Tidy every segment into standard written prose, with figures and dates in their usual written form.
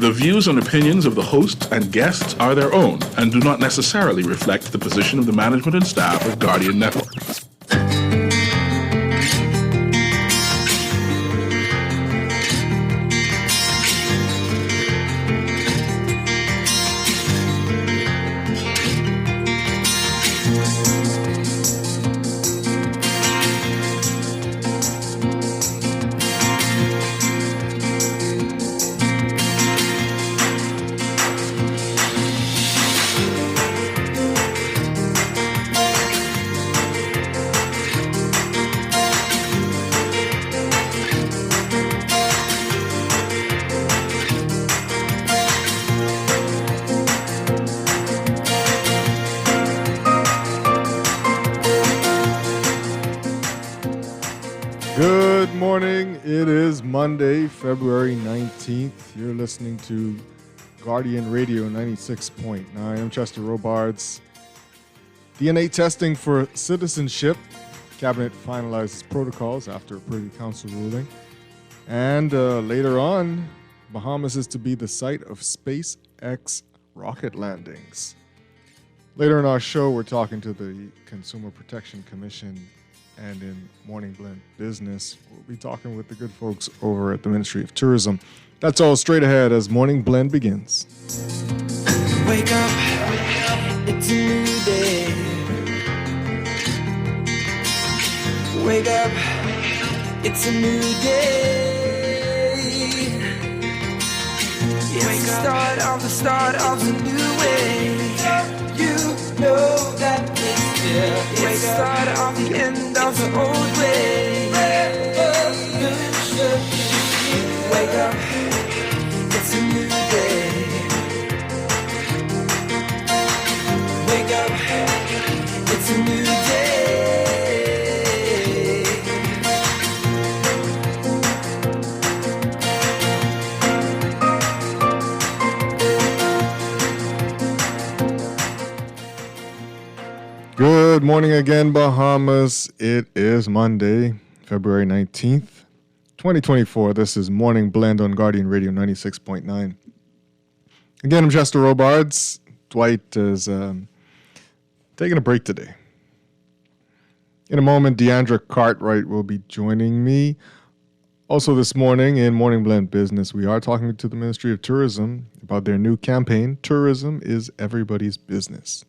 The views and opinions of the host and guests are their own and do not necessarily reflect the position of the management and staff of Guardian Network. Good morning. It is Monday, February 19th. You're listening to Guardian Radio 96.9. I'm Chester Robards. DNA testing for citizenship. Cabinet finalizes protocols after a Privy Council ruling. And later on, Bahamas is to be the site of SpaceX rocket landings. Later in our show, we're talking to the Consumer Protection Commission. And in Morning Blend Business, we'll be talking with the good folks over at the Ministry of Tourism. That's all straight ahead as Morning Blend begins. Wake up, it's a new day. Wake up, it's a new day. It's the start of a new way. You know that it's here. It's the start of the end of the old way. Revolution. Wake up, it's a new day. Wake up, it's a new day. Good morning again, Bahamas. It is Monday, February 19th, 2024. This is Morning Blend on Guardian Radio 96.9. Again, I'm Chester Robards. Dwight is taking a break today. In a moment, Deandra Cartwright will be joining me. Also this morning in Morning Blend Business, we are talking to the Ministry of Tourism about their new campaign, Tourism is Everybody's Business.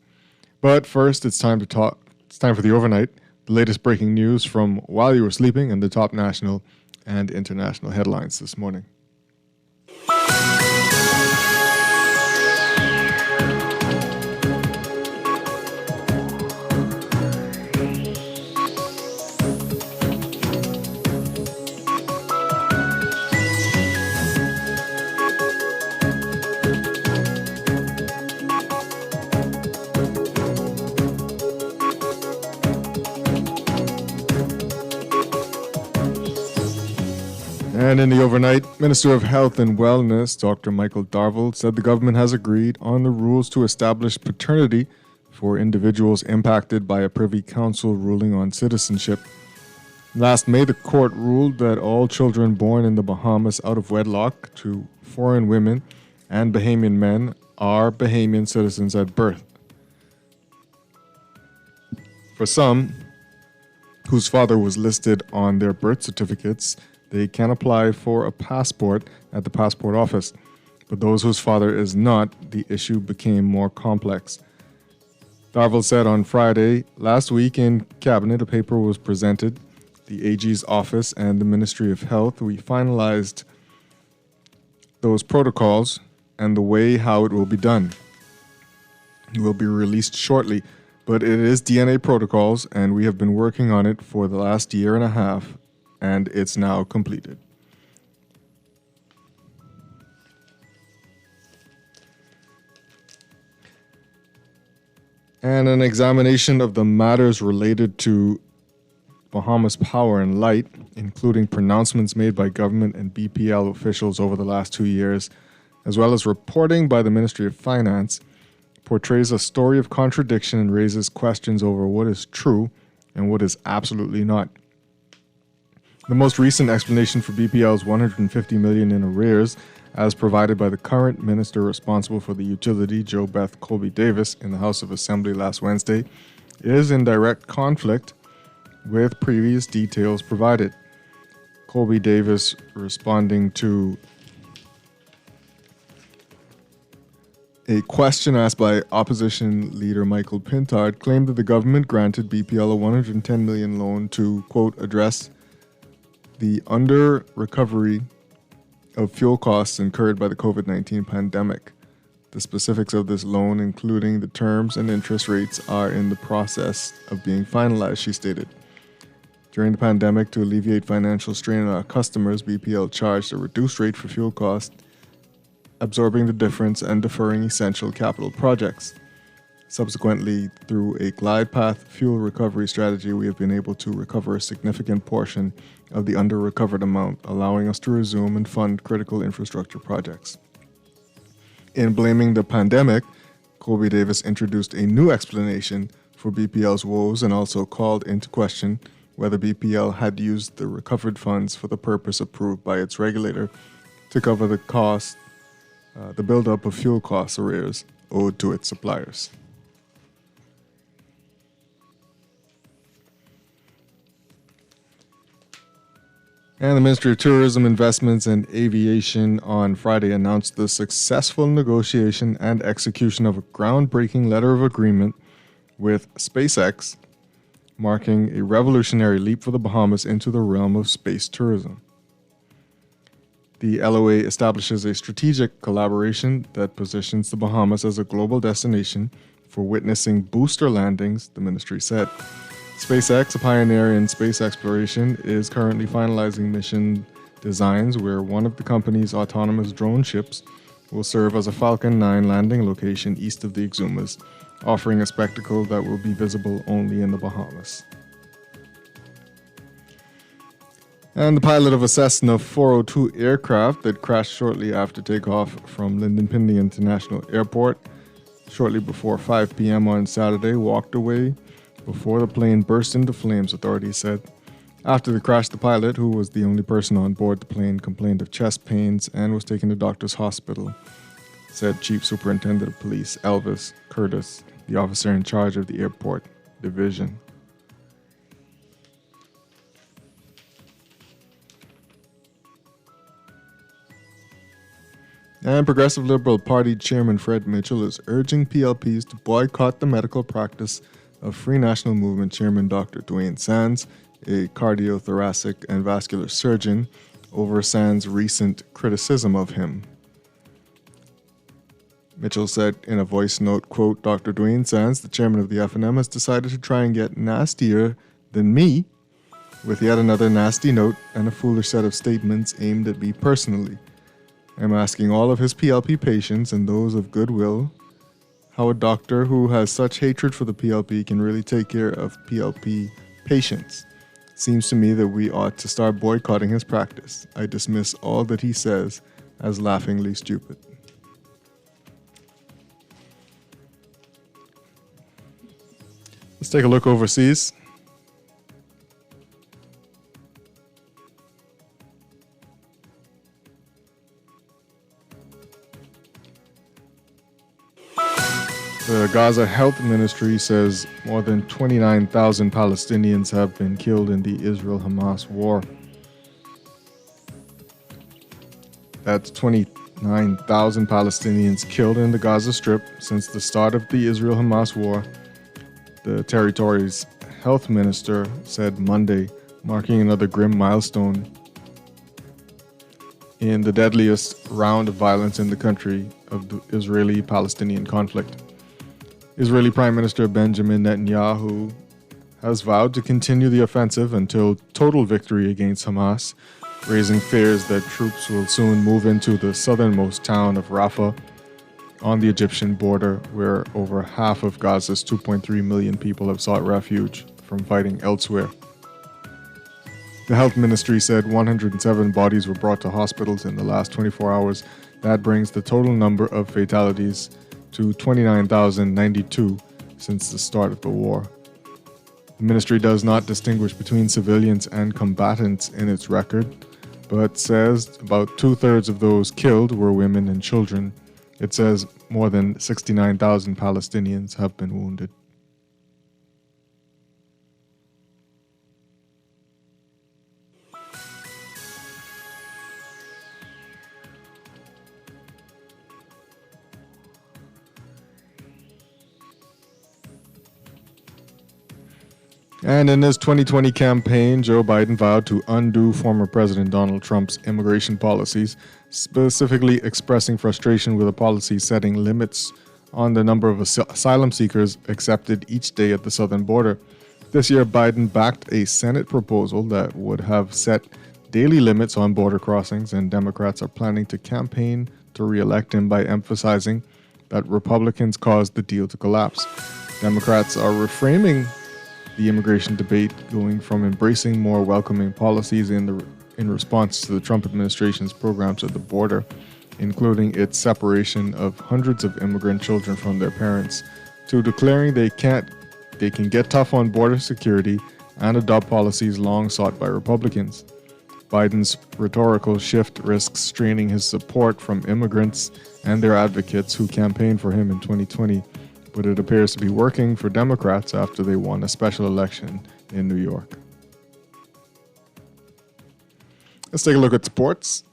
But first, it's time for the overnight, the latest breaking news from while you were sleeping and the top national and international headlines this morning. And in the overnight, Minister of Health and Wellness, Dr. Michael Darville, said the government has agreed on the rules to establish paternity for individuals impacted by a Privy Council ruling on citizenship. Last May, the court ruled that all children born in the Bahamas out of wedlock to foreign women and Bahamian men are Bahamian citizens at birth. For some, whose father was listed on their birth certificates, they can apply for a passport at the passport office. But those whose father is not, the issue became more complex. Darville said on Friday, last week in Cabinet, a paper was presented. The AG's office and the Ministry of Health, we finalized those protocols and the way how it will be done. It will be released shortly, but it is DNA protocols, and we have been working on it for the last year and a half. And it's now completed. And an examination of the matters related to Bahamas Power and Light, including pronouncements made by government and BPL officials over the last 2 years, as well as reporting by the Ministry of Finance, portrays a story of contradiction and raises questions over what is true and what is absolutely not. The most recent explanation for BPL's $150 million in arrears as provided by the current minister responsible for the utility, Jo Beth Colby Davis, in the House of Assembly last Wednesday, is in direct conflict with previous details provided. Colby Davis, responding to a question asked by opposition leader Michael Pintard, claimed that the government granted BPL a $110 million loan to, quote, address the under-recovery of fuel costs incurred by the COVID-19 pandemic. The specifics of this loan, including the terms and interest rates, are in the process of being finalized, she stated. During the pandemic, to alleviate financial strain on our customers, BPL charged a reduced rate for fuel costs, absorbing the difference and deferring essential capital projects. Subsequently, through a glide path fuel recovery strategy, we have been able to recover a significant portion of the under-recovered amount, allowing us to resume and fund critical infrastructure projects. In blaming the pandemic, Colby Davis introduced a new explanation for BPL's woes and also called into question whether BPL had used the recovered funds for the purpose approved by its regulator to cover the cost, the buildup of fuel cost arrears owed to its suppliers. And the Ministry of Tourism, Investments and Aviation on Friday announced the successful negotiation and execution of a groundbreaking letter of agreement with SpaceX, marking a revolutionary leap for the Bahamas into the realm of space tourism. The LOA establishes a strategic collaboration that positions the Bahamas as a global destination for witnessing booster landings, the ministry said. SpaceX, a pioneer in space exploration, is currently finalizing mission designs where one of the company's autonomous drone ships will serve as a Falcon 9 landing location east of the Exumas, offering a spectacle that will be visible only in the Bahamas. And the pilot of a Cessna 402 aircraft that crashed shortly after takeoff from Lynden Pindy International Airport shortly before 5 p.m. on Saturday walked away before the plane burst into flames, authorities said. After the crash, the pilot, who was the only person on board the plane, complained of chest pains and was taken to doctor's hospital, said Chief Superintendent of Police Elvis Curtis, the officer in charge of the airport division. And Progressive Liberal Party Chairman Fred Mitchell is urging PLPs to boycott the medical practice of Free National Movement Chairman Dr. Dwayne Sands, a cardiothoracic and vascular surgeon, over Sands' recent criticism of him. Mitchell said in a voice note, quote, Dr. Dwayne Sands, the chairman of the FNM, has decided to try and get nastier than me with yet another nasty note and a foolish set of statements aimed at me personally. I'm asking all of his PLP patients and those of goodwill how a doctor who has such hatred for the PLP can really take care of PLP patients. Seems to me that we ought to start boycotting his practice. I dismiss all that he says as laughingly stupid. Let's take a look overseas. The Gaza Health Ministry says more than 29,000 Palestinians have been killed in the Israel-Hamas war. That's 29,000 Palestinians killed in the Gaza Strip since the start of the Israel-Hamas war, the territory's health minister said Monday, marking another grim milestone in the deadliest round of violence in the country of the Israeli-Palestinian conflict. Israeli Prime Minister Benjamin Netanyahu has vowed to continue the offensive until total victory against Hamas, raising fears that troops will soon move into the southernmost town of Rafah on the Egyptian border, where over half of Gaza's 2.3 million people have sought refuge from fighting elsewhere. The health ministry said 107 bodies were brought to hospitals in the last 24 hours. That brings the total number of fatalities to 29,092 since the start of the war. The ministry does not distinguish between civilians and combatants in its record, but says about 2/3 of those killed were women and children. It says more than 69,000 Palestinians have been wounded. And in his 2020 campaign, Joe Biden vowed to undo former President Donald Trump's immigration policies, specifically expressing frustration with a policy setting limits on the number of asylum seekers accepted each day at the southern border. This year, Biden backed a Senate proposal that would have set daily limits on border crossings, and Democrats are planning to campaign to re-elect him by emphasizing that Republicans caused the deal to collapse. Democrats are reframing the immigration debate, going from embracing more welcoming policies in response to the Trump administration's programs at the border, including its separation of hundreds of immigrant children from their parents, to declaring they can get tough on border security and adopt policies long sought by Republicans. Biden's rhetorical shift risks straining his support from immigrants and their advocates who campaigned for him in 2020, but it appears to be working for Democrats after they won a special election in New York. Let's take a look at sports.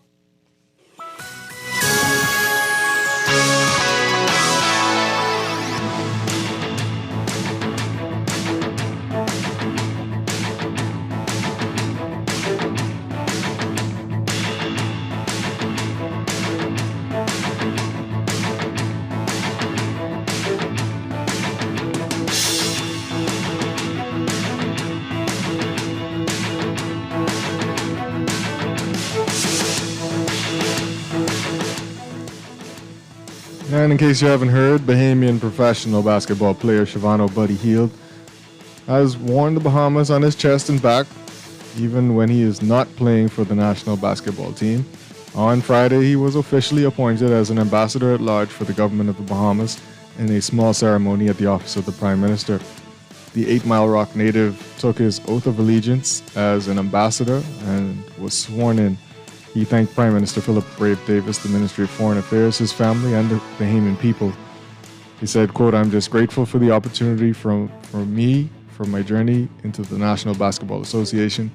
And in case you haven't heard, Bahamian professional basketball player Shavano Buddy Hield has worn the Bahamas on his chest and back, even when he is not playing for the national basketball team. On Friday, he was officially appointed as an ambassador at large for the government of the Bahamas in a small ceremony at the office of the Prime Minister. The 8 Mile Rock native took his oath of allegiance as an ambassador and was sworn in. He thanked Prime Minister Philip Brave Davis, the Ministry of Foreign Affairs, his family, and the Bahamian people. He said, quote, "I'm just grateful for the opportunity for my journey into the National Basketball Association.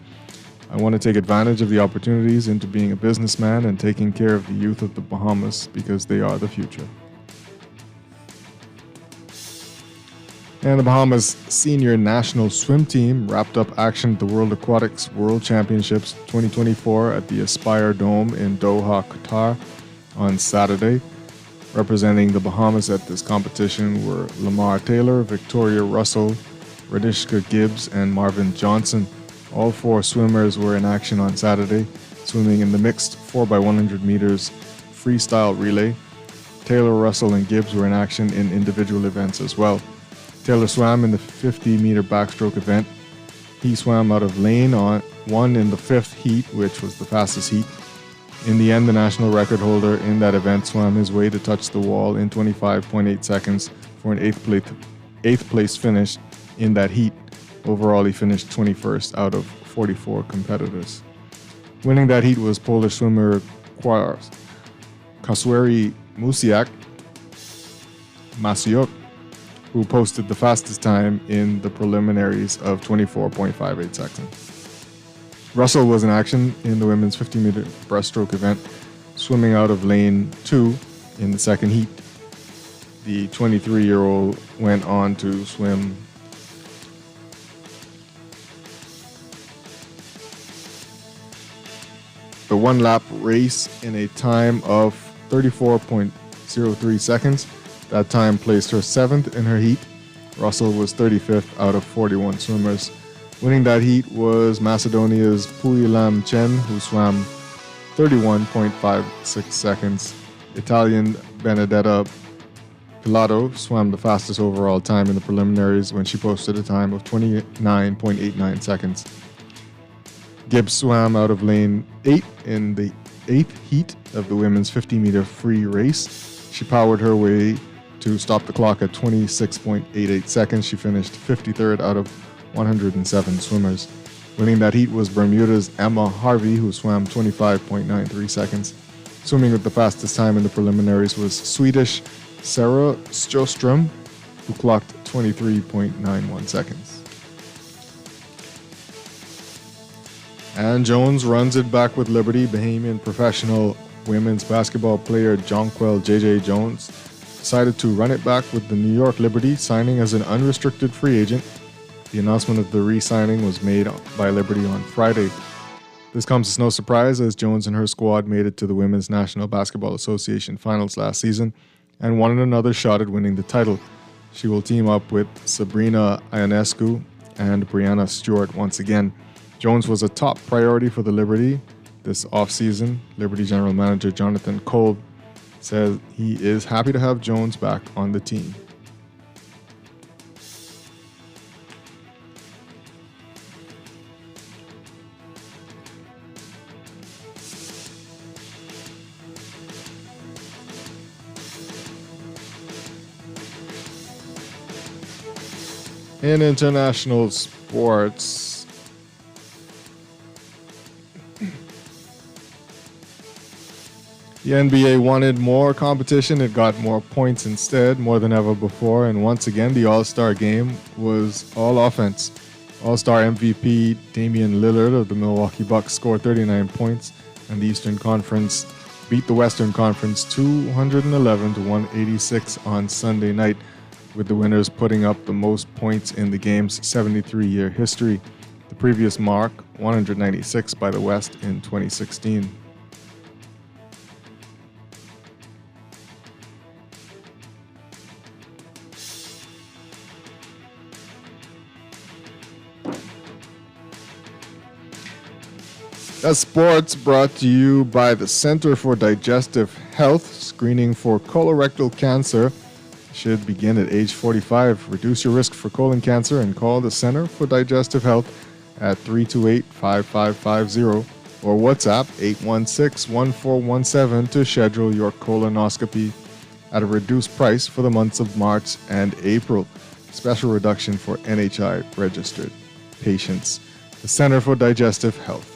I want to take advantage of the opportunities into being a businessman and taking care of the youth of the Bahamas because they are the future." And the Bahamas senior national swim team wrapped up action at the World Aquatics World Championships 2024 at the Aspire Dome in Doha, Qatar on Saturday. Representing the Bahamas at this competition were Lamar Taylor, Victoria Russell, Radishka Gibbs, and Marvin Johnson. All 4 swimmers were in action on Saturday, swimming in the mixed 4x100 meters freestyle relay. Taylor, Russell, and Gibbs were in action in individual events as well. Taylor swam in the 50-meter backstroke event. He swam out of lane 1 in the 5th heat, which was the fastest heat. In the end, the national record holder in that event swam his way to touch the wall in 25.8 seconds for an 8th place finish in that heat. Overall, he finished 21st out of 44 competitors. Winning that heat was Polish swimmer Kasweri Masiuk, who posted the fastest time in the preliminaries of 24.58 seconds. Russell was in action in the women's 50-meter breaststroke event, swimming out of lane 2 in the second heat. The 23-year-old went on to swim the one-lap race in a time of 34.03 seconds. That time placed her 7th in her heat. Russell was 35th out of 41 swimmers. Winning that heat was Macedonia's Puilam Chen, who swam 31.56 seconds. Italian Benedetta Pilato swam the fastest overall time in the preliminaries when she posted a time of 29.89 seconds. Gibbs swam out of lane 8 in the 8th heat of the women's 50-meter free race. She powered her way to stop the clock at 26.88 seconds. She finished 53rd out of 107 swimmers. Winning that heat was Bermuda's Emma Harvey, who swam 25.93 seconds. Swimming with the fastest time in the preliminaries was Swedish Sarah Sjöström, who clocked 23.91 seconds. And Jones runs it back with Liberty. Bahamian professional women's basketball player Jonquel J.J. Jones decided to run it back with the New York Liberty, signing as an unrestricted free agent. The announcement of the re-signing was made by Liberty on Friday. This comes as no surprise, as Jones and her squad made it to the Women's National Basketball Association finals last season and won another shot at winning the title. She will team up with Sabrina Ionescu and Brianna Stewart once again. Jones was a top priority for the Liberty this offseason. Liberty General Manager Jonathan Kolb says he is happy to have Jones back on the team. In international sports, the NBA wanted more competition. It got more points instead, more than ever before. And once again, the All-Star game was all offense. All-Star MVP Damian Lillard of the Milwaukee Bucks scored 39 points, and the Eastern Conference beat the Western Conference 211-186 on Sunday night, with the winners putting up the most points in the game's 73-year history. The previous mark, 196 by the West in 2016. That's sports, brought to you by the Center for Digestive Health. Screening for colorectal cancer should begin at age 45. Reduce your risk for colon cancer and call the Center for Digestive Health at 328-5550 or WhatsApp 816-1417 to schedule your colonoscopy at a reduced price for the months of March and April. Special reduction for NHI registered patients. The Center for Digestive Health.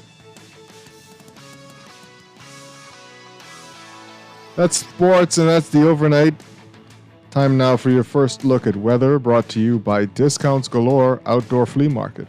That's sports, and that's the overnight. Time now for your first look at weather, brought to you by Discounts Galore Outdoor Flea Market.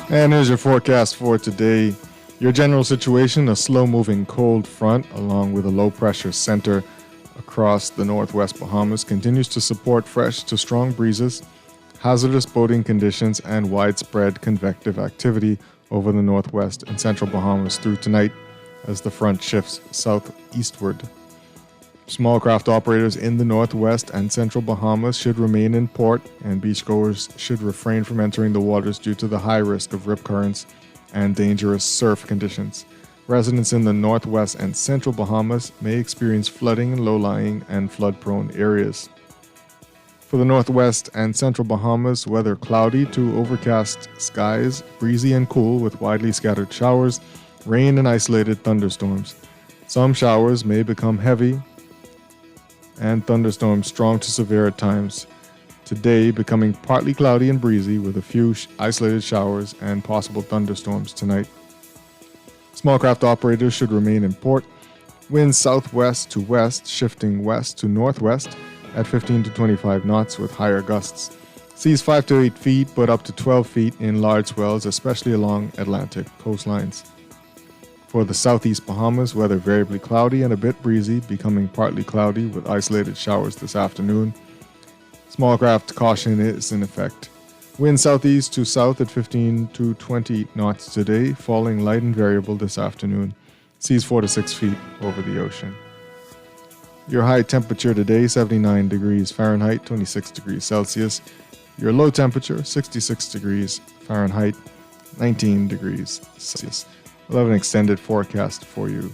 And here's your forecast for today. Your general situation, a slow-moving cold front along with a low-pressure center across the northwest Bahamas continues to support fresh to strong breezes, hazardous boating conditions, and widespread convective activity over the northwest and central Bahamas through tonight as the front shifts southeastward. Small craft operators in the northwest and central Bahamas should remain in port, and beachgoers should refrain from entering the waters due to the high risk of rip currents and dangerous surf conditions. Residents in the northwest and central Bahamas may experience flooding in low-lying and flood-prone areas. For the northwest and central Bahamas, weather cloudy to overcast skies, breezy and cool with widely scattered showers, rain and isolated thunderstorms. Some showers may become heavy and thunderstorms strong to severe at times. Today becoming partly cloudy and breezy with a few isolated showers and possible thunderstorms tonight. Small craft operators should remain in port. Winds southwest to west, shifting west to northwest at 15 to 25 knots with higher gusts. Seas 5 to 8 feet, but up to 12 feet in large swells, especially along Atlantic coastlines. For the southeast Bahamas, weather variably cloudy and a bit breezy, becoming partly cloudy with isolated showers this afternoon. Small craft caution is in effect. Wind southeast to south at 15 to 20 knots today, falling light and variable this afternoon. Seas 4 to 6 feet over the ocean. Your high temperature today, 79 degrees Fahrenheit, 26 degrees Celsius. Your low temperature, 66 degrees Fahrenheit, 19 degrees Celsius. We'll have an extended forecast for you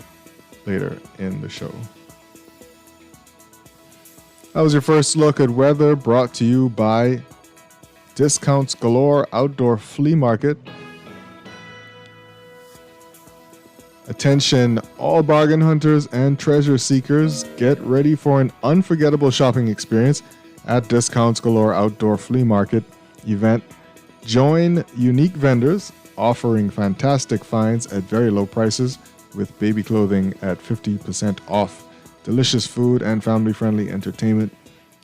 later in the show. That was your first look at weather, brought to you by Discounts Galore Outdoor Flea Market. Attention, all bargain hunters and treasure seekers, get ready for an unforgettable shopping experience at Discounts Galore Outdoor Flea Market event. Join unique vendors offering fantastic finds at very low prices, with baby clothing at 50% off, delicious food, and family-friendly entertainment.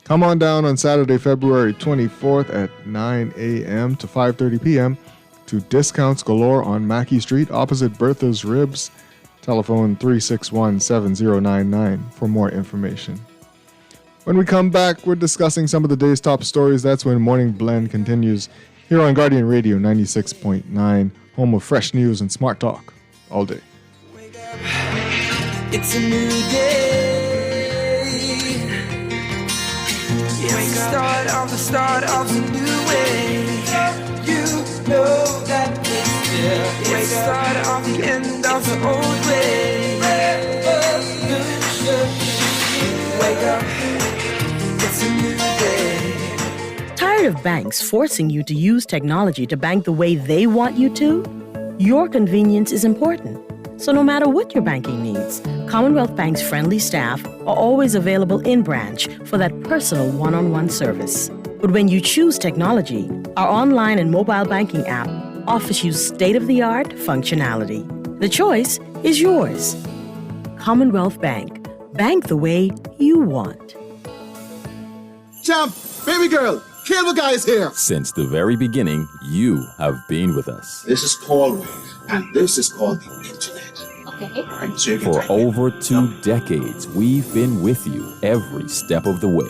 Come on down on Saturday, February 24th at 9 a.m. to 5:30 p.m. to Discounts Galore on Mackey Street, opposite Bertha's Ribs. Telephone 361-7099 for more information. When we come back, we're discussing some of the day's top stories. That's when Morning Blend continues here on Guardian Radio 96.9, home of fresh news and smart talk all day. Wake up, it's a new day. It's the start of a new way. You know that it's the start of the end of the old way. Wake up, it's a new day. Tired of banks forcing you to use technology to bank the way they want you to? Your convenience is important. So no matter what your banking needs, Commonwealth Bank's friendly staff are always available in branch for that personal one-on-one service. But when you choose technology, our online and mobile banking app offers you state-of-the-art functionality. The choice is yours. Commonwealth Bank. Bank the way you want. Champ, baby girl, cable guy is here. Since the very beginning, you have been with us. This is Paul, and this is called the internet. Okay. Right, so For over 2 decades, we've been with you every step of the way.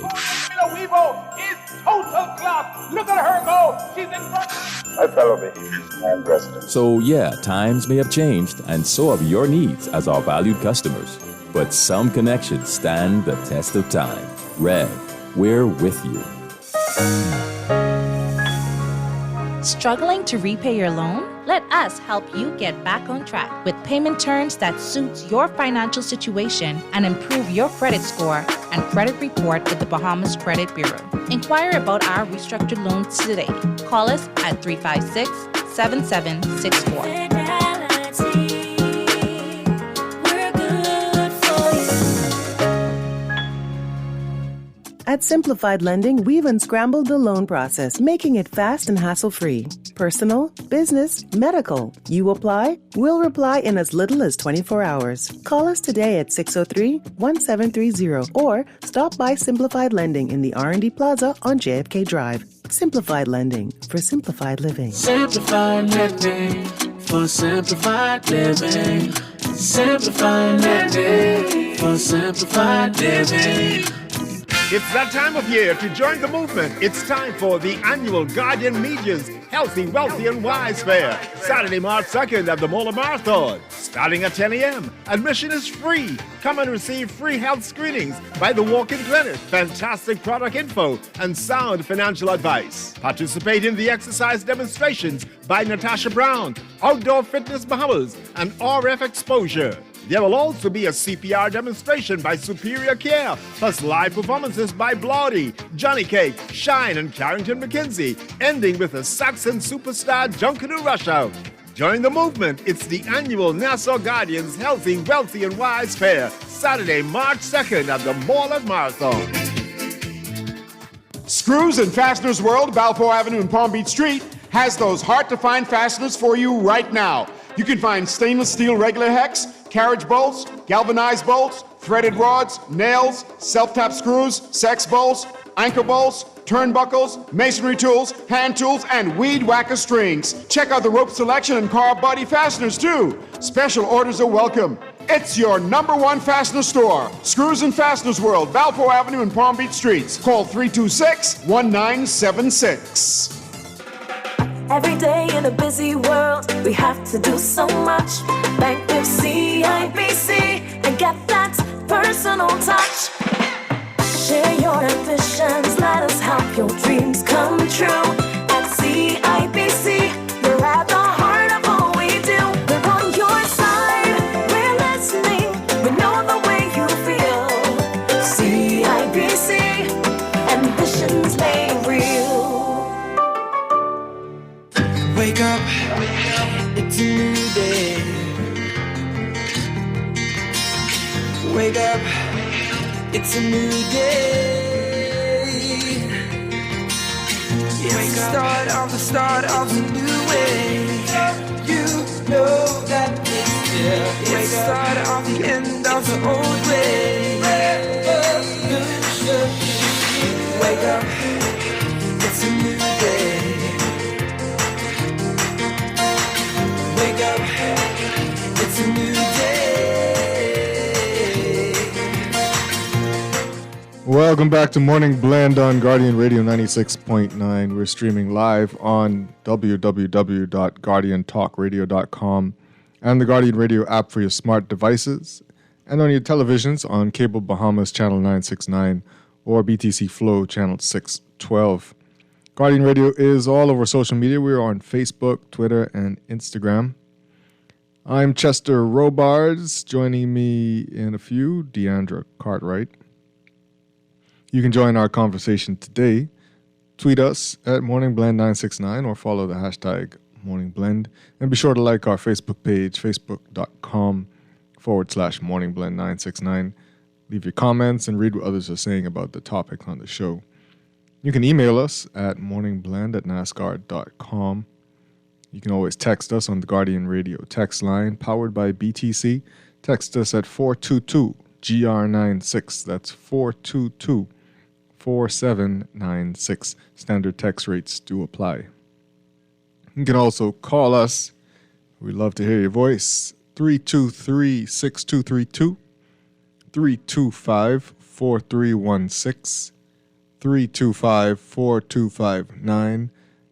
Look at her go! She's in front. My fellow Bahamians and residents. So yeah, times may have changed, and so have your needs as our valued customers. But some connections stand the test of time. Rev, we're with you. Struggling to repay your loan? Let us help you get back on track with payment terms that suits your financial situation and improve your credit score and credit report with the Bahamas Credit Bureau. Inquire about our restructured loans today. Call us at 356-7764. At Simplified Lending, we've unscrambled the loan process, making it fast and hassle-free. Personal, business, medical. You apply, we'll reply in as little as 24 hours. Call us today at 603-1730 or stop by Simplified Lending in the R&D Plaza on JFK Drive. Simplified Lending for simplified living. Simplified lending for simplified living. Simplified lending for simplified living. It's that time of year to join the movement. It's time for the annual Guardian Media's Healthy, Wealthy and Wise Fair, Saturday, March 2nd at the Mola Marathon. Starting at 10 a.m. Admission is free. Come and receive free health screenings by the walk-in clinic, fantastic product info, and sound financial advice. Participate in the exercise demonstrations by Natasha Brown, Outdoor Fitness Bahamas, and RF Exposure. There will also be a CPR demonstration by Superior Care, plus live performances by Blawdy, Johnny Cake, Shine, and Carrington McKenzie, ending with a Saxon superstar Junkanu Rush Out. Join the movement. It's the annual Nassau Guardians Healthy, Wealthy, and Wise Fair, Saturday, March 2nd at the Mall Marathon. Screws and Fasteners World, Balfour Avenue and Palm Beach Street, has those hard-to-find fasteners for you right now. You can find stainless steel regular hex, carriage bolts, galvanized bolts, threaded rods, nails, self-tap screws, sex bolts, anchor bolts, turnbuckles, masonry tools, hand tools, and weed whacker strings. Check out the rope selection and car body fasteners too. Special orders are welcome. It's your #1 fastener store. Screws and Fasteners World, Balfour Avenue and Palm Beach Streets. Call 326-1976. Every day in a busy world, we have to do so much. Bank with CIBC and get that personal touch. ambitions, let us help your dreams come true. At CIBC, you're at the heart of all we do. We're on your side, we're listening, we know the way you feel. CIBC, ambitions made real. Wake up, it's a new day. Wake up, it's a new day. It's the start of a new way. You know that it's there. It's the start of the end of the old way. Wake up, it's a new day. Wake up, it's a new day. Welcome back to Morning Blend on Guardian Radio 96.9. We're streaming live on www.guardiantalkradio.com and the Guardian Radio app for your smart devices, and on your televisions on Cable Bahamas Channel 969 or BTC Flow Channel 612. Guardian Radio is all over social media. We're on Facebook, Twitter, and Instagram. I'm Chester Robards. Joining me in a few, Deandra Cartwright. You can join our conversation today. Tweet us at MorningBlend969 or follow the hashtag MorningBlend. And be sure to like our Facebook page, facebook.com/MorningBlend969. Leave your comments and read what others are saying about the topics on the show. You can email us at morningblend@nascar.com. You can always text us on the Guardian Radio text line, powered by BTC. Text us at 422-GR96. That's 422-4796. Standard text rates do apply. You can also call us. We'd love to hear your voice. 323-6232, 325-4316, 325-4259.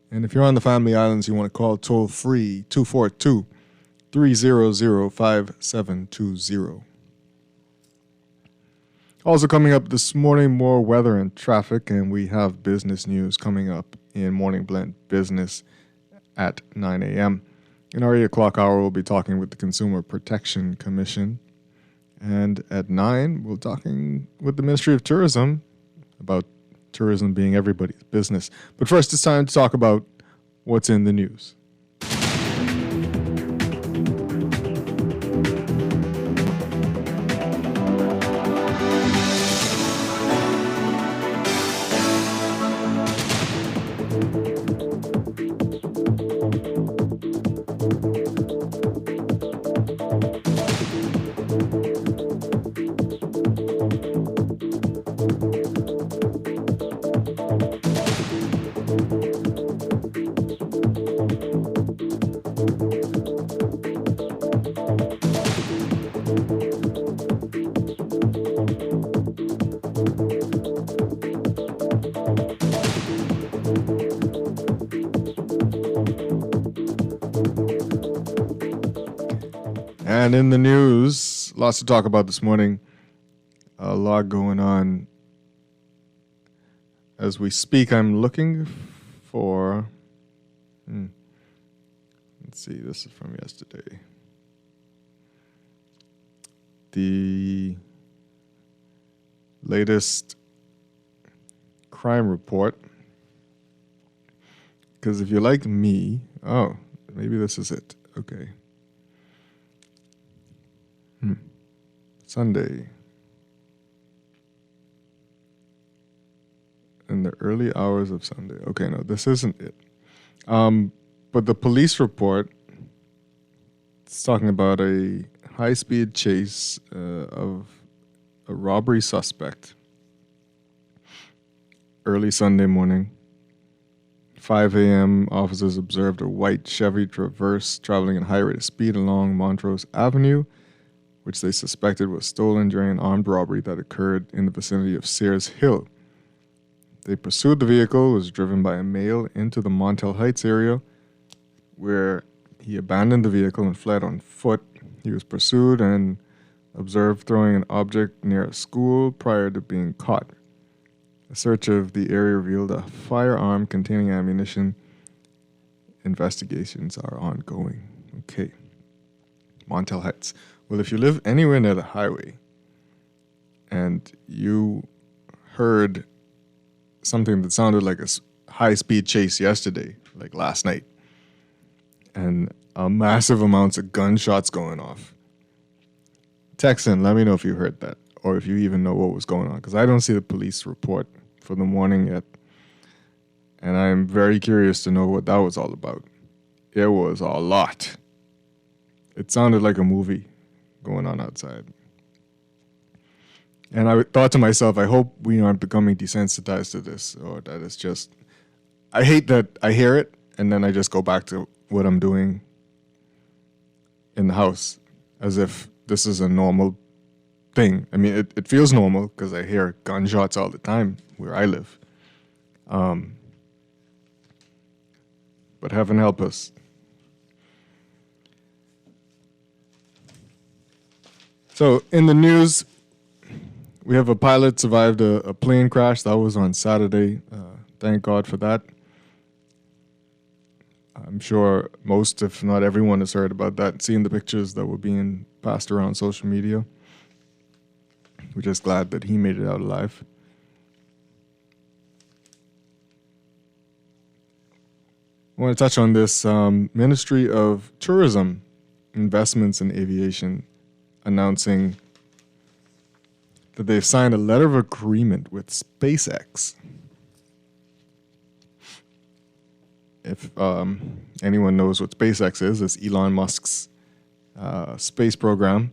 And if you're on the Family Islands, you want to call toll-free 242-300-5720. Also coming up this morning, more weather and traffic, and we have business news coming up in Morning Blend Business at 9 a.m. In our 8 o'clock hour, we'll be talking with the Consumer Protection Commission. And at 9, we'll be talking with the Ministry of Tourism about tourism being everybody's business. But first, it's time to talk about what's in the news. And in the news, lots to talk about this morning. A lot going on. As we speak, I'm looking for... Let's see, this is from yesterday. The latest crime report. Because if you're like me... Oh, maybe this is it. Okay. Sunday. In the early hours of Sunday. Okay, no, this isn't it. But the police report, it's talking about a high-speed chase of a robbery suspect. Early Sunday morning. 5 a.m., officers observed a white Chevy Traverse traveling at high rate of speed along Montrose Avenue, which they suspected was stolen during an armed robbery that occurred in the vicinity of Sears Hill. They pursued the vehicle, was driven by a male into the Montel Heights area, where he abandoned the vehicle and fled on foot. He was pursued and observed throwing an object near a school prior to being caught. A A search of the area revealed a firearm containing ammunition. Investigations are ongoing. Okay. Montel Heights. Well, if you live anywhere near the highway and you heard something that sounded like a high-speed chase yesterday, like last night, and massive amounts of gunshots going off, text in, let me know if you heard that or if you even know what was going on, because I don't see the police report for the morning yet, and I'm very curious to know what that was all about. It was a lot. It sounded like a movie going on outside. And I thought to myself, I hope we aren't becoming desensitized to this, or that it's just, I hate that I hear it and then I just go back to what I'm doing in the house as if this is a normal thing. I mean, it feels normal because I hear gunshots all the time where I live. But heaven help us. So in the news, we have a pilot survived a plane crash. That was on Saturday. Thank God for that. I'm sure most, if not everyone, has heard about that, seen the pictures that were being passed around social media. We're just glad that he made it out alive. I want to touch on this Ministry of Tourism Investments in Aviation announcing that they've signed a letter of agreement with SpaceX. If anyone knows what SpaceX is, it's Elon Musk's space program.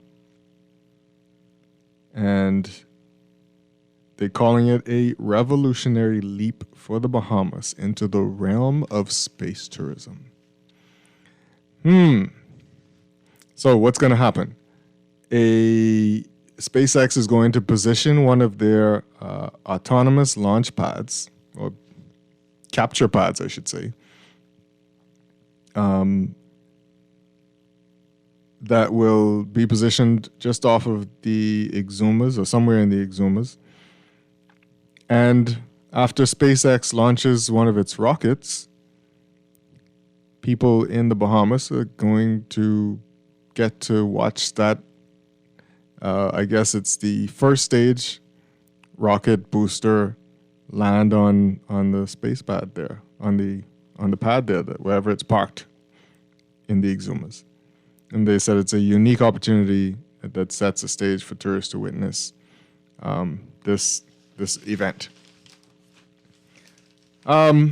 And they're calling it a revolutionary leap for the Bahamas into the realm of space tourism. So what's going to happen? SpaceX is going to position one of their autonomous launch pads, or capture pads, I should say, that will be positioned just off of the Exumas, or somewhere in the Exumas. And after SpaceX launches one of its rockets, people in the Bahamas are going to get to watch that. I guess it's the first stage rocket booster land on the space pad there, on the pad there, wherever it's parked in the Exumas. And they said it's a unique opportunity that sets a stage for tourists to witness this event. So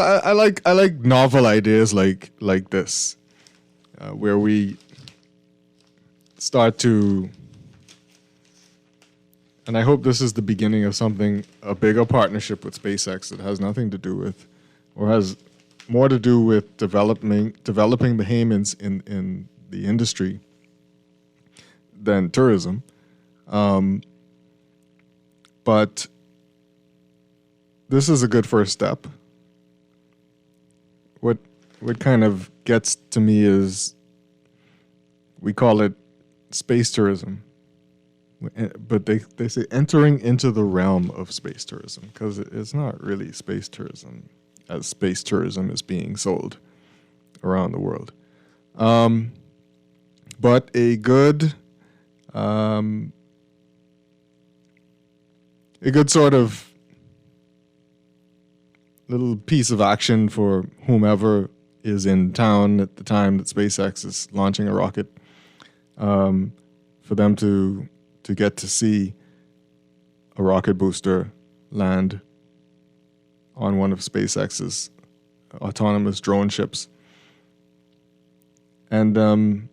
I like novel ideas like this, where we start to, and I hope this is the beginning of something, a bigger partnership with SpaceX that has nothing to do with, or has more to do with developing Bahamians in the industry than tourism. But this is a good first step. What kind of gets to me is, we call it space tourism, but they say entering into the realm of space tourism, because it's not really space tourism as space tourism is being sold around the world. But a good sort of little piece of action for whomever is in town at the time that SpaceX is launching a rocket, for them to get to see a rocket booster land on one of SpaceX's autonomous drone ships. And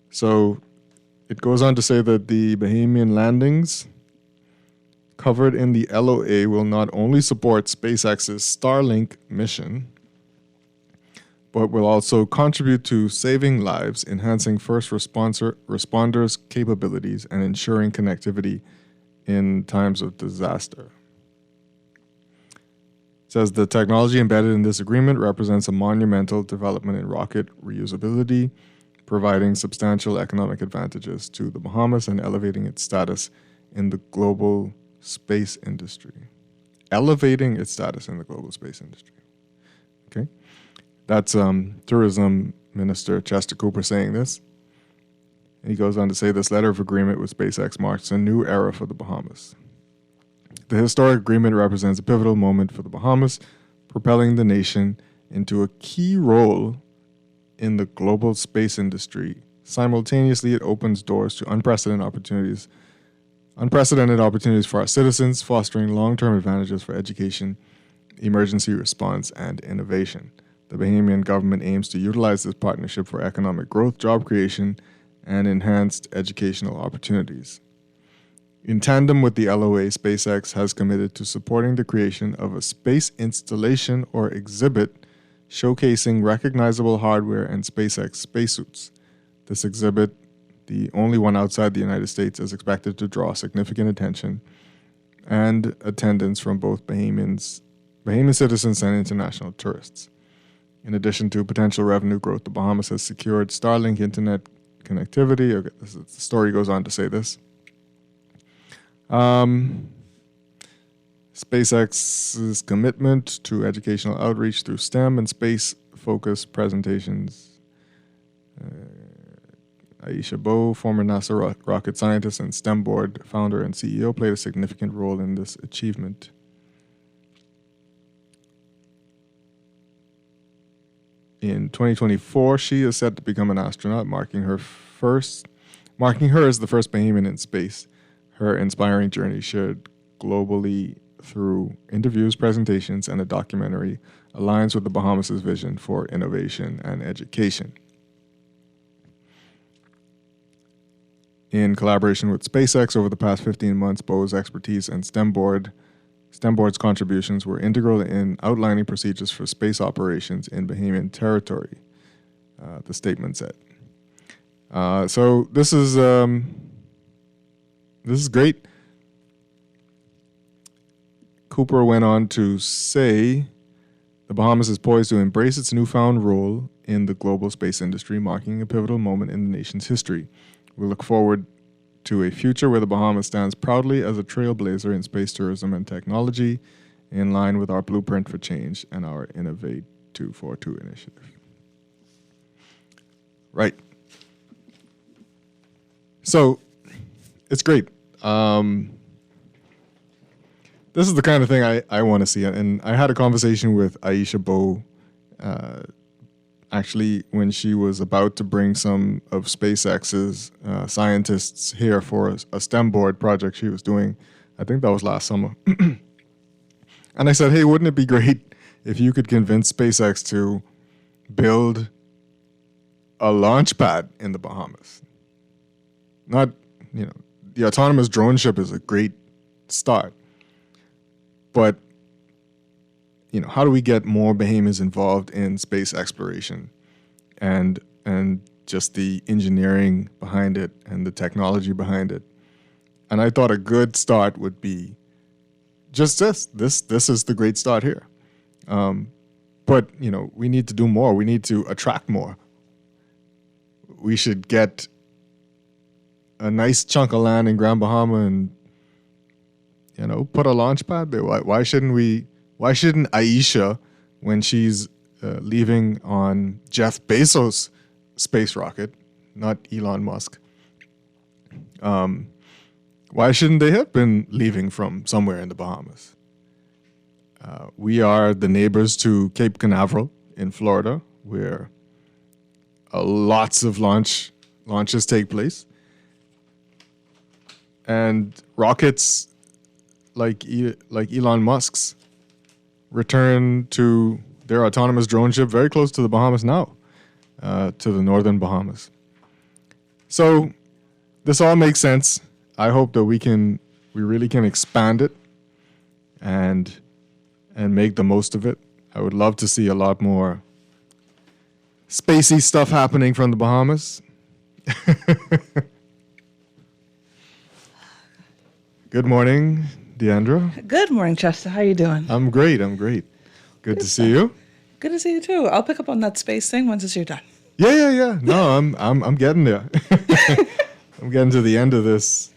so it goes on to say that the Bahamian landings covered in the LOA will not only support SpaceX's Starlink mission, but will also contribute to saving lives, enhancing first responders' capabilities, and ensuring connectivity in times of disaster. It says the technology embedded in this agreement represents a monumental development in rocket reusability, providing substantial economic advantages to the Bahamas and elevating its status in the global space industry. Elevating its status in the global space industry. Okay? That's Tourism Minister Chester Cooper saying this. And he goes on to say this letter of agreement with SpaceX marks a new era for the Bahamas. The historic agreement represents a pivotal moment for the Bahamas, propelling the nation into a key role in the global space industry. Simultaneously, it opens doors to unprecedented opportunities for our citizens, fostering long-term advantages for education, emergency response, and innovation. The Bahamian government aims to utilize this partnership for economic growth, job creation, and enhanced educational opportunities. In tandem with the LOA, SpaceX has committed to supporting the creation of a space installation or exhibit showcasing recognizable hardware and SpaceX spacesuits. This exhibit, the only one outside the United States, is expected to draw significant attention and attendance from both Bahamian citizens and international tourists. In addition to potential revenue growth, the Bahamas has secured Starlink internet connectivity. Okay, the story goes on to say this. SpaceX's commitment to educational outreach through STEM and space-focused presentations. Aisha Bowe, former NASA rocket scientist and STEM board founder and CEO, played a significant role in this achievement. In 2024, she is set to become an astronaut, marking her as the first Bahamian in space. Her inspiring journey shared globally through interviews, presentations, and a documentary aligns with the Bahamas' vision for innovation and education. In collaboration with SpaceX over the past 15 months, Bowe's expertise and STEM Board's contributions were integral in outlining procedures for space operations in Bahamian territory, the statement said. So this is great. Cooper went on to say the Bahamas is poised to embrace its newfound role in the global space industry, marking a pivotal moment in the nation's history. We look forward to a future where the Bahamas stands proudly as a trailblazer in space tourism and technology, in line with our blueprint for change and our Innovate 242 initiative. Right. So, it's great. This is the kind of thing I want to see. And I had a conversation with Aisha Bowe, actually, when she was about to bring some of SpaceX's scientists here for a STEM board project she was doing. I think that was last summer. And I said, hey, wouldn't it be great if you could convince SpaceX to build a launch pad in the Bahamas? Not, the autonomous drone ship is a great start. But, how do we get more Bahamians involved in space exploration and just the engineering behind it and the technology behind it? And I thought a good start would be just this. This is the great start here. But, we need to do more. We need to attract more. We should get a nice chunk of land in Grand Bahama and, put a launch pad there. Why shouldn't Aisha, when she's leaving on Jeff Bezos' space rocket, not Elon Musk, why shouldn't they have been leaving from somewhere in the Bahamas? We are the neighbors to Cape Canaveral in Florida, where lots of launches take place. And rockets like Elon Musk's return to their autonomous drone ship very close to the Bahamas now, to the northern Bahamas. So this all makes sense. I hope that we really can expand it and make the most of it. I would love to see a lot more spacey stuff happening from the Bahamas. Good morning, Deandra. Good morning, Chester. How you doing? I'm great. Good to see you. Good to see you too. I'll pick up on that space thing once you're done. Yeah. No, I'm getting there. I'm getting to the end of this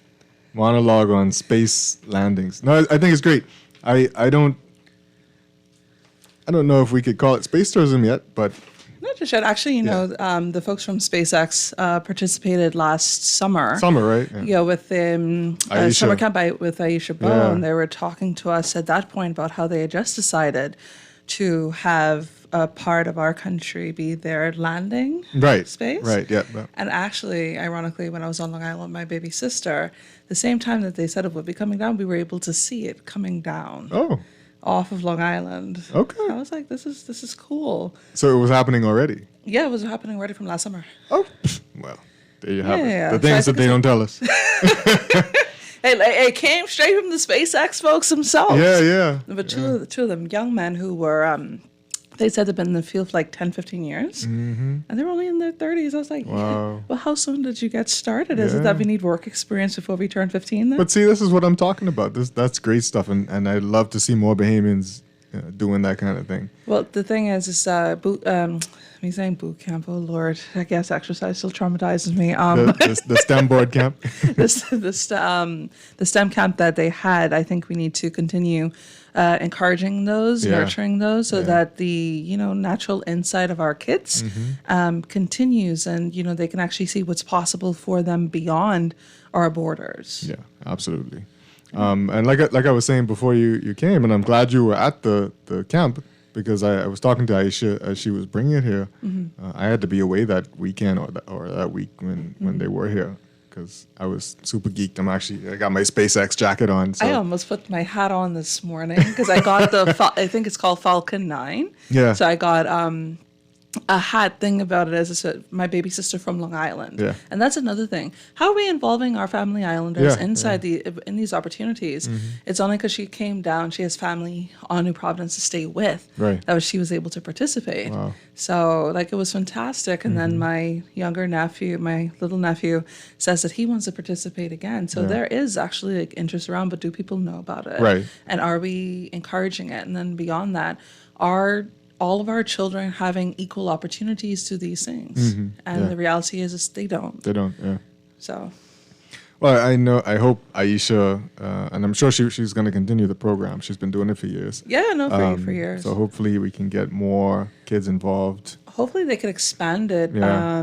monologue on space landings. No, I think it's great. I don't know if we could call it space tourism yet, but Not just yet. Actually, the folks from SpaceX participated last summer. Right? Yeah, with summer camp with Aisha Bone. They were talking to us at that point about how they had just decided to have a part of our country be their landing space. Right, yeah. And actually, ironically, when I was on Long Island with my baby sister, the same time that they said it would be coming down, we were able to see it coming down. Oh. Off of Long Island. Okay. I was like, this is cool. So it was happening already? Yeah, it was happening already from last summer. Oh, well, there you have it. Yeah. The things that they don't tell us. It came straight from the SpaceX folks themselves. Yeah. But two of them, young men who were, they said they've been in the field for like 10, 15 years. Mm-hmm. And they were only in their 30s. I was like, wow. Well, how soon did you get started? Is it that we need work experience before we turn 15 then? But see, this is what I'm talking about. That's great stuff. And I'd love to see more Bahamians doing that kind of thing. Well, the thing is me saying boot camp, oh Lord, I guess exercise still traumatizes me. The STEM board camp? the STEM camp that they had, I think we need to continue encouraging those, nurturing those, so that the natural insight of our kids continues, and they can actually see what's possible for them beyond our borders. Yeah, absolutely. And like I was saying before you came, and I'm glad you were at the camp, because I was talking to Aisha as she was bringing it here. Mm-hmm. I had to be away that weekend or that week when they were here, because I was super geeked. I got my SpaceX jacket on. So. I almost put my hat on this morning because I got I think it's called Falcon 9. Yeah. So I got a hat thing about it as my baby sister from Long Island. Yeah. And that's another thing. How are we involving our family islanders in these opportunities? Mm-hmm. It's only because she came down, she has family on New Providence to stay with, she was able to participate. Wow. So it was fantastic. And then my little nephew says that he wants to participate again. So there is actually interest around, but do people know about it? Right. And are we encouraging it? And then beyond that, all of our children having equal opportunities to these things? Mm-hmm. And the reality is they don't. They don't, yeah. So. Well, I hope Aisha, and I'm sure she's going to continue the program. She's been doing it for years. Yeah, for years. So hopefully we can get more kids involved. Hopefully they could expand it. Yeah.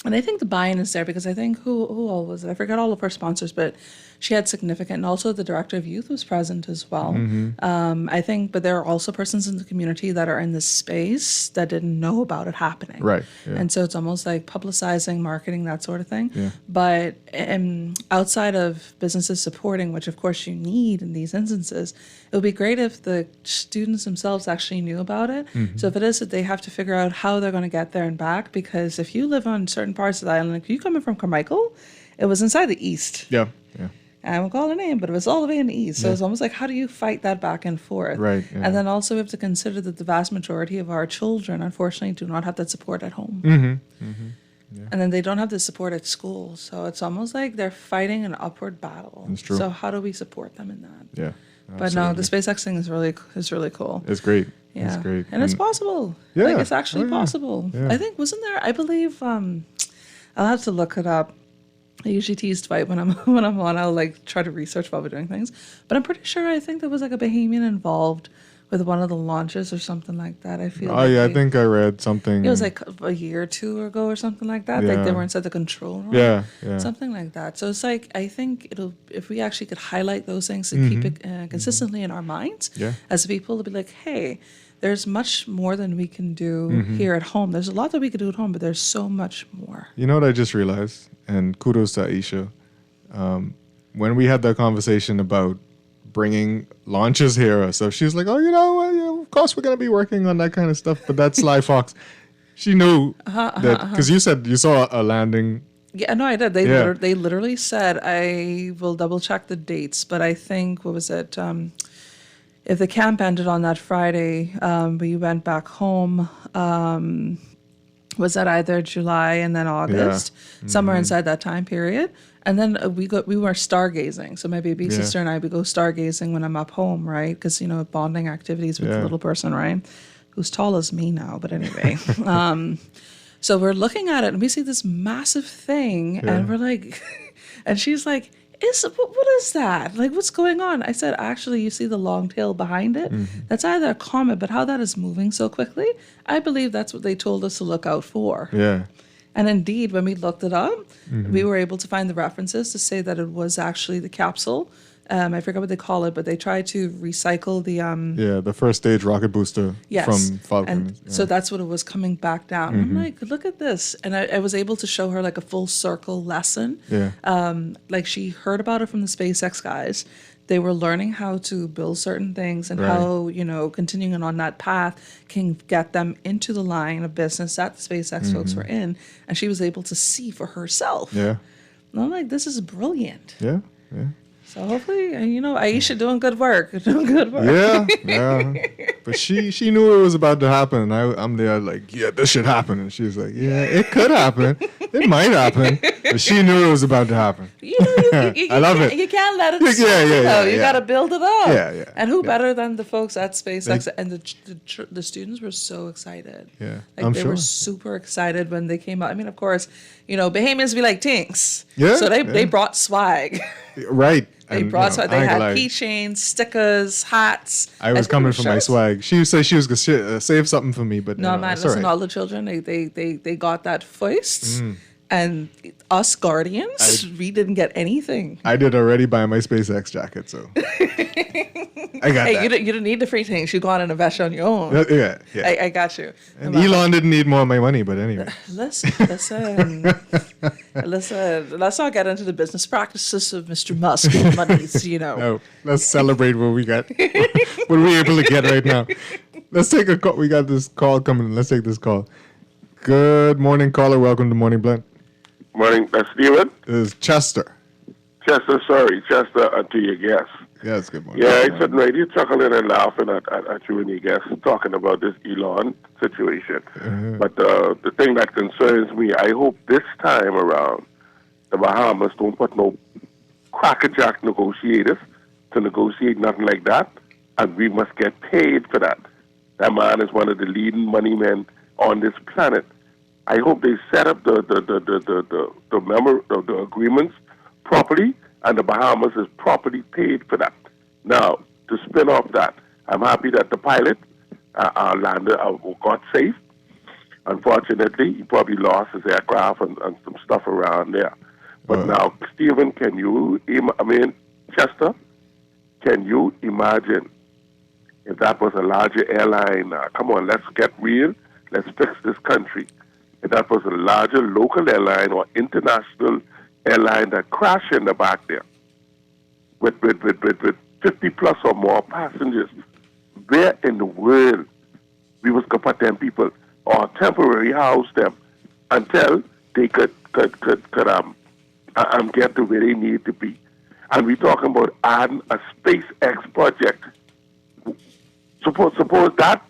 And I think the buy-in is there because I think who all was it? I forgot all of her sponsors, but she had significant, and also the director of youth was present as well. Mm-hmm. I think, but there are also persons in the community that are in this space that didn't know about it happening. Right. Yeah. And so it's almost like publicizing, marketing, that sort of thing. Yeah. But outside of businesses supporting, which of course you need in these instances, it would be great if the students themselves actually knew about it. Mm-hmm. So if it is that they have to figure out how they're going to get there and back, because if you live on certain parts of the island, like you coming from Carmichael, it was inside the east. Yeah. I won't call a name, but it was all the way in the east. So it's almost like, how do you fight that back and forth? Right. Yeah. And then also we have to consider that the vast majority of our children, unfortunately, do not have that support at home. Mm-hmm. Mm-hmm. Yeah. And then they don't have the support at school. So it's almost like they're fighting an upward battle. That's true. So how do we support them in that? Yeah. But no, the SpaceX thing is really cool. It's great. Yeah. It's great. And it's possible. Yeah. It's actually possible. Yeah. I think, wasn't there, I believe, I'll have to look it up. I usually tease Dwight when I'm on. I'll try to research while we're doing things. But I'm pretty sure I think there was a Bahamian involved with one of the launches or something like that. I feel. I think I read something. It was a year or two ago or something like that. Yeah. They were inside the control room. Yeah. Something like that. So it's I think if we actually could highlight those things and keep it consistently in our minds as people, to be like, hey, there's much more than we can do here at home. There's a lot that we could do at home, but there's so much more. You know what I just realized? And kudos to Aisha. When we had that conversation about bringing launches here, so she was like, oh, of course we're going to be working on that kind of stuff, but that's Sly Fox. She knew that, because you said you saw a landing. Yeah, no, I did. They literally said, I will double check the dates, but I think, what was it? If the camp ended on that Friday, we went back home, was that either July and then August, somewhere inside that time period. And then we were stargazing. So my baby sister and I, we go stargazing when I'm up home, right? Because, bonding activities with the little person, right? Who's tall as me now, but anyway. So we're looking at it and we see this massive thing and we're like, and she's like, what is that? Like, what's going on? I said, actually, you see the long tail behind it? That's either a comet, but how that is moving so quickly, I believe that's what they told us to look out for. Yeah. And indeed, when we looked it up, we were able to find the references to say that it was actually the capsule. I forget what they call it, but they tried to recycle the first stage rocket booster from Falcon. And so that's what it was coming back down. I'm like, look at this. And I was able to show her like a full circle lesson. Yeah. Like she heard about it from the SpaceX guys. They were learning how to build certain things and how, continuing on that path can get them into the line of business that the SpaceX folks were in. And she was able to see for herself. Yeah. And I'm like, this is brilliant. Yeah. Yeah. So hopefully, Aisha doing good work. Yeah. But she knew it was about to happen. And I'm there like, yeah, this should happen. And she's like, yeah, it could happen. It might happen. But she knew it was about to happen. I love it. You can't let it You got to build it up. Yeah. And who better than the folks at SpaceX? And the students were so excited. Yeah, they were super excited when they came out. I mean, of course, Bahamians be like tinks. Yeah. So they brought swag. Right. They brought swag. They had keychains, stickers, hats. I was coming for my swag. She said she was going to save something for me, but no, man, listen, all the children, they got that first. And us Guardians, we didn't get anything. I did already buy my SpaceX jacket, so I got that. You didn't need the free things. You go on and invest on your own. Yeah. I got you. And Elon didn't need more of my money, but anyway. Listen. Let's not get into the business practices of Mr. Musk and monies, No, let's celebrate what we got. What we're able to get right now. Let's take a call. We got this call coming in. Let's take this call. Good morning, caller. Welcome to Morning Blend. Morning, that's Steven. This is Chester. Chester, to your guest. Yes, good morning. Yeah, I said, right, you're chuckling and laughing at you and your guests talking about this Elon situation. But the thing that concerns me, I hope this time around, the Bahamas don't put no crackerjack negotiators to negotiate nothing like that, and we must get paid for that. That man is one of the leading money men on this planet. I hope they set up the agreements properly, and the Bahamas is properly paid for that. Now, to spin off that, I'm happy that the pilot landed, got safe. Unfortunately, he probably lost his aircraft and some stuff around there. But now, Stephen, Chester, can you imagine if that was a larger airline? Come on, let's get real. Let's fix this country. If that was a larger local airline or international airline that crashed in the back there with 50 plus or more passengers, where in the world we was going to put them people or temporarily house them until they could get to where they need to be? And we're talking about adding a SpaceX project. Suppose that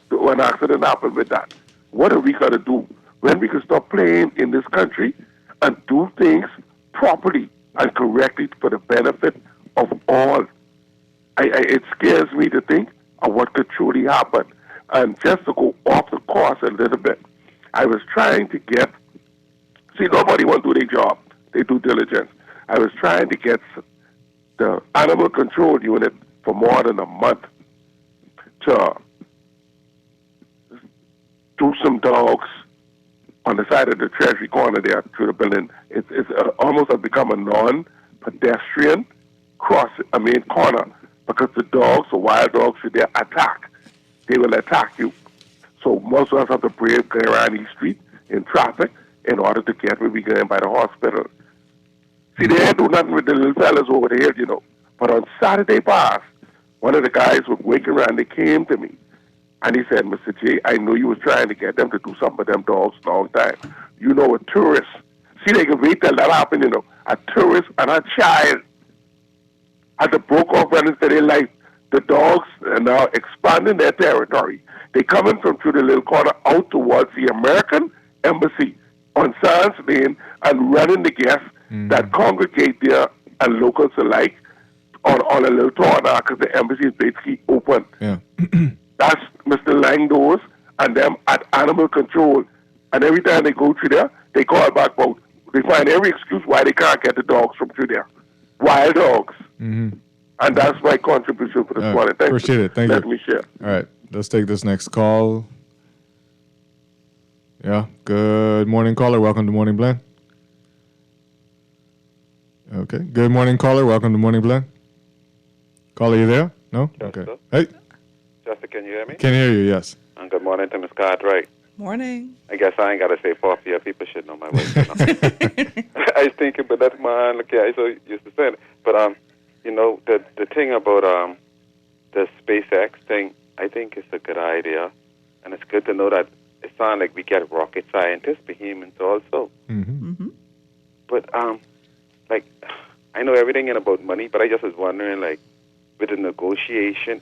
when accident happened with that, what are we going to do? When we can stop playing in this country and do things properly and correctly for the benefit of all. It scares me to think of what could truly happen. And just to go off the course a little bit, I was trying to get, nobody wants to do their job. They do diligence. I was trying to get the animal control unit for more than a month to do some dogs on the side of the Treasury corner there through the building. It's almost become a non-pedestrian corner, because the dogs, the wild dogs, should they attack, they will attack you. So most of us have to brave going around East Street in traffic in order to get where we going by the hospital. See, they ain't do nothing with the little fellas over there, But on Saturday past, one of the guys was waking around, they came to me. And he said, Mr. J, I know you was trying to get them to do something with them dogs a long time. A tourist. See, they can wait till that happen, A tourist and a child had to broke off running for their life. The dogs are now expanding their territory. They coming from through the little corner out towards the American embassy on Sands Lane and running the guests that congregate there and locals alike on a little tour now because the embassy is basically open. Yeah. That's Mr. Langdoors and them at Animal Control. And every time they go through there, they call back about, they find every excuse why they can't get the dogs from through there. Wild dogs. Mm-hmm. And that's my contribution for this morning. Thank Appreciate you. it. Thank you. Let me share. All right. Let's take this next call. Yeah. Good morning, caller. Welcome to Morning Blend. Okay. Good morning, caller. Welcome to Morning Blend. Caller, you there? No? Okay. Hey. Jessica, can you hear me? Can hear you, yes. And good morning to Ms. Cartwright. Morning. I guess I ain't got to say Porfia. People should know my voice. I was thinking, but that's my look here. I so used to say it. But, you know, the thing about the SpaceX thing, I think it's a good idea. And it's good to know that it sounds like we get rocket scientists, behemoths also. Mm-hmm. Mm-hmm. But, like, I know everything is about money, but I just was wondering, like, with the negotiating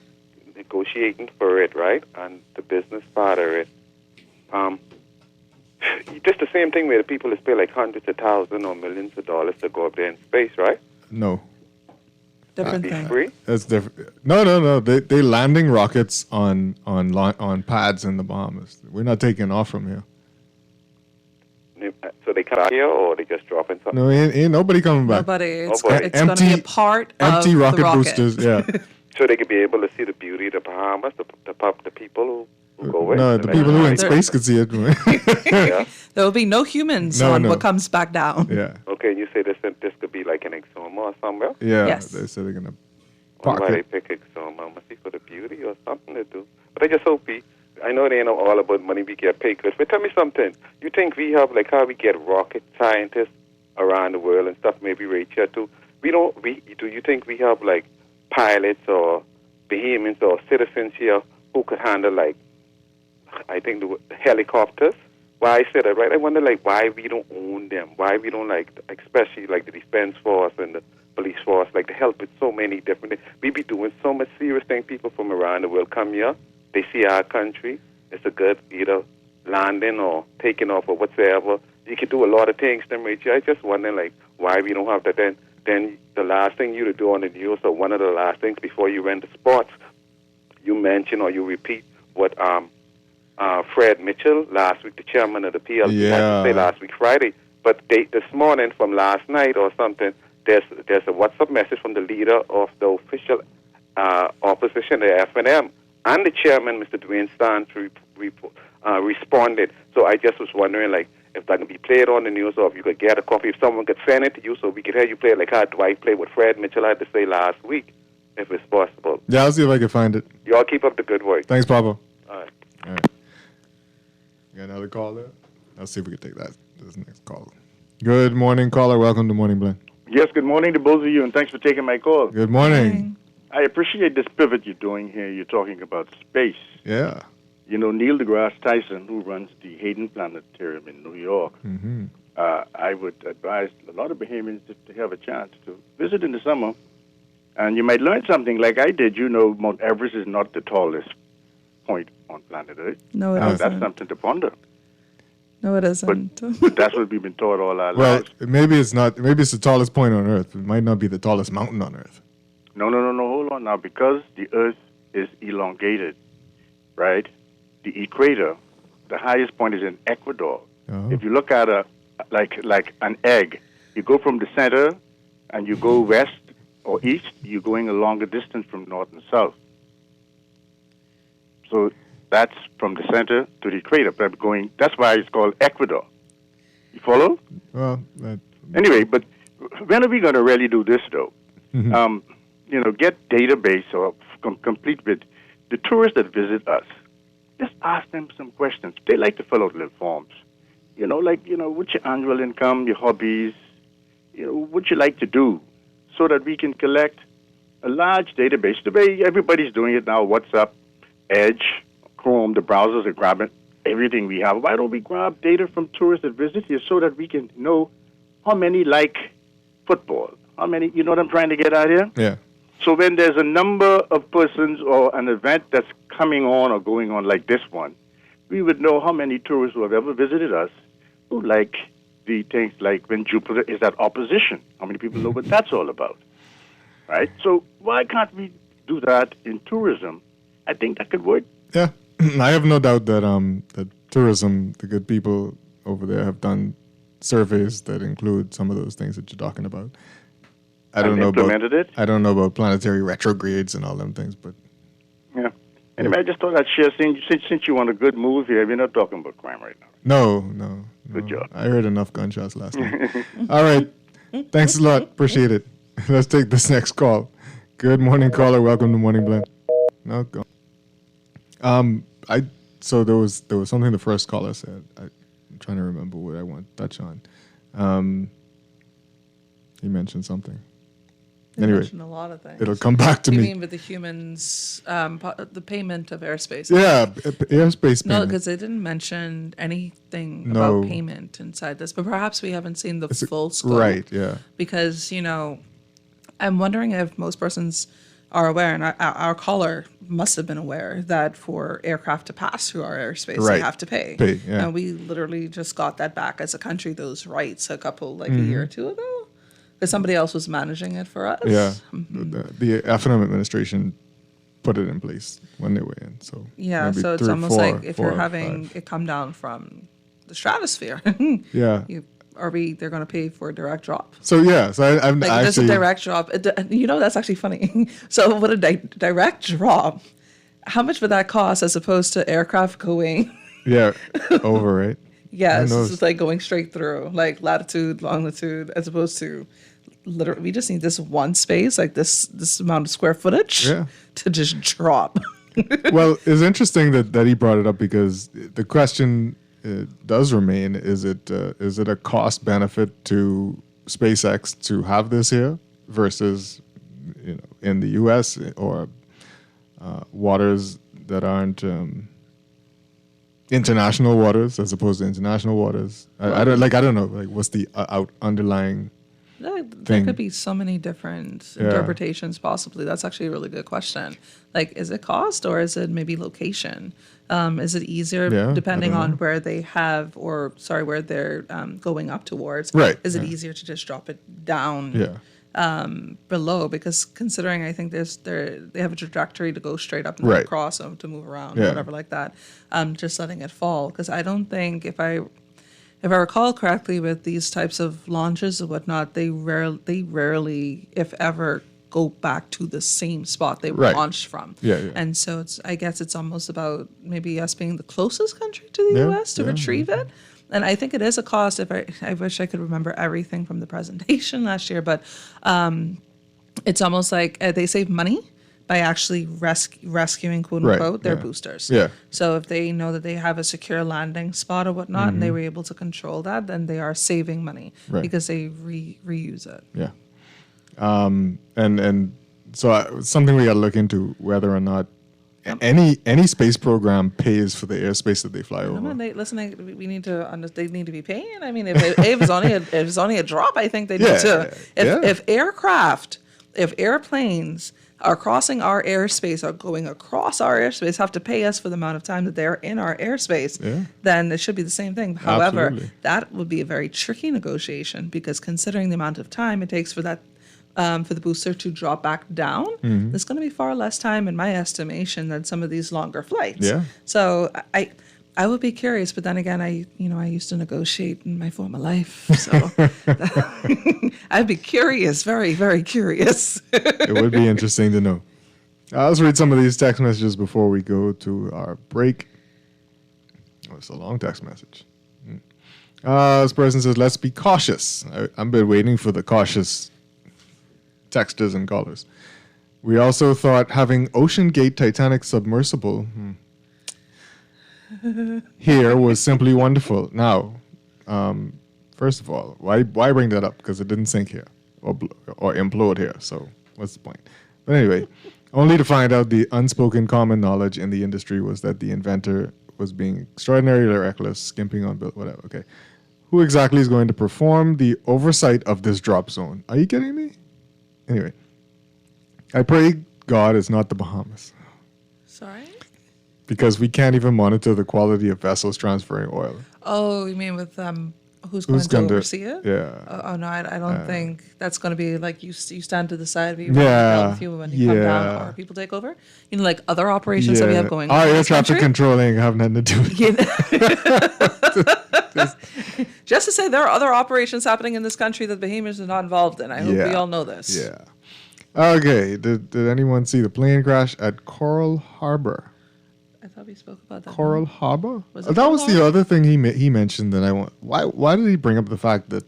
for it, right, and the business part of it, just the same thing where the people is pay like hundreds of thousands or millions of dollars to go up there in space, right? No. Different thing. Free? That's different. No. They landing rockets on pads in the Bahamas. We're not taking off from here. So they come out here, or they just dropping something? No, ain't nobody coming back. Nobody. It's Nobody. going to be a part empty of rocket the rocket. boosters. Yeah. So they could be able to see the beauty of the Bahamas, the people who go with. No, the people who in space could see it. Yeah. There will be no humans on what comes back down. Yeah. Okay, and you say this could be like an Exoma or somewhere? Yeah. Yes. They said they're gonna Why park they it. pick Exoma? Must be for the beauty or something to do. But I just hope I know they ain't all about money we get paid. But tell me something. You think we have, like, how we get rocket scientists around the world and stuff, maybe right here too? Do you think we have, like, pilots or behemoths or citizens here who could handle, like, I think the helicopters? Why I said that, right? I wonder, like, why we don't own them. Why we don't, like, especially, like, the Defense Force and the Police Force, like, to help with so many different things. We be doing so much serious things. People from around the world come here. They see our country. It's a good either landing or taking off or whatsoever. You can do a lot of things. Then, right here, I just wonder, like, why we don't have that. Then the last thing you to do on the news, or one of the last things before you went to sports, you mention or you repeat what Fred Mitchell, last week, the chairman of the PLC, had to say last week Friday. But this morning, from last night or something, there's a WhatsApp message from the leader of the official opposition, the FNM, and the chairman, Mr. Dwayne Stans, responded. So I just was wondering, like, if that can be played on the news, or if you could get a copy, if someone could send it to you so we could hear you play it, like how Dwight played what Fred Mitchell had to say last week, if it's possible. Yeah, I'll see if I can find it. Y'all keep up the good work. Thanks, Papa. All right. You got another call there? Let's see if we can take this next call. Good morning, caller. Welcome to Morning Blend. Yes, good morning to both of you, and thanks for taking my call. Good morning. I appreciate this pivot you're doing here. You're talking about space. Yeah. You know, Neil deGrasse Tyson, who runs the Hayden Planetarium in New York, Mm-hmm. I would advise a lot of Bahamians to have a chance to visit in the summer, and you might learn something like I did. You know, Mount Everest is not the tallest point on planet Earth. No, it isn't. That's something to ponder. No, it isn't. But that's what we've been taught all our Well, lives. maybe it's not. Maybe it's the tallest point on Earth. It might not be the tallest mountain on Earth. No. Hold on now. Because the Earth is elongated, right? The equator, the highest point is in Ecuador. Oh. If you look at like an egg, you go from the center and you go west or east, you're going a longer distance from north and south. So that's from the center to the equator. But that's why it's called Ecuador. You follow? Well, anyway, but when are we going to really do this, though? Mm-hmm. Get database or complete with the tourists that visit us. Just ask them some questions. They like to fill out little forms. What's your annual income, your hobbies, what you like to do, so that we can collect a large database. The way everybody's doing it now, WhatsApp, Edge, Chrome, the browsers are grabbing everything we have. Why don't we grab data from tourists that visit here so that we can know how many like football, how many, you know what I'm trying to get at here? Yeah. So when there's a number of persons or an event that's coming on or going on like this one, we would know how many tourists who have ever visited us who like the things like when Jupiter is at opposition. How many people know what that's all about? Right? So why can't we do that in tourism? I think that could work. Yeah. I have no doubt that that tourism, the good people over there have done surveys that include some of those things that you're talking about. I don't know about planetary retrogrades and all them things, but yeah. Anyway, I just thought I'd share, since you want a good move here, we're not talking about crime right now. No. Good job. I heard enough gunshots last night. All right. Thanks a lot. Appreciate it. Let's take this next call. Good morning, caller. Welcome to Morning Blend. No, go. So there was something the first caller said. I'm trying to remember what I want to touch on. He mentioned something. Anyway, mentioned a lot of things. It'll come back to me. You mean with the humans, the payment of airspace? Yeah, airspace payment. No, because they didn't mention anything about payment inside this, but perhaps we haven't seen the full scope. Right, yeah. Because, I'm wondering if most persons are aware, and our caller must have been aware, that for aircraft to pass through our airspace, they have to pay. Yeah. And we literally just got that back as a country, those rights, a year or two ago. Because somebody else was managing it for us. Yeah, the FNM administration put it in place when they were in. So so it's almost like if you're having it come down from the stratosphere. Yeah. They're going to pay for a direct drop. So I'm like this a direct drop. That's actually funny. So with a direct drop, how much would that cost as opposed to aircraft going? Yeah, over, right? Yes, this is like going straight through, like latitude, longitude, as opposed to literally, we just need this one space, like this amount of square footage to just drop. Well, it's interesting that he brought it up because the question does remain: is it a cost benefit to SpaceX to have this here versus in the U.S. or waters that aren't international waters as opposed to international waters? I don't know. Like, what's the underlying There could be so many different interpretations possibly. That's actually a really good question. Like, is it cost or is it maybe location? Is it easier depending on where they have, where they're going up towards? Right. Is it easier to just drop it down below? Because considering I think they have a trajectory to go straight up and then across them to move around or whatever like that. Just letting it fall. Because I don't think if I recall correctly, with these types of launches and whatnot, they rarely, if ever, go back to the same spot they were launched from. And so I guess it's almost about maybe us being the closest country to the U.S. to retrieve it. And I think it is a cost. I wish I could remember everything from the presentation last year, but it's almost like they save money by actually rescuing, quote unquote, their boosters. Yeah. So if they know that they have a secure landing spot or whatnot, and they were able to control that, then they are saving money because they reuse it. Yeah. And so something we got to look into whether or not any space program pays for the airspace that they fly over. We need to. They need to be paying. I mean, if it's only a drop, I think they need to. If airplanes are crossing our airspace, are going across our airspace, have to pay us for the amount of time that they're in our airspace, then it should be the same thing. However, that would be a very tricky negotiation because considering the amount of time it takes for that for the booster to drop back down, there's going to be far less time, in my estimation, than some of these longer flights. Yeah. So I would be curious, but then again, I used to negotiate in my former life, so I'd be curious, very, very curious. It would be interesting to know. Let's read some of these text messages before we go to our break. Oh, it's a long text message. This person says, let's be cautious. I've been waiting for the cautious texters and callers. We also thought having Ocean Gate Titanic submersible here was simply wonderful. Now, first of all, why bring that up? Because it didn't sink here or implode here. So what's the point? But anyway, only to find out the unspoken common knowledge in the industry was that the inventor was being extraordinarily reckless, skimping on whatever. Okay, who exactly is going to perform the oversight of this drop zone? Are you kidding me? Anyway, I pray God it's not the Bahamas. Sorry? Because we can't even monitor the quality of vessels transferring oil. Oh, you mean with who's going to oversee it? Yeah. Oh no, I don't think that's going to be like you stand to the side of you with you when you come down, or people take over. Like other operations that we have going on. Air traffic controlling have nothing to do with it. Just to say, there are other operations happening in this country that Bahamians are not involved in. I hope we all know this. Yeah. Okay. Did anyone see the plane crash at Coral Harbor? I thought we spoke about that. Coral Harbor? Was it That was Coral the other thing he mentioned that I want. Why did he bring up the fact that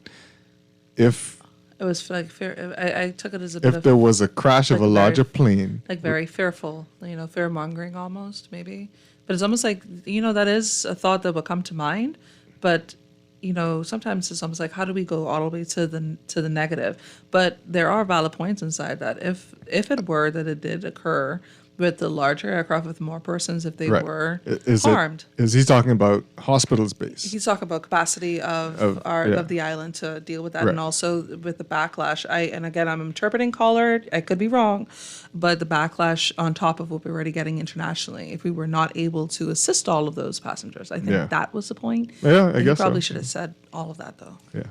if It was like fear. I took it as a bit if of there was a crash of like a larger very, plane, like very fearful, fear mongering almost maybe. But it's almost like that is a thought that will come to mind. But sometimes it's almost like how do we go all the way to the negative? But there are valid points inside that. If it were that it did occur with the larger aircraft with more persons, if they were harmed. Is he talking about hospitals base? He's talking about capacity of the island to deal with that, Right. and also with the backlash. I'm interpreting caller. I could be wrong, but the backlash on top of what we're already getting internationally, if we were not able to assist all of those passengers, I think that was the point. Yeah, I He guess probably so. should have said all of that though. Yeah.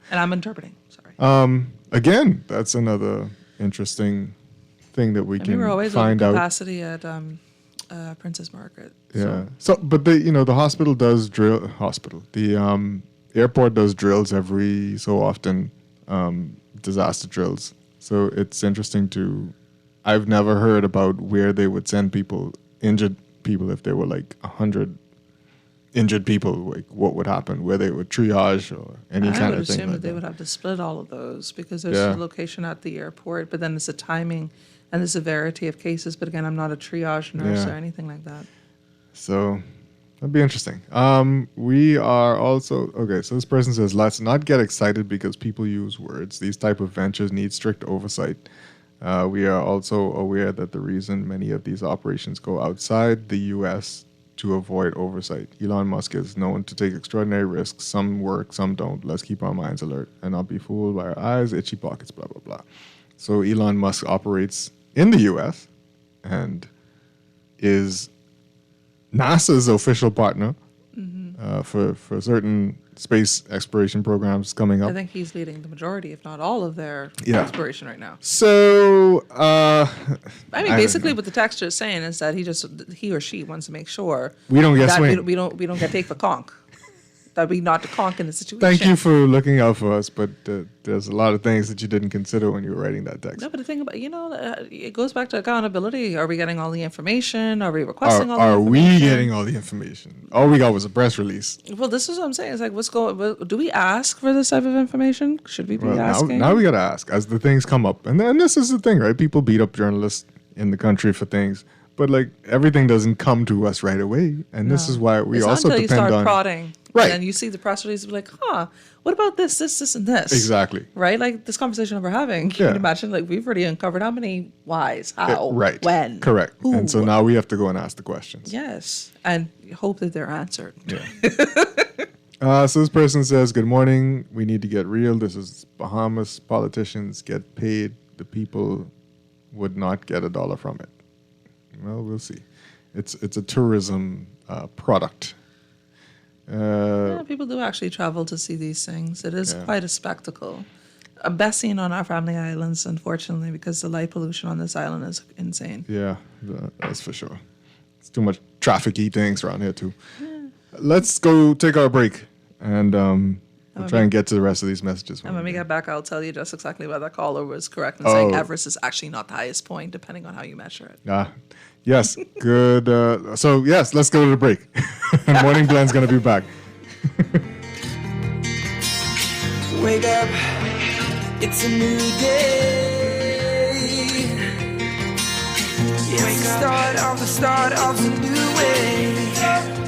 And I'm interpreting. Sorry. Again, that's another interesting thing that we And can we were always find over out. capacity at Princess Margaret. Yeah. So, but the hospital does drill. The airport does drills every so often, disaster drills. So it's interesting to. I've never heard about where they would send injured people, if there were like 100 injured people. Like what would happen? Where they would triage or any kind of thing. I would assume like that they would have to split all of those because there's a location at the airport, but then it's the timing and the severity of cases. But again, I'm not a triage nurse or anything like that. So that'd be interesting. We are also okay. So this person says, "Let's not get excited because people use words. These type of ventures need strict oversight. We are also aware that the reason many of these operations go outside the U.S. to avoid oversight. Elon Musk is known to take extraordinary risks. Some work, some don't. Let's keep our minds alert and not be fooled by our eyes, itchy pockets, blah, blah, blah." So Elon Musk operates in the U.S. and is NASA's official partner for certain space exploration programs coming up. I think he's leading the majority, if not all, of their Yeah. exploration right now. So, I mean, don't basically, know. what the texture is saying is that he or she wants to make sure We don't get that swing. we don't get take for conk. That we not to conk in the situation. Thank you for looking out for us, but there's a lot of things that you didn't consider when you were writing that text. No, but the thing about it goes back to accountability. Are we getting all the information? Are we requesting all the Are information? we getting all the information? All we got was a press release. Well, this is what I'm saying. It's like, do we ask for this type of information? Should we be asking? Now we got to ask as the things come up. And then this is the thing, right? People beat up journalists in the country for things. But like everything doesn't come to us right away. And this is why we It's also not until depend you start on prodding. Right. And then you see the press release like, what about this, and this? Exactly. Right? Like this conversation that we're having. Can you imagine? Like we've already uncovered how many whys, how, right. when. Correct. who. And so now we have to go and ask the questions. Yes. And hope that they're answered. Yeah. So this person says, "Good morning. We need to get real. This is Bahamas. Politicians get paid. The people would not get $1 from it." Well, we'll see. It's a tourism product. Yeah, people do actually travel to see these things. It is quite a spectacle. Best seen on our family islands, unfortunately, because the light pollution on this island is insane. Yeah, that's for sure. It's too much traffic-y things around here too. Let's go take our break, and we'll try and get to the rest of these messages. And when we get back, I'll tell you just exactly why that caller was correct in saying Everest is actually not the highest point, depending on how you measure it. Yes, good. So yes, let's go to the break. Morning Blend's gonna be back. Wake up, it's a new day. It's the start of a new way.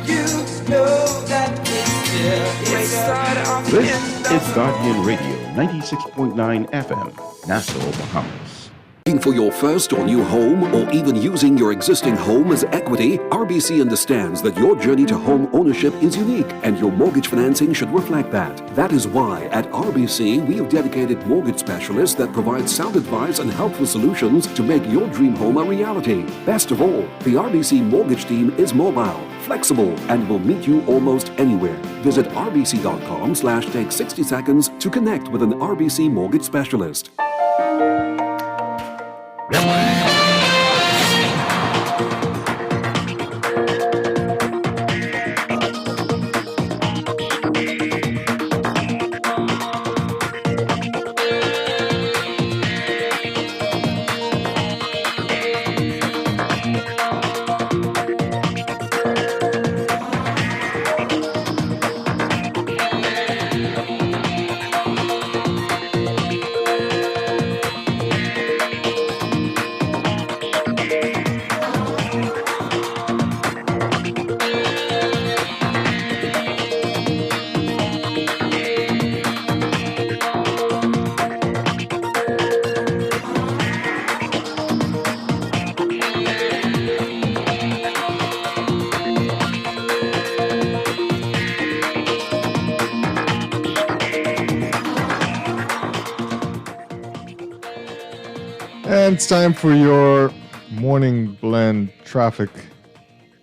You know that it's the start of the end This is of Guardian Radio 96.9 FM, Nassau, Bahamas. Looking for your first or new home, or even using your existing home as equity, RBC understands that your journey to home ownership is unique, and your mortgage financing should reflect that. That is why at RBC we have dedicated mortgage specialists that provide sound advice and helpful solutions to make your dream home a reality. Best of all, the RBC mortgage team is mobile, flexible, and will meet you almost anywhere. Visit rbc.com/take 60 seconds to connect with an RBC mortgage specialist. And it's time for your morning blend traffic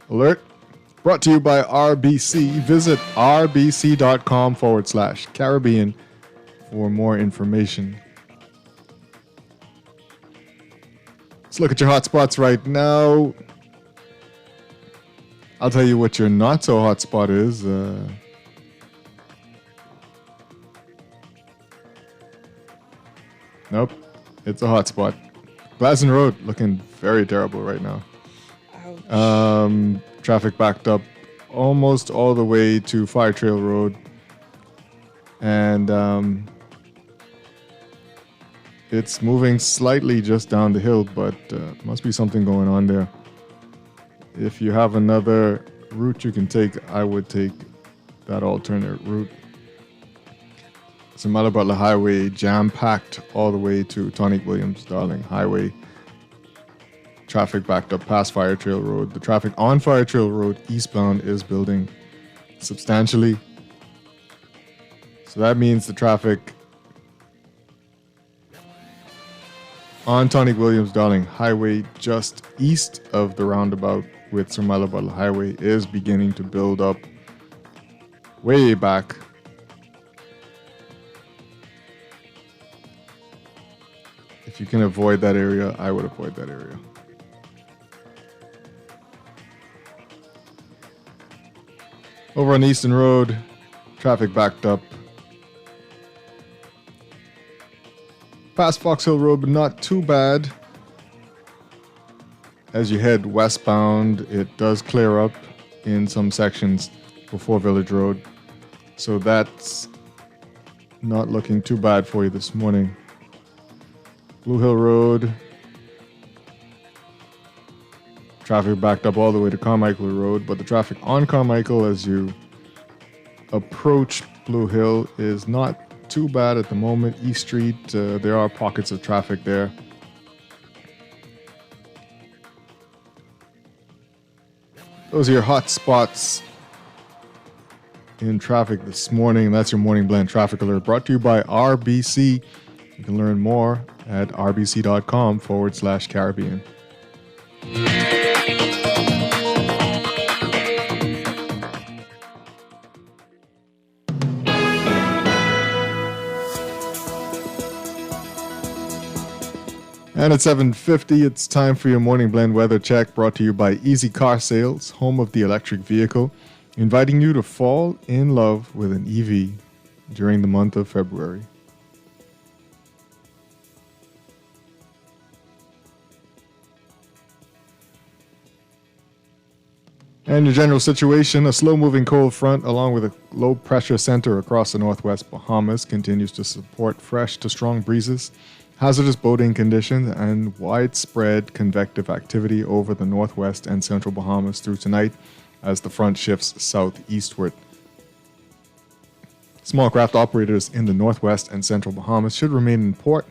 alert. Brought to you by RBC. Visit rbc.com/Caribbean for more information. Let's look at your hotspots right now. I'll tell you what your not so hotspot is. Nope, it's a hotspot. Glasson Road looking very terrible right now. Traffic backed up almost all the way to Fire Trail Road. And it's moving slightly just down the hill, but must be something going on there. If you have another route you can take, I would take that alternate route. St. Butler Highway jam-packed all the way to Tonic Williams Darling Highway. Traffic backed up past Fire Trail Road. The traffic on Fire Trail Road eastbound is building substantially. So that means the traffic on Tonic Williams Darling Highway just east of the roundabout with Sir Milo Butler Highway is beginning to build up way back. If you can avoid that area, I would avoid that area. Over on Eastern Road, traffic backed up. Past Fox Hill Road, but not too bad. As you head westbound, it does clear up in some sections before Village Road. So that's not looking too bad for you this morning. Blue Hill Road, traffic backed up all the way to Carmichael Road, but the traffic on Carmichael as you approach Blue Hill is not too bad at the moment. East Street, there are pockets of traffic there. Those are your hot spots in traffic this morning. That's your morning blend traffic alert brought to you by RBC. You can learn more at rbc.com/Caribbean. And at 7:50, it's time for your morning blend weather check brought to you by Easy Car Sales, home of the electric vehicle, inviting you to fall in love with an EV during the month of February. And your general situation, a slow-moving cold front along with a low-pressure center across the northwest Bahamas continues to support fresh to strong breezes, hazardous boating conditions, and widespread convective activity over the northwest and central Bahamas through tonight as the front shifts southeastward. Small craft operators in the northwest and central Bahamas should remain in port,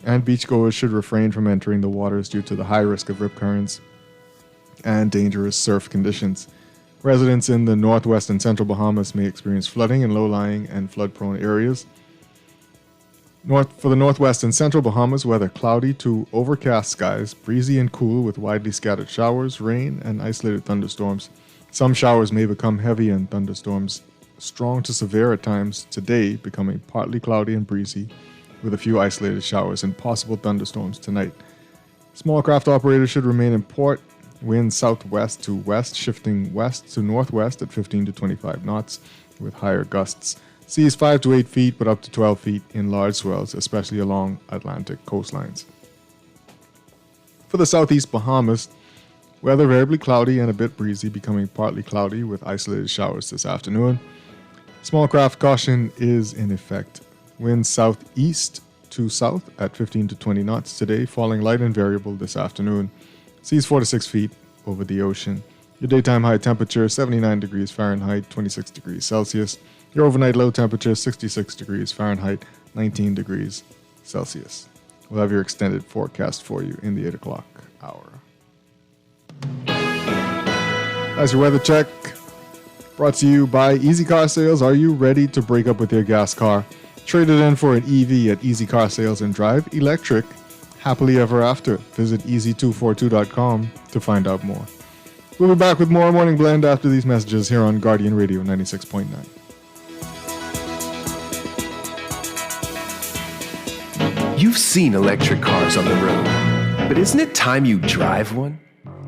and beachgoers should refrain from entering the waters due to the high risk of rip currents and dangerous surf conditions. Residents in the northwest and central Bahamas may experience flooding in low-lying and flood-prone areas. For the northwest and central Bahamas, weather cloudy to overcast skies, breezy and cool with widely scattered showers, rain, and isolated thunderstorms. Some showers may become heavy and thunderstorms strong to severe at times, today becoming partly cloudy and breezy with a few isolated showers and possible thunderstorms tonight. Small craft operators should remain in port. Winds southwest to west, shifting west to northwest at 15 to 25 knots with higher gusts. Seas 5 to 8 feet, but up to 12 feet in large swells, especially along Atlantic coastlines. For the southeast Bahamas, weather variably cloudy and a bit breezy, becoming partly cloudy with isolated showers this afternoon. Small craft caution is in effect. Winds southeast to south at 15 to 20 knots today, falling light and variable this afternoon. Seas 4 to 6 feet over the ocean. Your daytime high temperature 79 degrees Fahrenheit, 26 degrees Celsius. Your overnight low temperature 66 degrees Fahrenheit, 19 degrees Celsius. We'll have your extended forecast for you in the 8 o'clock hour. That's your weather check. Brought to you by Easy Car Sales. Are you ready to break up with your gas car? Trade it in for an EV at Easy Car Sales and drive electric happily ever after. Visit easy242.com to find out more. We'll be back with more Morning Blend after these messages here on Guardian Radio 96.9. You've seen electric cars on the road, but isn't it time you drive one?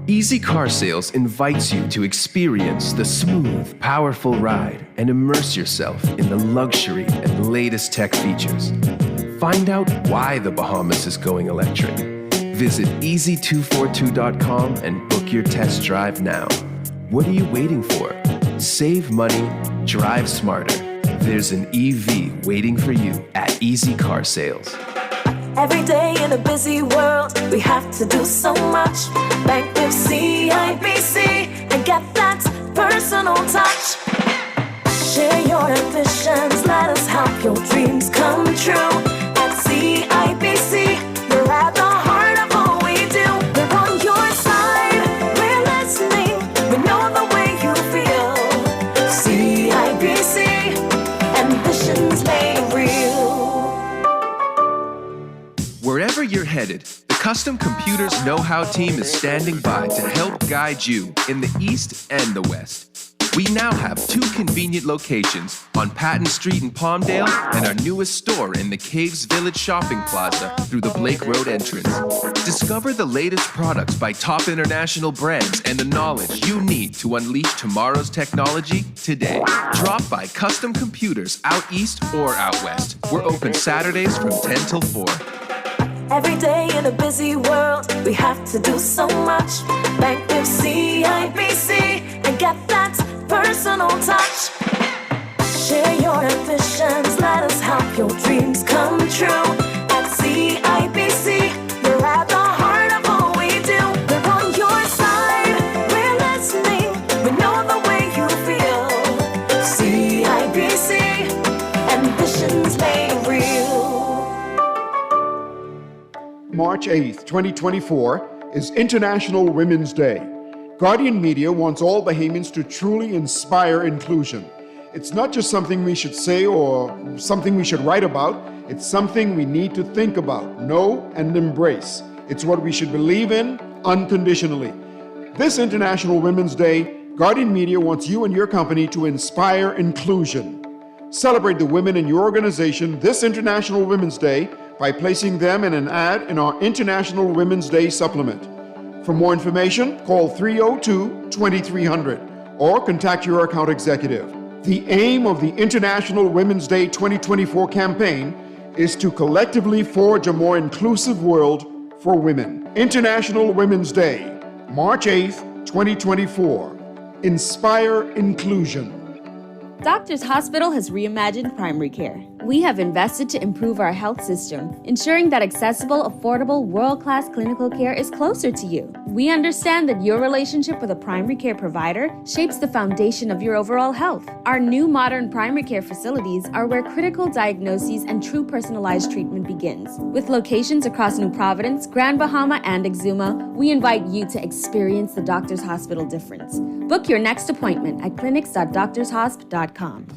Easy Car Sales invites you to experience the smooth, powerful ride and immerse yourself in the luxury and latest tech features. Find out why the Bahamas is going electric. Visit easy242.com and book your test drive now. What are you waiting for? Save money, drive smarter. There's an EV waiting for you at Easy Car Sales. Every day in a busy world, we have to do so much. Bank with CIBC and get that personal touch. Share your ambitions, let us help your dreams come true. At CIBC, you're at the heart of all we do. We're on your side, we're listening, we know the way you feel. CIBC, ambitions made real. Wherever you're headed, the Custom Computers Know-How team is standing by to help guide you in the East and the West. We now have 2 convenient locations on Patton Street in Palmdale and our newest store in the Caves Village Shopping Plaza through the Blake Road entrance. Discover the latest products by top international brands and the knowledge you need to unleash tomorrow's technology today. Drop by Custom Computers out east or out west. We're open Saturdays from 10 till 4. Every day in a busy world, we have to do so much. Bank with CIBC and get that personal touch. Share your ambitions, let us help your dreams come true. At CIBC, you're at the heart of all we do. We're on your side, we're listening, we know the way you feel. CIBC, ambitions made real. March 8th, 2024 is International Women's Day. Guardian Media wants all Bahamians to truly inspire inclusion. It's not just something we should say or something we should write about. It's something we need to think about, know, and embrace. It's what we should believe in unconditionally. This International Women's Day, Guardian Media wants you and your company to inspire inclusion. Celebrate the women in your organization this International Women's Day by placing them in an ad in our International Women's Day supplement. For more information, call 302-2300 or contact your account executive. The aim of the International Women's Day 2024 campaign is to collectively forge a more inclusive world for women. International Women's Day, March 8th, 2024. Inspire inclusion. Doctors Hospital has reimagined primary care. We have invested to improve our health system, ensuring that accessible, affordable, world-class clinical care is closer to you. We understand that your relationship with a primary care provider shapes the foundation of your overall health. Our new modern primary care facilities are where critical diagnoses and true personalized treatment begins. With locations across New Providence, Grand Bahama, and Exuma, we invite you to experience the Doctors Hospital difference. Book your next appointment at clinics.doctorshosp.com.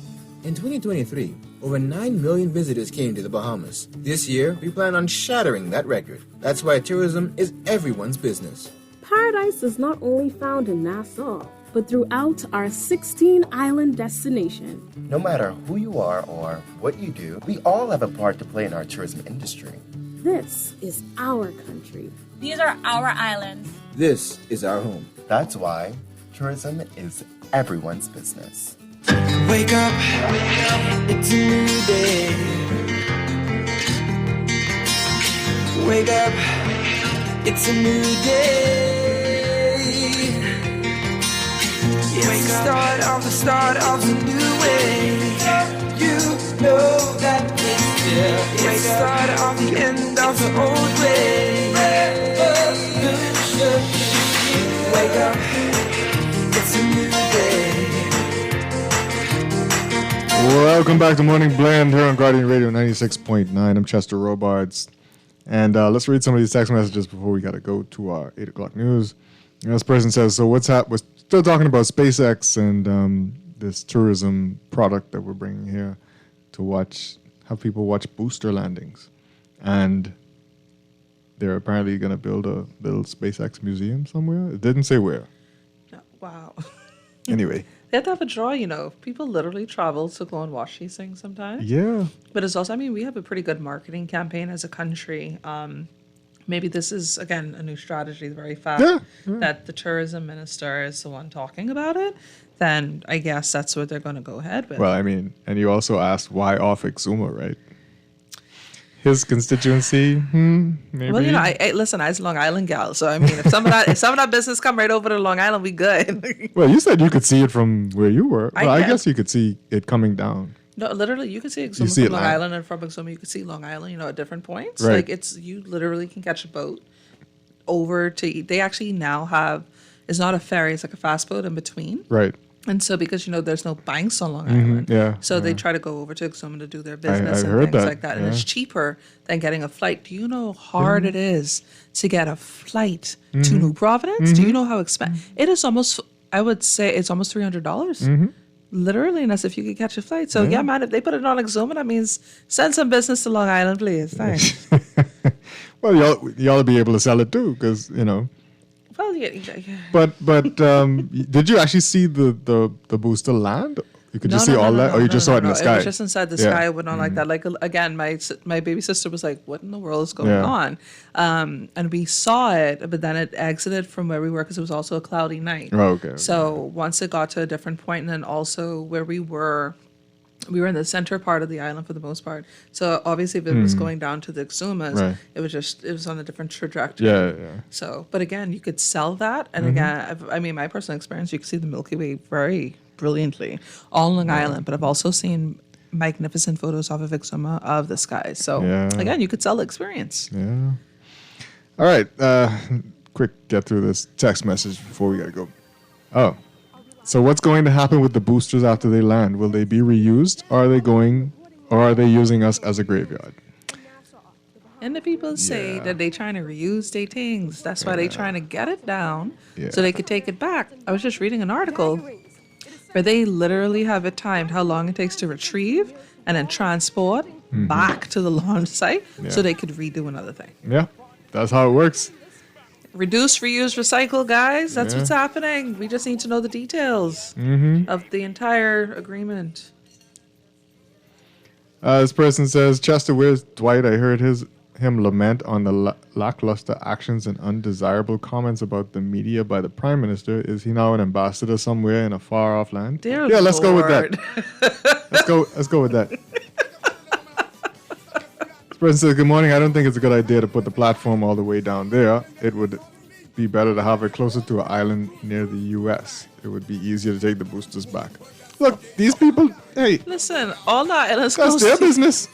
In 2023, over 9 million visitors came to the Bahamas. This year, we plan on shattering that record. That's why tourism is everyone's business. Paradise is not only found in Nassau, but throughout our 16-island destination. No matter who you are or what you do, we all have a part to play in our tourism industry. This is our country. These are our islands. This is our home. That's why tourism is everyone's business. Wake up, it's a new day. Wake up, it's a new day. It's the start of a new way. You know that it's the start of the end of the old way. Wake up, it's a new day. Welcome back to Morning Blend here on Guardian Radio 96.9. I'm Chester Robards. And let's read some of these text messages before we got to go to our 8 o'clock news. And this person says, so we're still talking about SpaceX and this tourism product that we're bringing here to have people watch booster landings. And they're apparently going to build a little SpaceX museum somewhere. It didn't say where. Wow. Anyway. They have to have a draw, you know. People literally travel to go and watch these things sometimes. Yeah. But it's also, I mean, we have a pretty good marketing campaign as a country. Maybe this is, again, a new strategy. The very fact that the tourism minister is the one talking about it, then I guess that's what they're going to go ahead with. Well, I mean, and you also asked why off Exuma, right? His constituency, maybe. Well, you know, I listen. I was a Long Island gal, so I mean, if some of that business come right over to Long Island, we good. Well, you said you could see it from where you were. Well, I guess you could see it coming down. No, literally, you can see Exuma see from it Long live. Island, and from Exuma, you can see Long Island. You know, at different points. Right. Like you literally can catch a boat over to. They actually now have. It's not a ferry; it's like a fast boat in between. Right. And so, because you know, there's no banks on Long Island, so they yeah. try to go over to Exuma to do their business I and heard things that, like that, and yeah. it's cheaper than getting a flight. Do you know how hard it is to get a flight to New Providence? Do you know how expensive it is? Almost, I would say, it's almost $300. Literally, and that's if you could catch a flight. So yeah, man, if they put it on Exuma, that means send some business to Long Island, please. Thanks. Well, y'all will be able to sell it too, because you know. Well, yeah. But did you actually see the booster land? You could just see all that, or you just saw it in the sky? It was just inside the sky, but not like that. Like again, my baby sister was like, "What in the world is going on?" And we saw it, but then it exited from where we were because it was also a cloudy night. Oh, okay. So once it got to a different point, and then also where we were in the center part of the island for the most part. So obviously, if it was going down to the Exumas, Right. it was on a different trajectory. Yeah. So, but again, you could sell that, and again, I mean, my personal experience, you can see the Milky Way very brilliantly on Long Island, but I've also seen magnificent photos off of Exuma of the sky. So again, you could sell the experience. Yeah. All right. Quick, get through this text message before we gotta go. Oh. So what's going to happen with the boosters after they land? Will they be reused? Or are they using us as a graveyard? And the people say that they trying to reuse their things. That's why they trying to get it down so they could take it back. I was just reading an article where they literally have it timed how long it takes to retrieve and then transport back to the launch site so they could redo another thing. Yeah, that's how it works. Reduce, reuse, recycle, guys. That's what's happening. We just need to know the details of the entire agreement. This person says, Chester, where's Dwight? I heard him lament on the lackluster actions and undesirable comments about the media by the Prime Minister. Is he now an ambassador somewhere in a far-off land? Dear let's go with Lord. that. Let's go with that. This person says, good morning. I don't think it's a good idea to put the platform all the way down there. It would be better to have it closer to an island near the U.S. It would be easier to take the boosters back. Look, these people, hey. Listen, all the islands That's their business.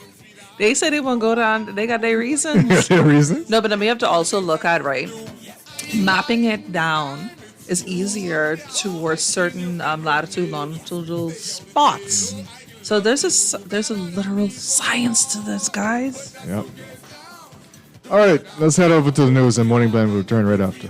They say they want to go down. They got their reasons. Their reasons? No, but then we have to also look at, right, mapping it down is easier towards certain latitude, longitudinal spots. So there's a literal science to this, guys. Yep. All right, let's head over to the news, and Morning Blend will return right after.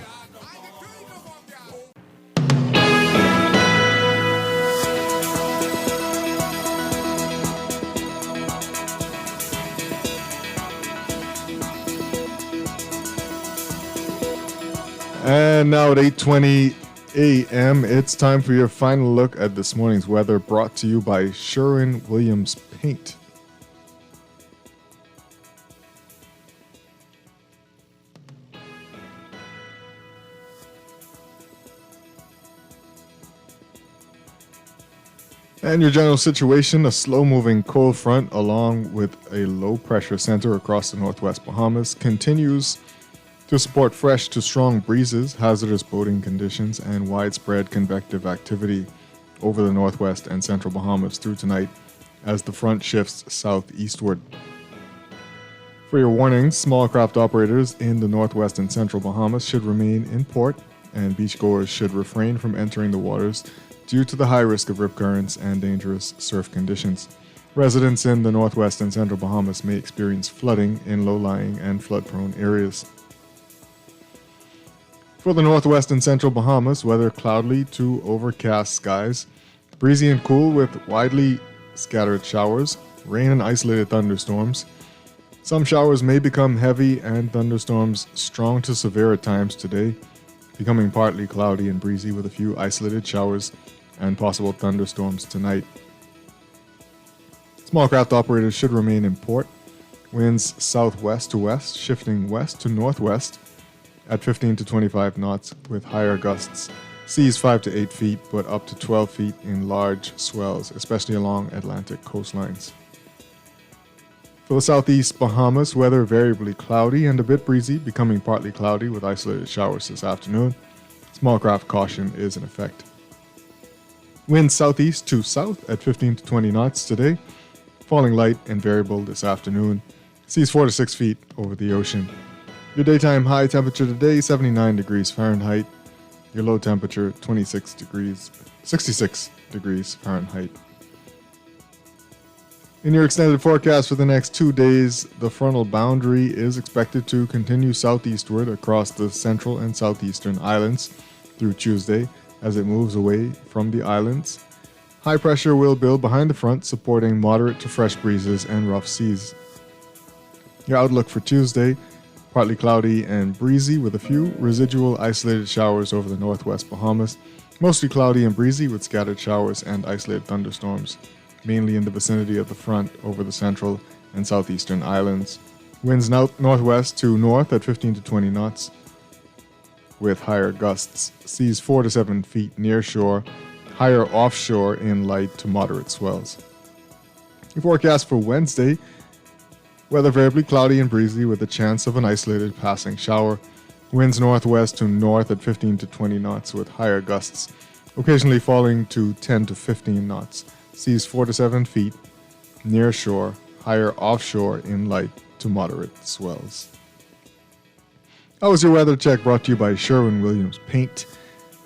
And now at 8:20 a.m., it's time for your final look at this morning's weather, brought to you by Sherwin-Williams Paint. And your general situation, a slow-moving cold front along with a low-pressure center across the northwest Bahamas continues to support fresh to strong breezes, hazardous boating conditions, and widespread convective activity over the northwest and central Bahamas through tonight as the front shifts southeastward. For your warnings, small craft operators in the northwest and central Bahamas should remain in port, and beachgoers should refrain from entering the waters due to the high risk of rip currents and dangerous surf conditions. Residents in the northwest and central Bahamas may experience flooding in low-lying and flood-prone areas. For the northwest and central Bahamas, weather cloudy to overcast skies, breezy and cool with widely scattered showers, rain and isolated thunderstorms. Some showers may become heavy and thunderstorms strong to severe at times today, becoming partly cloudy and breezy with a few isolated showers and possible thunderstorms tonight. Small craft operators should remain in port. Winds southwest to west, shifting west to northwest at 15 to 25 knots with higher gusts. Seas 5 to 8 feet, but up to 12 feet in large swells, especially along Atlantic coastlines. For the southeast Bahamas, weather variably cloudy and a bit breezy, becoming partly cloudy with isolated showers this afternoon. Small craft caution is in effect. Winds southeast to south at 15 to 20 knots today, falling light and variable this afternoon. Seas 4 to 6 feet over the ocean. Your daytime high temperature today, 79 degrees Fahrenheit. Your low temperature, 66 degrees Fahrenheit. In your extended forecast for the next 2 days, the frontal boundary is expected to continue southeastward across the central and southeastern islands through Tuesday as it moves away from the islands. High pressure will build behind the front, supporting moderate to fresh breezes and rough seas. Your outlook for Tuesday, partly cloudy and breezy with a few residual isolated showers over the northwest Bahamas, mostly cloudy and breezy with scattered showers and isolated thunderstorms, mainly in the vicinity of the front over the central and southeastern islands. Winds northwest to north at 15 to 20 knots with higher gusts. Seas 4 to 7 feet near shore, higher offshore in light to moderate swells. Your forecast for Wednesday, weather variably cloudy and breezy with a chance of an isolated passing shower. Winds northwest to north at 15 to 20 knots with higher gusts, occasionally falling to 10 to 15 knots. Seas 4 to 7 feet near shore, higher offshore in light to moderate swells. That was your weather check brought to you by Sherwin-Williams Paint.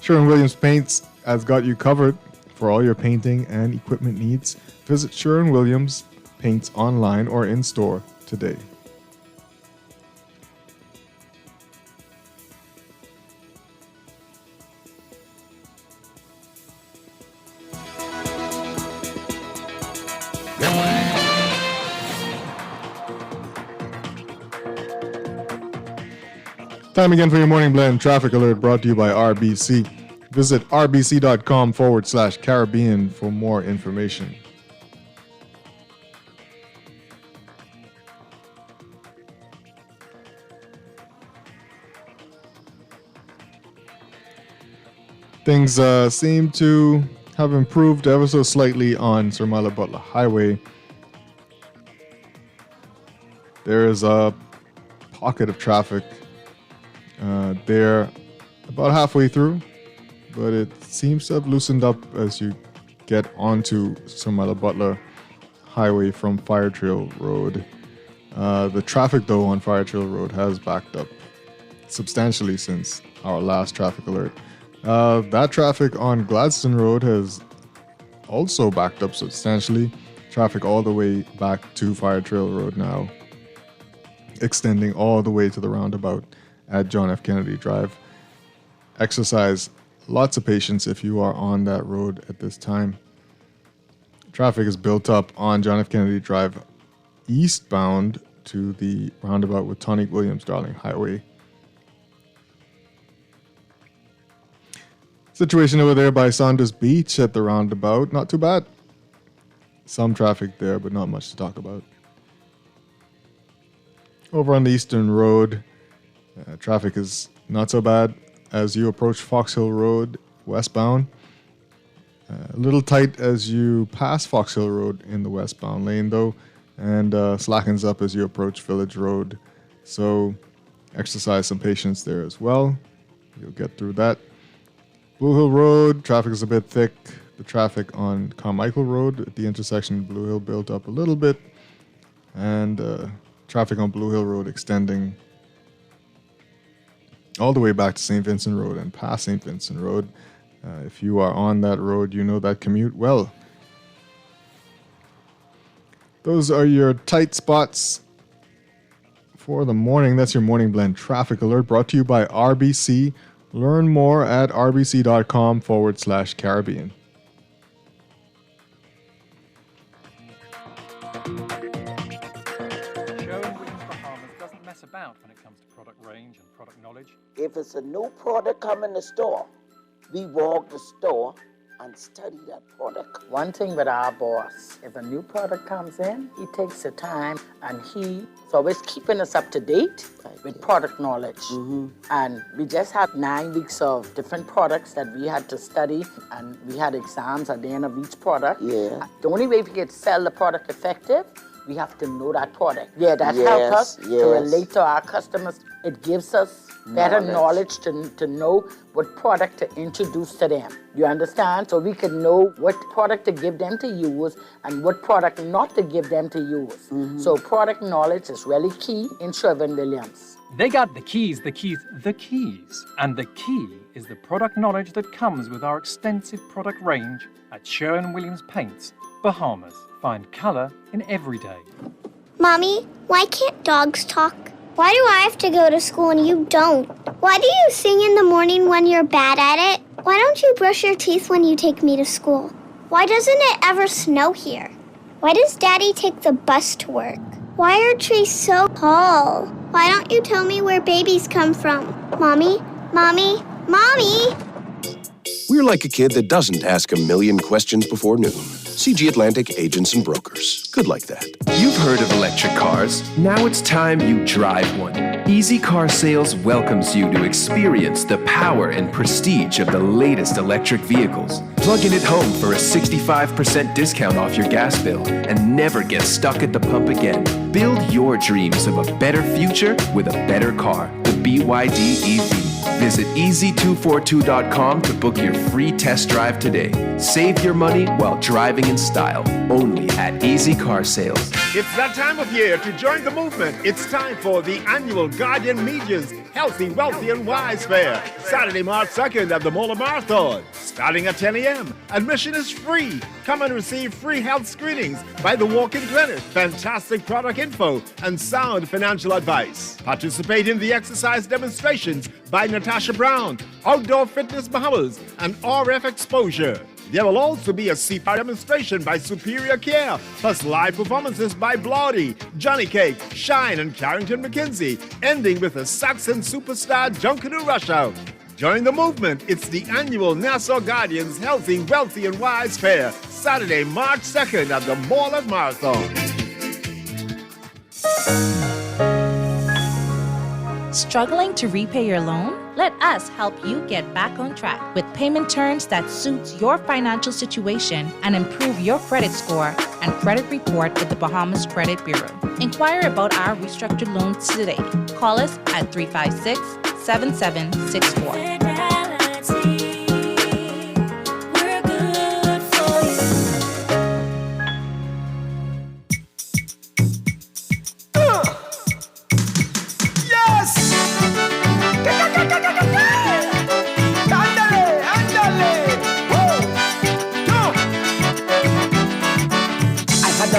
Sherwin-Williams Paints has got you covered for all your painting and equipment needs. Visit Sherwin-Williams Paints online or in store today. Time again for your morning blend traffic alert brought to you by RBC. Visit rbc.com/Caribbean for more information. Things seem to have improved ever so slightly on Sir Mila Butler Highway. There is a pocket of traffic there about halfway through, but it seems to have loosened up as you get onto Sir Mila Butler Highway from Fire Trail Road. The traffic, though, on Fire Trail Road has backed up substantially since our last traffic alert. That traffic on Gladstone Road has also backed up substantially. Traffic all the way back to Fire Trail Road now, extending all the way to the roundabout at John F. Kennedy Drive. Exercise lots of patience if you are on that road at this time. Traffic is built up on John F. Kennedy Drive eastbound to the roundabout with Tonic Williams Darling Highway. Situation over there by Saunders Beach at the roundabout, not too bad. Some traffic there, but not much to talk about. Over on the Eastern Road, traffic is not so bad as you approach Fox Hill Road westbound. A little tight as you pass Fox Hill Road in the westbound lane, though, and slackens up as you approach Village Road. So exercise some patience there as well. You'll get through that. Blue Hill Road, traffic is a bit thick. The traffic on Carmichael Road at the intersection of Blue Hill built up a little bit. And traffic on Blue Hill Road extending all the way back to St. Vincent Road and past St. Vincent Road. If you are on that road, you know that commute well. Those are your tight spots for the morning. That's your morning blend traffic alert brought to you by RBC. Learn more at rbc.com/Caribbean. product range and product knowledge. If it's a new product come in the store, we walk the store and study that product. One thing with our boss, if a new product comes in, he takes the time and he's always keeping us up to date with product knowledge. And we just had 9 weeks of different products that we had to study, and we had exams at the end of each product. Yeah. The only way we could sell the product effective, we have to know that product. Yeah, that helps us to relate to our customers. It gives us better knowledge to know what product to introduce to them. You understand? So we can know what product to give them to use and what product not to give them to use. So product knowledge is really key in Sherwin-Williams. They got the keys. And the key is the product knowledge that comes with our extensive product range at Sherwin-Williams Paints, Bahamas. Find color in every day. Mommy, why can't dogs talk? Why do I have to go to school and you don't? Why do you sing in the morning when you're bad at it? Why don't you brush your teeth when you take me to school? Why doesn't it ever snow here? Why does Daddy take the bus to work? Why are trees so tall? Why don't you tell me where babies come from? Mommy, Mommy, Mommy! We're like a kid that doesn't ask a million questions before noon. CG Atlantic Agents and Brokers. Good like that. You've heard of electric cars. Now it's time you drive one. Easy Car Sales welcomes you to experience the power and prestige of the latest electric vehicles. Plug in at home for a 65% discount off your gas bill and never get stuck at the pump again. Build your dreams of a better future with a better car. The BYD EV. Visit easy242.com to book your free test drive today. Save your money while driving in style. Only at Easy Car Sales. It's that time of year to join the movement. It's time for the annual Guardian Media's Healthy, Wealthy and Wise Fair. Saturday, March 2nd at the Mola Marathon. Starting at 10 a.m. Admission is free. Come and receive free health screenings by the walk-in clinic, fantastic product info, and sound financial advice. Participate in the exercise demonstrations by Natasha Brown, Outdoor Fitness Bahamas, and RF Exposure. There will also be a CPAR demonstration by Superior Care, plus live performances by Blotty, Johnny Cake, Shine, and Carrington McKenzie, ending with a Saxon superstar Junkanoo Rush Out. Join the movement. It's the annual Nassau Guardians Healthy, Wealthy, and Wise Fair, Saturday, March 2nd at the Mall of Marathon. Struggling to repay your loan? Let us help you get back on track with payment terms that suits your financial situation and improve your credit score and credit report with the Bahamas Credit Bureau. Inquire about our restructured loans today. Call us at 356-7764.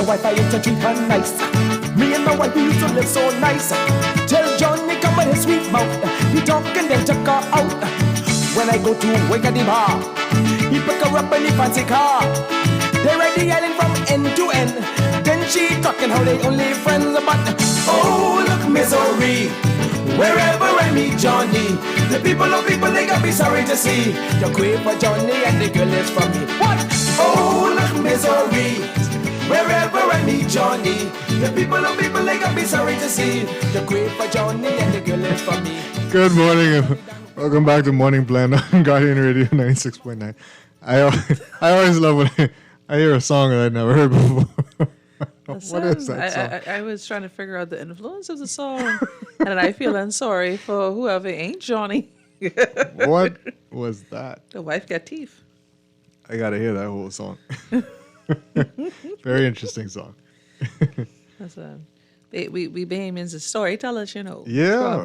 Wife, I used to treat her nice. Me and my wife, we used to live so nice. Till Johnny come with his sweet mouth. He talk and then took her out. When I go to work at the bar, he pick her up in the fancy car. They ride the island from end to end. Then she talking how they only friends. But oh, look, misery. Wherever I meet Johnny, the people, they got me sorry to see. You crave for Johnny and the girl is for me. What? Oh, look, misery. Wherever I meet Johnny, the people, they got me sorry to see. The crave for Johnny and the girl is for me. Good morning and welcome back to Morning Blend on Guardian Radio 96.9. I always love when I hear a song that I've never heard before. What is that song? I was trying to figure out the influence of the song, and I feeling sorry for whoever ain't Johnny. What was that? The wife got teeth. I gotta hear that whole song. Very interesting song. That's we Bahamians as storytellers, you know. Yeah,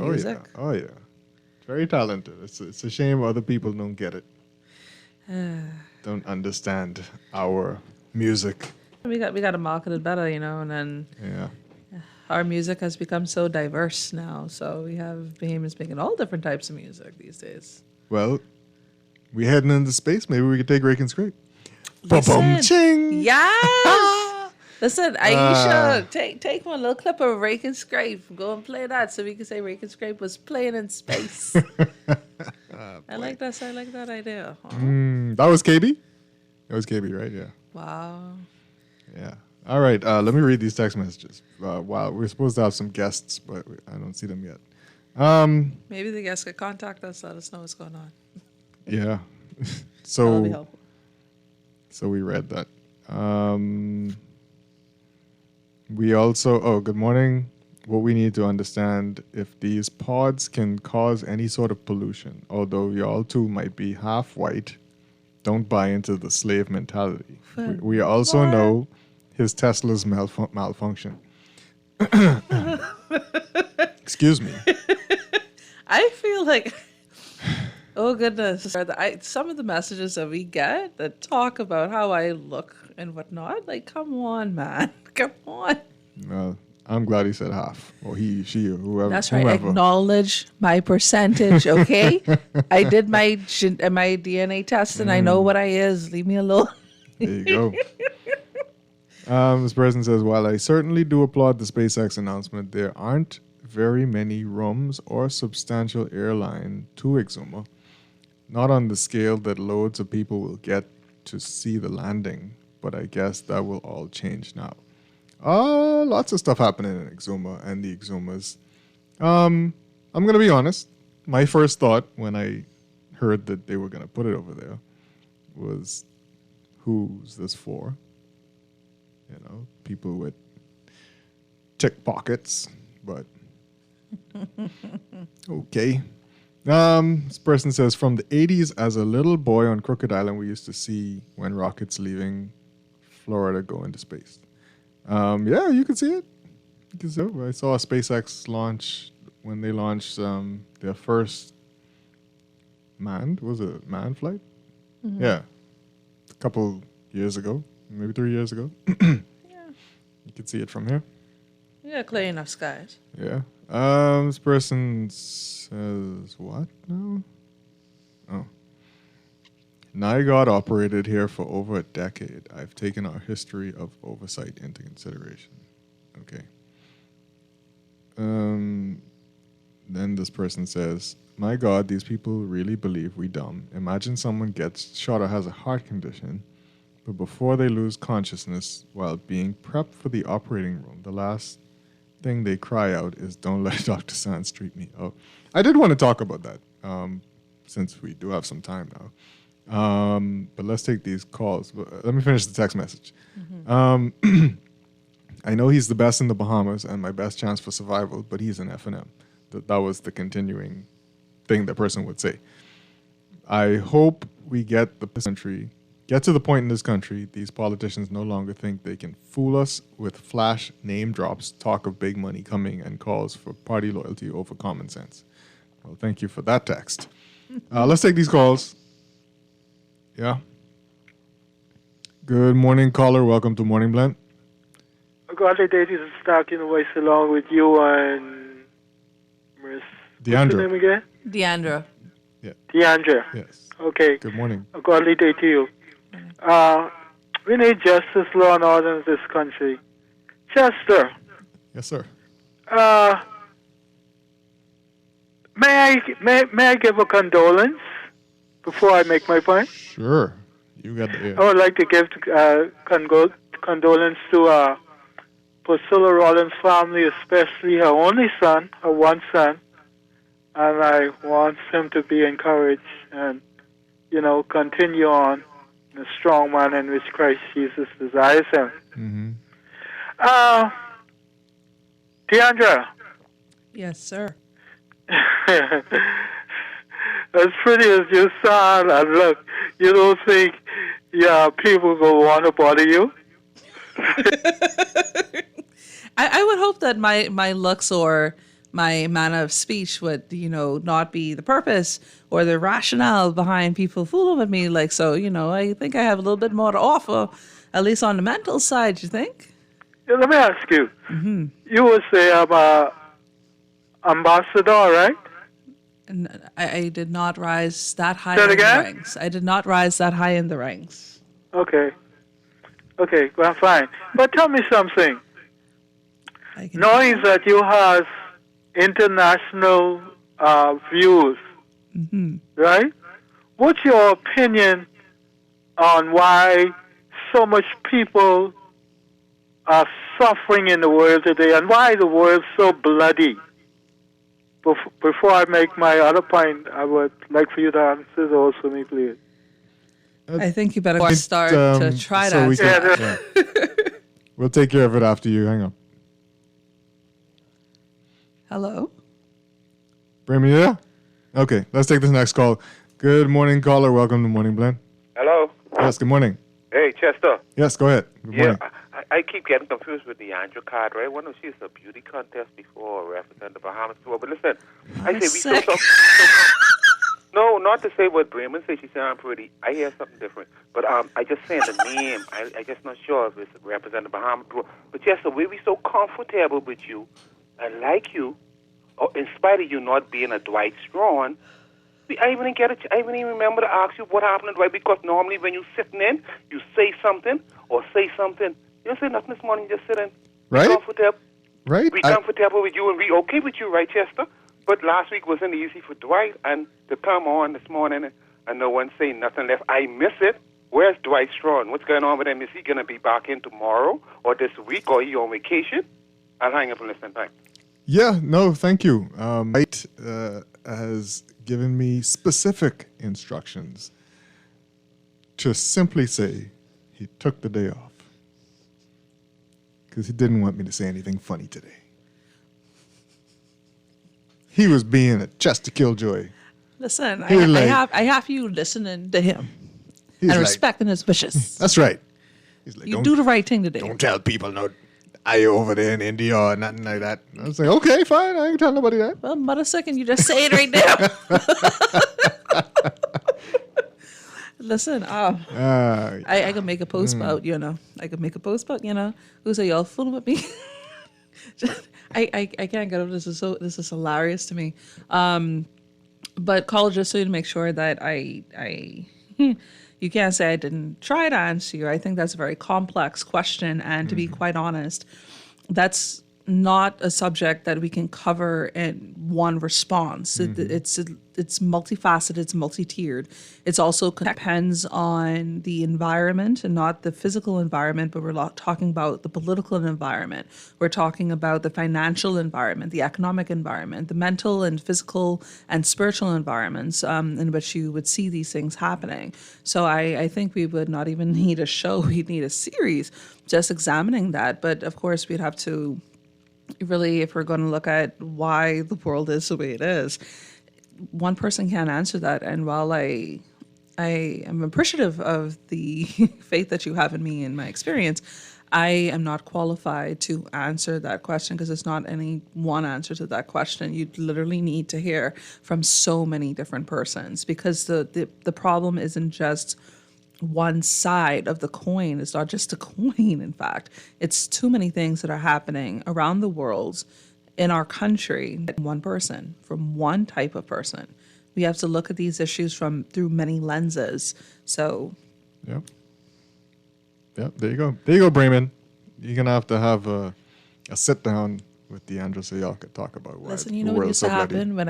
oh yeah. Very talented. It's a shame other people don't get it. Don't understand our music. We got to market it better, you know, and then our music has become so diverse now. So we have Bahamians making all different types of music these days. Well, we heading into space. Maybe we could take Rake and Scrape. Ba-bum ching! Yes! Listen, Aisha, take one little clip of Rake and Scrape. Go and play that so we can say Rake and Scrape was playing in space. I like that. I like that idea. That was KB? That was KB, right? Yeah. Wow. Yeah. All right. Let me read these text messages. Wow, we're supposed to have some guests, but I don't see them yet. Maybe the guests could contact us, let us know what's going on. Yeah. That'll be helpful. So we read that. We also, good morning. What we need to understand if these pods can cause any sort of pollution, although y'all too might be half white, don't buy into the slave mentality. We also know his Tesla's malfunction. Excuse me. I feel like, oh goodness, some of the messages that we get that talk about how I look and whatnot, like, come on, man. Come on. Well, I'm glad he said half. Or he, she, or whoever. That's right. Whoever. Acknowledge my percentage, okay? I did my DNA test and I know what I is. Leave me alone. There you go. This person says, while I certainly do applaud the SpaceX announcement, there aren't very many rooms or substantial airline to Exuma. Not on the scale that loads of people will get to see the landing, but I guess that will all change now. Lots of stuff happening in Exuma and the Exumas. I'm going to be honest. My first thought when I heard that they were going to put it over there was, who's this for? You know, people with tick pockets, but okay. This person says, from the 80s, as a little boy on Crooked Island, we used to see when rockets leaving Florida go into space. Yeah, you can see it. You can see it. I saw a SpaceX launch when they launched their first manned flight? Mm-hmm. Yeah, a couple years ago, maybe 3 years ago. Yeah. You can see it from here. Yeah, clear enough skies. Yeah. This person says, what now? Oh. NIGOD operated here for over a decade. I've taken our history of oversight into consideration. Okay. Then this person says, my God, these people really believe we dumb. Imagine someone gets shot or has a heart condition, but before they lose consciousness while being prepped for the operating room, the last thing they cry out is, don't let Dr. Sands treat me. Oh, I did want to talk about that since we do have some time now. But let's take these calls. Let me finish the text message. Mm-hmm. I know he's the best in the Bahamas and my best chance for survival, but he's an F&M. That was the continuing thing the person would say. I hope we get to the point in this country, these politicians no longer think they can fool us with flash name drops, talk of big money coming, and calls for party loyalty over common sense. Well, thank you for that text. Let's take these calls. Yeah. Good morning, caller. Welcome to Morning Blend. Godly day, this is Strachan voice along with you and Miss. Deandra. What's your name again? Deandra. Yeah. Deandra. Yes. Okay. Good morning. A godly day to you. We need justice, law, and order in this country. Chester. Yes, sir. May I give a condolence before I make my point? Sure. You got the I would like to give condolence to Priscilla Rollins' family, especially her only son, her one son, and I want him to be encouraged and, continue on in the strong man in which Christ Jesus desires him. Mm-hmm. Deandra. Yes, sir. As pretty as you sound and look, you don't think people will want to bother you? I would hope that my looks or my manner of speech would, not be the purpose or the rationale behind people fooling with me. Like, so, I think I have a little bit more to offer, at least on the mental side, you think? Yeah, let me ask you. Mm-hmm. You would say I'm an ambassador, right? I did not rise that high Say it in again? the ranks. I did not rise that high in the ranks. Okay. Okay, well, fine. But tell me something. Knowing that you have international views, right? What's your opinion on why so much people are suffering in the world today and why the world's so bloody? Before I make my other point, I would like for you to answer those for me, please. I think you better start to try to answer that. We'll take care of it after you. Hang on. Hello? Bramy, yeah? Okay, let's take this next call. Good morning, caller. Welcome to Morning Blend. Hello? Yes, good morning. Hey, Chester. Yes, go ahead. Good morning. I keep getting confused with the Andrew card, right? One of she's a beauty contest before represent the Bahamas tour. But listen, I say we so no, not to say what Bremen says. She said I'm pretty. I hear something different. But I just saying the name. I just not sure if it's represent the Bahamas tour. But Chester, we so comfortable with you and like you, or in spite of you not being a Dwight Strachan. I even even remember to ask you what happened to Dwight, because normally when you sitting in, you say something or say something. You don't say nothing this morning, you just sit in. Right? Comfortable. Right? We comfortable with you and we okay with you, right, Chester? But last week wasn't easy for Dwight, and to come on this morning and no one saying nothing left. I miss it. Where's Dwight Strachan? What's going on with him? Is he going to be back in tomorrow or this week, or he on vacation? I'll hang up and listen. Thanks. Yeah, no, thank you. Dwight has given me specific instructions to simply say he took the day off because he didn't want me to say anything funny today. He was being a Chester Killjoy. Listen, I have you listening to him and respecting his wishes. That's right. He's like, you do the right thing today. Don't tell people no. Are you over there in India or nothing like that? I was like, okay, fine. I ain't tell nobody that. Well, mother second, you just say it right now. Listen, I can make a post about, who say y'all fooling with me. I can't get over this. This is hilarious to me. But call just so you to make sure that you can't say I didn't try to answer you. I think that's a very complex question. And to be quite honest, that's not a subject that we can cover in one response. It's multifaceted, it's multi-tiered. It's also depends on the environment and not the physical environment, but we're talking about the political environment. We're talking about the financial environment, the economic environment, the mental and physical and spiritual environments in which you would see these things happening. So I think we would not even need a show, we'd need a series just examining that. But of course, we'd have to really, if we're going to look at why the world is the way it is, one person can't answer that. And while I am appreciative of the faith that you have in me and my experience, I am not qualified to answer that question because it's not any one answer to that question. You literally need to hear from so many different persons because the problem isn't just one side of the coin. It's not just a coin, in fact. It's too many things that are happening around the world, in our country, one person, from one type of person. We have to look at these issues through many lenses. So, Yep, there you go. There you go, Bremen. You're going to have a sit down with Deandra so y'all could talk about why. Listen, you know what used to happen back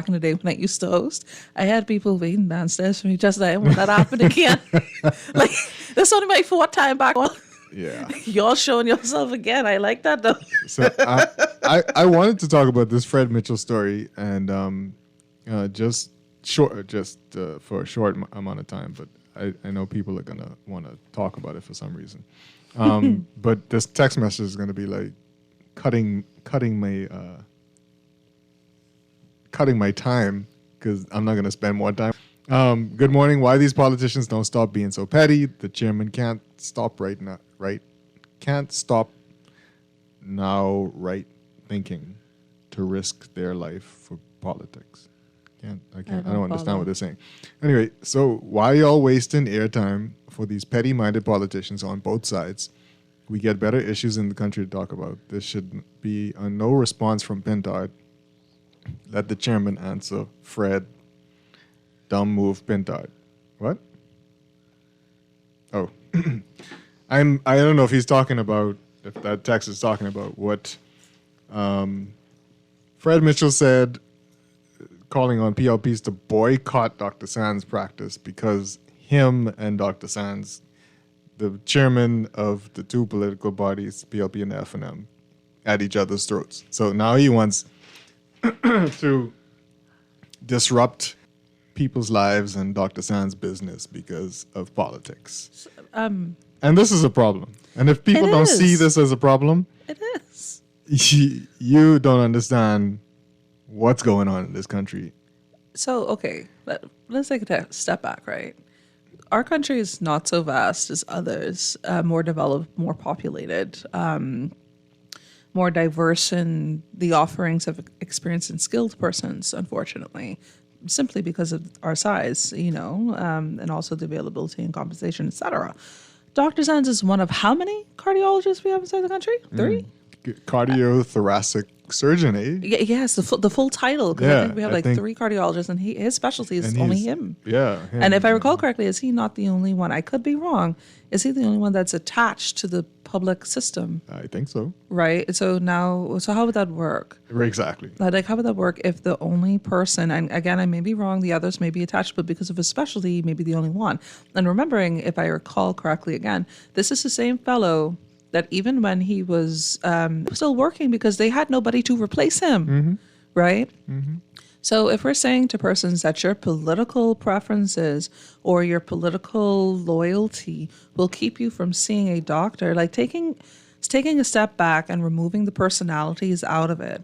in the day when I used to host? I had people waiting downstairs for me just like, when that happened again. Like, that's only my fourth time back on. Yeah. Y'all showing yourself again. I like that though. So I wanted to talk about this Fred Mitchell story and just for a short amount of time, but I know people are going to want to talk about it for some reason. But this text message is going to be like cutting my time because I'm not going to spend more time. Good morning. Why these politicians don't stop being so petty? The chairman can't stop can't stop thinking to risk their life for politics. I don't understand what they're saying. Anyway, so why y'all wasting airtime for these petty-minded politicians on both sides? We get better issues in the country to talk about. There should be no response from Pintard. Let the chairman answer. Fred. Dumb move, Pintard. What? Oh. I don't know if he's talking about, if that text is talking about what Fred Mitchell said, calling on PLPs to boycott Dr. Sands' practice because him and Dr. Sands, the chairman of the two political bodies, PLP and F&M, at each other's throats. So now he wants to disrupt people's lives and Dr. Sands' business because of politics. And this is a problem. And if people don't see this as a problem, it is. You don't understand what's going on in this country. So, okay, let's take a step back, right? Our country is not so vast as others, more developed, more populated, more diverse in the offerings of experienced and skilled persons, unfortunately, simply because of our size, and also the availability and compensation, etc. Dr. Sands is one of how many cardiologists we have inside the country? 3? Cardiothoracic surgeon, eh? Yes, the full title. Because I think we have 3 cardiologists, and his specialty is only him. Yeah. And if I recall correctly, is he not the only one? I could be wrong. Is he the only one that's attached to the public system? I think so. Right. So how would that work? Exactly. Like, how would that work if the only person, and again, I may be wrong, the others may be attached, but because of his specialty, he may be the only one. And remembering, if I recall correctly again, this is the same fellow that even when he was still working because they had nobody to replace him, right? Mm-hmm. So if we're saying to persons that your political preferences or your political loyalty will keep you from seeing a doctor, like taking a step back and removing the personalities out of it,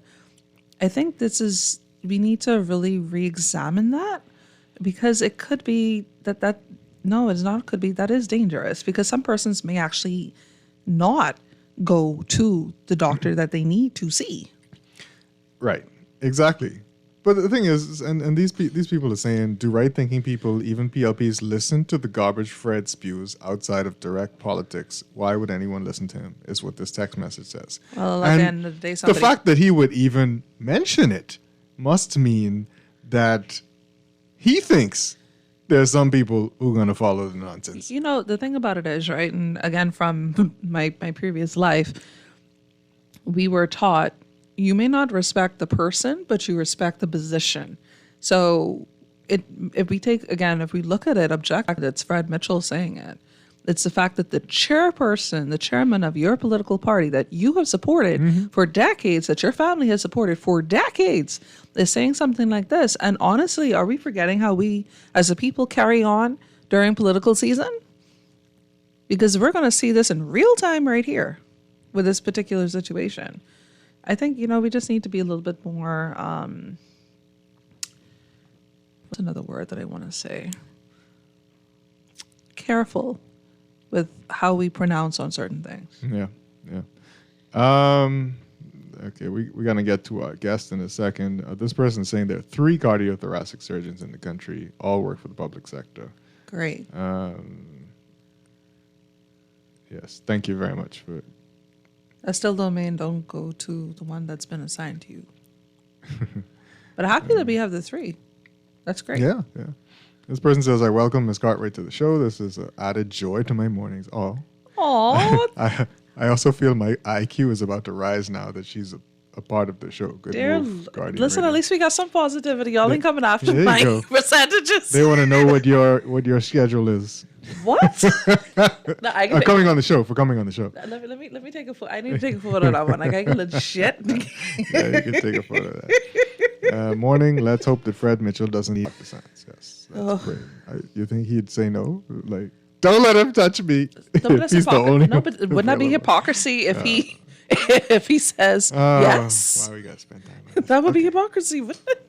I think we need to really re-examine that, because it could be that is dangerous, because some persons may actually not go to the doctor that they need to see. Right. Exactly. But the thing is, and these people are saying, do right-thinking people, even PLPs, listen to the garbage Fred spews outside of direct politics? Why would anyone listen to him, is what this text message says. Well, at the end of the day, the fact that he would even mention it must mean that he thinks there's some people who are going to follow the nonsense. The thing about it is, right, and again, from my previous life, we were taught, you may not respect the person, but you respect the position. So if we look at it objectively, it's Fred Mitchell saying it. It's the fact that the chairman of your political party that you have supported for decades, that your family has supported for decades, is saying something like this. And honestly, are we forgetting how we as a people carry on during political season? Because we're going to see this in real time right here with this particular situation. I think, we just need to be a little bit more, what's another word that I want to say? Careful with how we pronounce on certain things. Yeah. Okay, we're going to get to our guest in a second. This person's saying there are 3 cardiothoracic surgeons in the country, all work for the public sector. Great. Yes, thank you very much for it. I still don't go to the one that's been assigned to you. But happy that we have the 3. That's great. Yeah. This person says, I welcome Ms. Cartwright to the show. This is an added joy to my mornings. Oh. Aww. I also feel my IQ is about to rise now that she's a part of the show. Good move, Guardian listen, Radio. At least we got some positivity. Y'all ain't coming after my percentages. They want to know what your schedule is. What? No, coming on the show. For coming on the show. Let me take a photo. I need to take a photo of that one. Like, I can legit. Yeah, you can take a photo of that. Morning. Let's hope that Fred Mitchell doesn't need the science. Yes, that's great. You think he'd say no? Like, don't let him touch me. No, but He's the only. No, but wouldn't that be hypocrisy if he says yes? Why we gotta spend time on this? That would be hypocrisy, wouldn't it?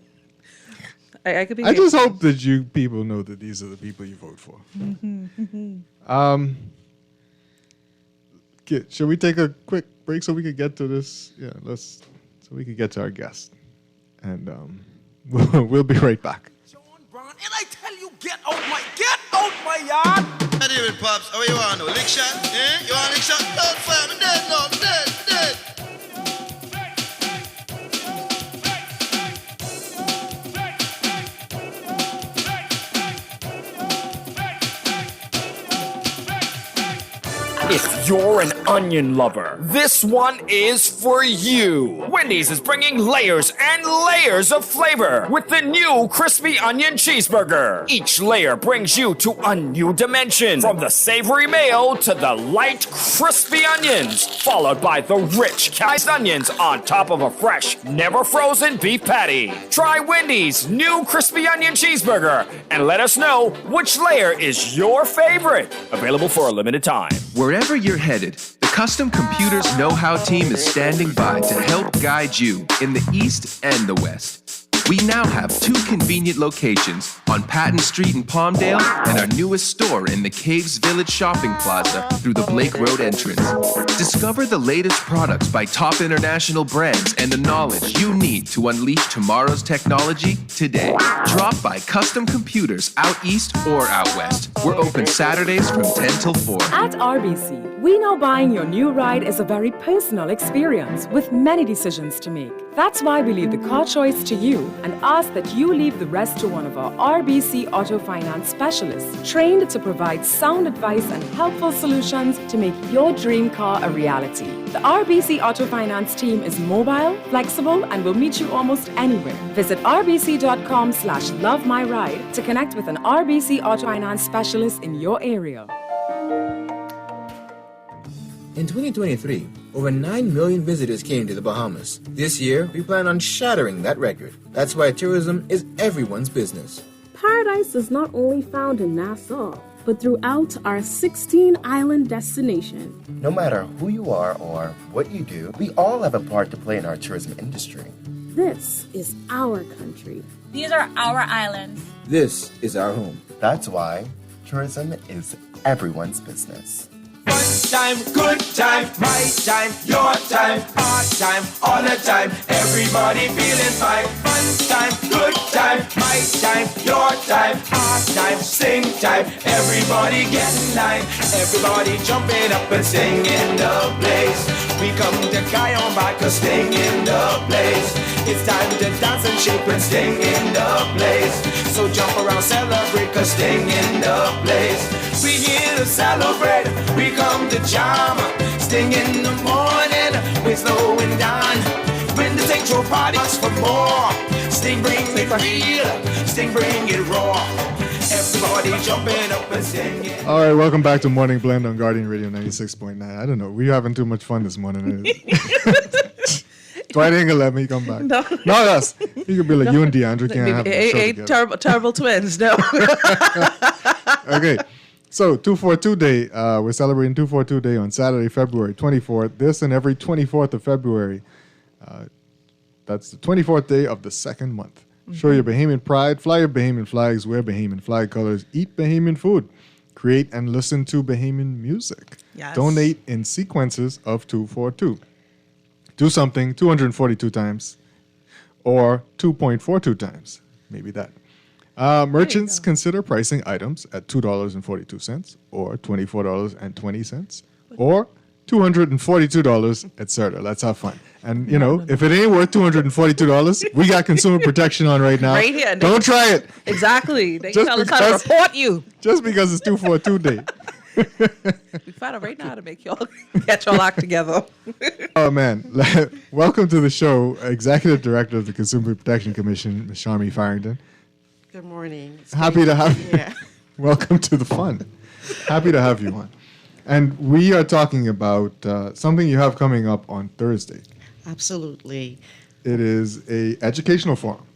I just hope that you people know that these are the people you vote for. Should we take a quick break so we could get to this? Yeah, so we could get to our guest, and we'll be right back. And I tell you, get out my yard. How do you doing, Pops? How are you on? No lick shot? Yeah? You want lick shot? Don't fire me dead, no, I'm dead. If you're an onion lover, this one is for you. Wendy's is bringing layers and layers of flavor with the new crispy onion cheeseburger. Each layer brings you to a new dimension, from the savory mayo to the light crispy onions, followed by the rich caramelized onions on top of a fresh, never frozen beef patty. Try Wendy's new crispy onion cheeseburger and let us know which layer is your favorite. Available for a limited time. Wherever you're headed, the Custom Computers Know-How team is standing by to help guide you in the East and the West. We now have 2 convenient locations on Patton Street in Palmdale and our newest store in the Caves Village Shopping Plaza through the Blake Road entrance. Discover the latest products by top international brands and the knowledge you need to unleash tomorrow's technology today. Drop by Custom Computers out east or out west. We're open Saturdays from 10 till 4. At RBC, we know buying your new ride is a very personal experience with many decisions to make. That's why we leave the car choice to you and ask that you leave the rest to one of our RBC Auto Finance specialists, trained to provide sound advice and helpful solutions to make your dream car a reality. The RBC Auto Finance team is mobile, flexible, and will meet you almost anywhere. Visit rbc.com/lovemyride to connect with an RBC Auto Finance specialist in your area. In 2023, over 9 million visitors came to the Bahamas. This year, we plan on shattering that record. That's why tourism is everyone's business. Paradise is not only found in Nassau, but throughout our 16-island destination. No matter who you are or what you do, we all have a part to play in our tourism industry. This is our country. These are our islands. This is our home. That's why tourism is everyone's business. Time, good time, my time, your time, our time, all the time. Everybody feeling fine. Fun time, good time, my time, your time, our time, sing time. Everybody get in line. Everybody jumping up and singing the place. We come to carry on back and sing in the place. It's time to dance and shake and sing in the place. So jump around, celebrate, cause sing in the place. We here to celebrate, we come to jam. Sting in the morning, we're slowing down. When the Central Party asks for more, Sting bring it real, Sting bring it raw. Everybody jumping up and singing. All right, welcome back to Morning Blend on Guardian Radio 96.9. I don't know, we're having too much fun this morning. Dwight ain't gonna let me come back. No, not us. You could be like you and DeAndre can't have a show together. Terrible twins. No. Okay. So 242 Day, we're celebrating 242 Day on Saturday, February 24th. This and every 24th of February. That's the 24th day of the second month. Show your Bahamian pride, fly your Bahamian flags, wear Bahamian flag colors, eat Bahamian food, create and listen to Bahamian music. Yes. Donate in sequences of 242. Do something 242 times or 2.42 times. Maybe that. Merchants consider pricing items at $2.42 or $24.20 or $242, etc. Let's have fun. And, you know, if it ain't worth $242, we got consumer protection on right now. Right here. Don't try it. Exactly. They tell us how to report you. Just because it's 242 Day. We find out right now how to make y'all get y'all act together. Oh, man. Welcome to the show, Executive Director of the Consumer Protection Commission, Ms. Sharmi Farrington. Good morning. It's Happy to have you. Yeah. Welcome to the fun. Happy to have you on. And we are talking about something you have coming up on Thursday. Absolutely. It is a educational forum.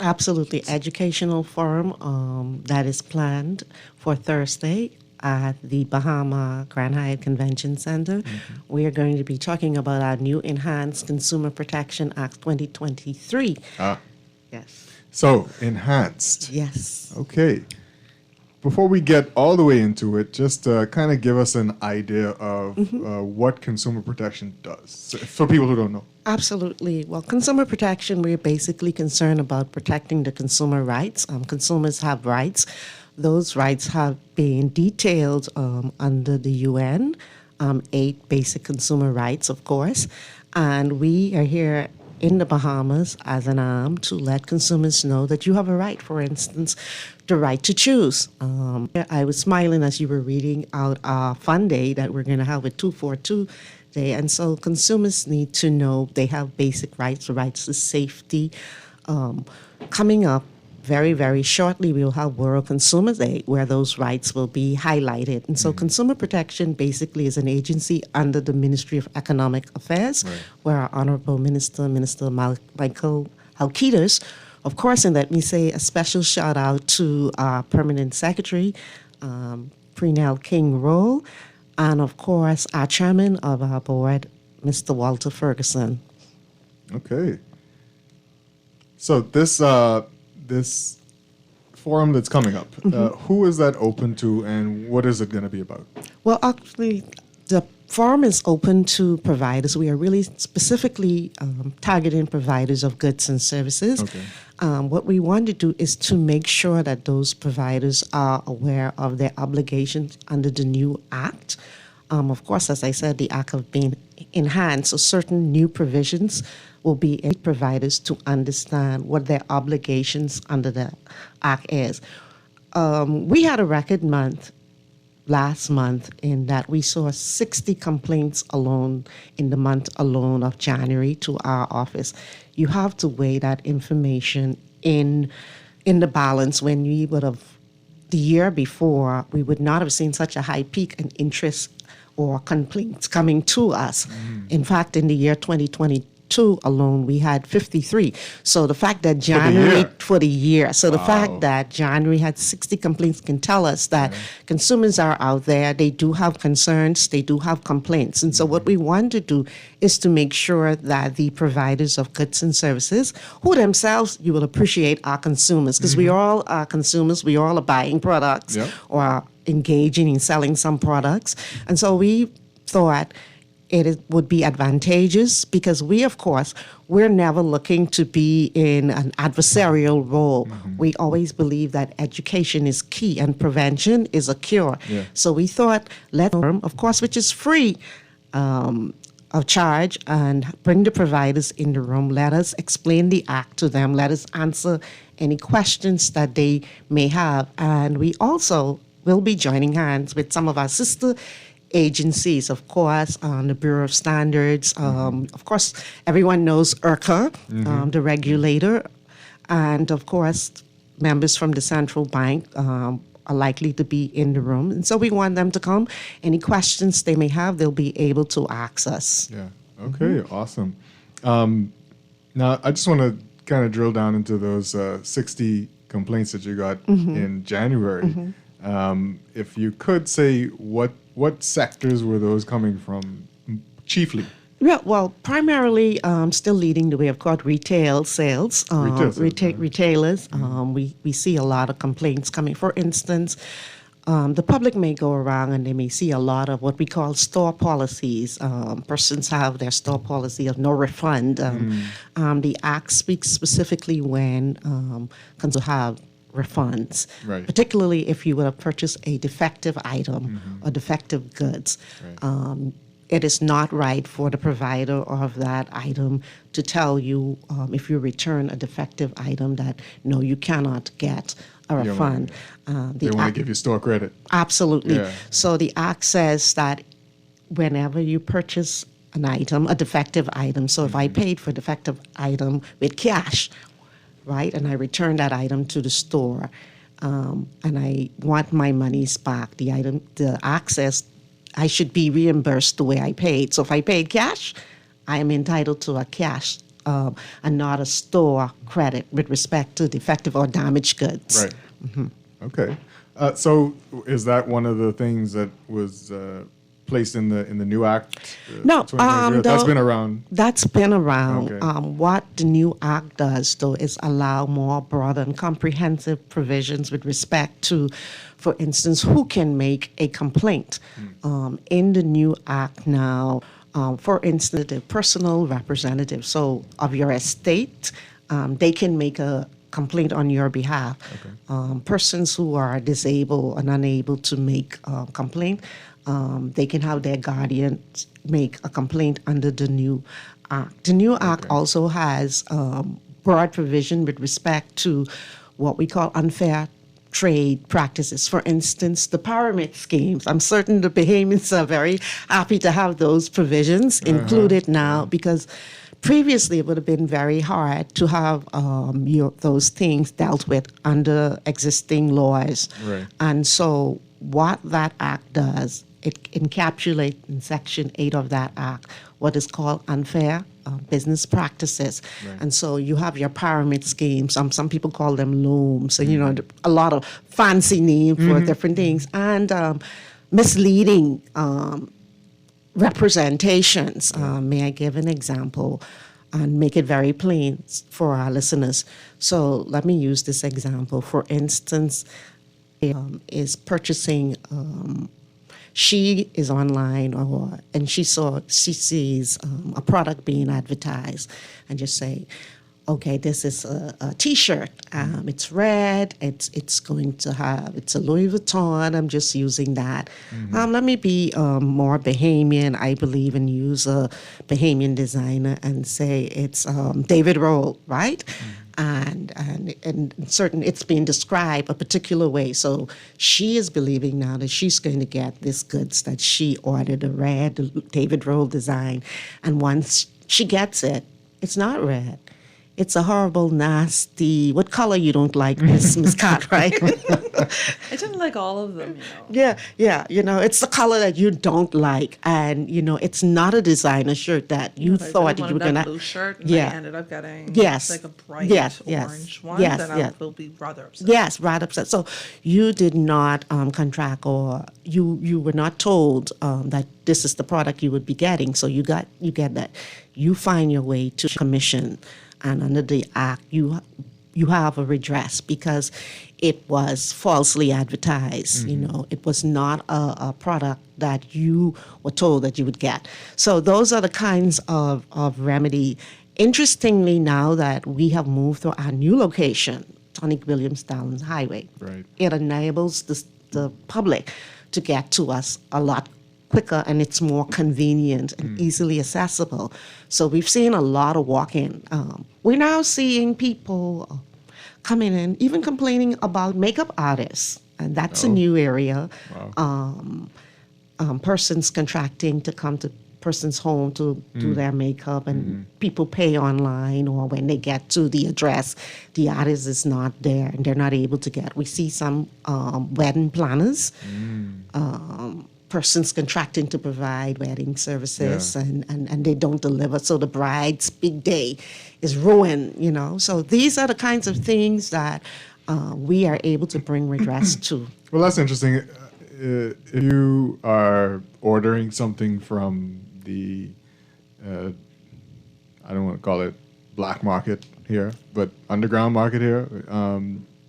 Absolutely. Educational forum that is planned for Thursday at the Bahama Grand Hyatt Convention Center. Mm-hmm. We are going to be talking about our new Enhanced Consumer Protection Act 2023. Yes. So, enhanced. Yes. Okay. Before we get all the way into it, just kind of give us an idea of what consumer protection does, for people who don't know. Absolutely. Well, consumer protection, we're basically concerned about protecting the consumer rights. Consumers have rights. Those rights have been detailed under the UN, 8 basic consumer rights, of course. And we are here in the Bahamas as an arm to let consumers know that you have a right, for instance, the right to choose. I was smiling as you were reading out our fun day that we're going to have a 242 day. And so consumers need to know they have basic rights, rights to safety. Coming up very, very shortly, we will have World Consumer Day where those rights will be highlighted. And so Consumer Protection basically is an agency under the Ministry of Economic Affairs, where our Honorable Minister Michael Halkitis, of course, and let me say a special shout out to our Permanent Secretary, Prenell King-Roll, and of course, our Chairman of our board, Mr. Walter Ferguson. Okay. So this forum that's coming up, who is that open to and what is it going to be about? Well, actually, the forum is open to providers. We are really specifically targeting providers of goods and services. Okay. What we want to do is to make sure that those providers are aware of their obligations under the new Act. Of course, as I said, the Act have been enhanced, so certain new provisions will be aid providers to understand what their obligations under the Act is. We had a record month last month in that we saw 60 complaints alone in the month alone of January to our office. You have to weigh that information in the balance when we would have, the year before, we would not have seen such a high peak in interest or complaints coming to us. In fact, in the year 2022 alone, we had 53. So the fact that January for the year, so the fact that January had 60 complaints can tell us that consumers are out there, they do have concerns, they do have complaints. And so what we want to do is to make sure that the providers of goods and services, who themselves, you will appreciate, are consumers, because we all are consumers, we all are buying products or engaging in selling some products. And so we thought would be advantageous because we, of course, we're never looking to be in an adversarial role. We always believe that education is key and prevention is a cure. So we thought, of course, which is free of charge, and bring the providers in the room. Let us explain the Act to them. Let us answer any questions that they may have. And we also will be joining hands with some of our sister agencies, of course, the Bureau of Standards. Of course, everyone knows IRCA, the regulator. And, of course, members from the central bank are likely to be in the room. And so we want them to come. Any questions they may have, they'll be able to ask us. Yeah. Okay, awesome. Now, I just want to kind of drill down into those 60 complaints that you got in January. If you could say what sectors were those coming from chiefly? Yeah, well, primarily still leading the way, of course, retail sales. Retailers. We see a lot of complaints coming. For instance, the public may go around and they may see a lot of what we call store policies. Persons have their store policy of no refund. The Act speaks specifically when consumers have refunds, particularly if you would have purchased a defective item or defective goods. It is not right for the provider of that item to tell you if you return a defective item that, no, you cannot get a refund. They want to give you store credit. Absolutely. Yeah. So the Act says that whenever you purchase an item, a defective item, so if I paid for a defective item with cash, right, and I return that item to the store, and I want my monies back, the Act says I should be reimbursed the way I paid. So if I paid cash, I am entitled to a cash and not a store credit with respect to defective or damaged goods. Right. Okay. So is that one of the things that was placed in the new Act? No, that's been around. That's been around. Okay. What the new Act does, though, is allow more broad and comprehensive provisions with respect to, for instance, who can make a complaint. In the new Act now, for instance, the personal representative, so of your estate, they can make a complaint on your behalf. Persons who are disabled and unable to make a complaint, they can have their guardians make a complaint under the new Act. The new Act also has broad provision with respect to what we call unfair trade practices. For instance, the pyramid schemes. I'm certain the Bahamians are very happy to have those provisions included now, because previously it would have been very hard to have those things dealt with under existing laws. Right. And so what that act does, it encapsulates in Section 8 of that act what is called unfair business practices. Right. And so you have your pyramid schemes. Some people call them looms. So, a lot of fancy name for different things. And misleading representations. May I give an example and make it very plain for our listeners? So let me use this example. For instance, is purchasing, she is online and she sees a product being advertised and just say, okay, this is a T-shirt. It's red. It's a Louis Vuitton. I'm just using that. Let me be more Bahamian. I believe and use a Bahamian designer and say it's David Roll, right? And certain it's being described a particular way. So she is believing now that she's going to get this goods that she ordered, a red David Roll design, and once she gets it, it's not red. It's a horrible, nasty. What color you don't like, Miss Cartwright? I didn't like all of them. Yeah. It's the color that you don't like, and it's not a designer shirt that you thought you were gonna. Blue shirt, and I ended up getting like a bright orange one. Yes, then I will be rather upset. Yes, rather upset. So you did not contract, or you were not told that this is the product you would be getting. So you get that. You find your way to commission. And under the Act, you have a redress because it was falsely advertised. It was not a product that you were told that you would get. So those are the kinds of remedy. Interestingly, now that we have moved to our new location, Tonic Williams Downs Highway, it enables the public to get to us a lot quicker, and it's more convenient and easily accessible. So we've seen a lot of walk-in. We're now seeing people coming in, even complaining about makeup artists, and that's a new area. Wow. Persons contracting to come to person's home to do their makeup, and people pay online, or when they get to the address, the artist is not there and they're not able to get. We see some wedding planners, persons contracting to provide wedding services, and they don't deliver, so the bride's big day is ruined, So these are the kinds of things that we are able to bring redress to. Well, that's interesting. If you are ordering something from the, I don't want to call it black market here, but underground market here,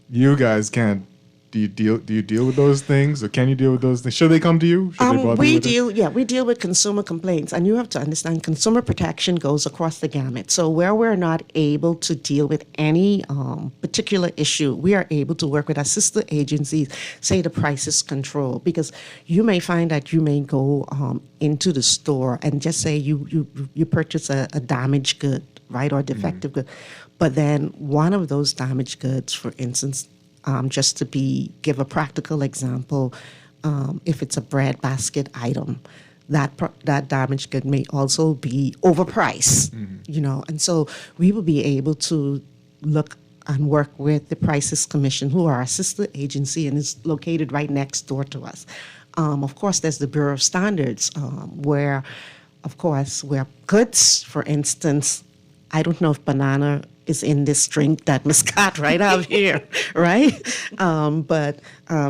you guys can't. Do you deal with those things, or can you deal with those things? Should they come to you? Should they bother you with it? We deal with consumer complaints, and you have to understand consumer protection goes across the gamut. So where we're not able to deal with any particular issue, we are able to work with our sister agencies, say the prices control, because you may find that you may go into the store and just say you purchase a damaged good, right, or defective good, but then one of those damaged goods, for instance. Just to give a practical example, if it's a bread basket item, that damaged good may also be overpriced, and so we will be able to look and work with the Prices Commission, who are our sister agency and is located right next door to us. Of course, there's the Bureau of Standards, where goods, for instance, I don't know if banana is in this drink that Miss Cartwright have here, right? But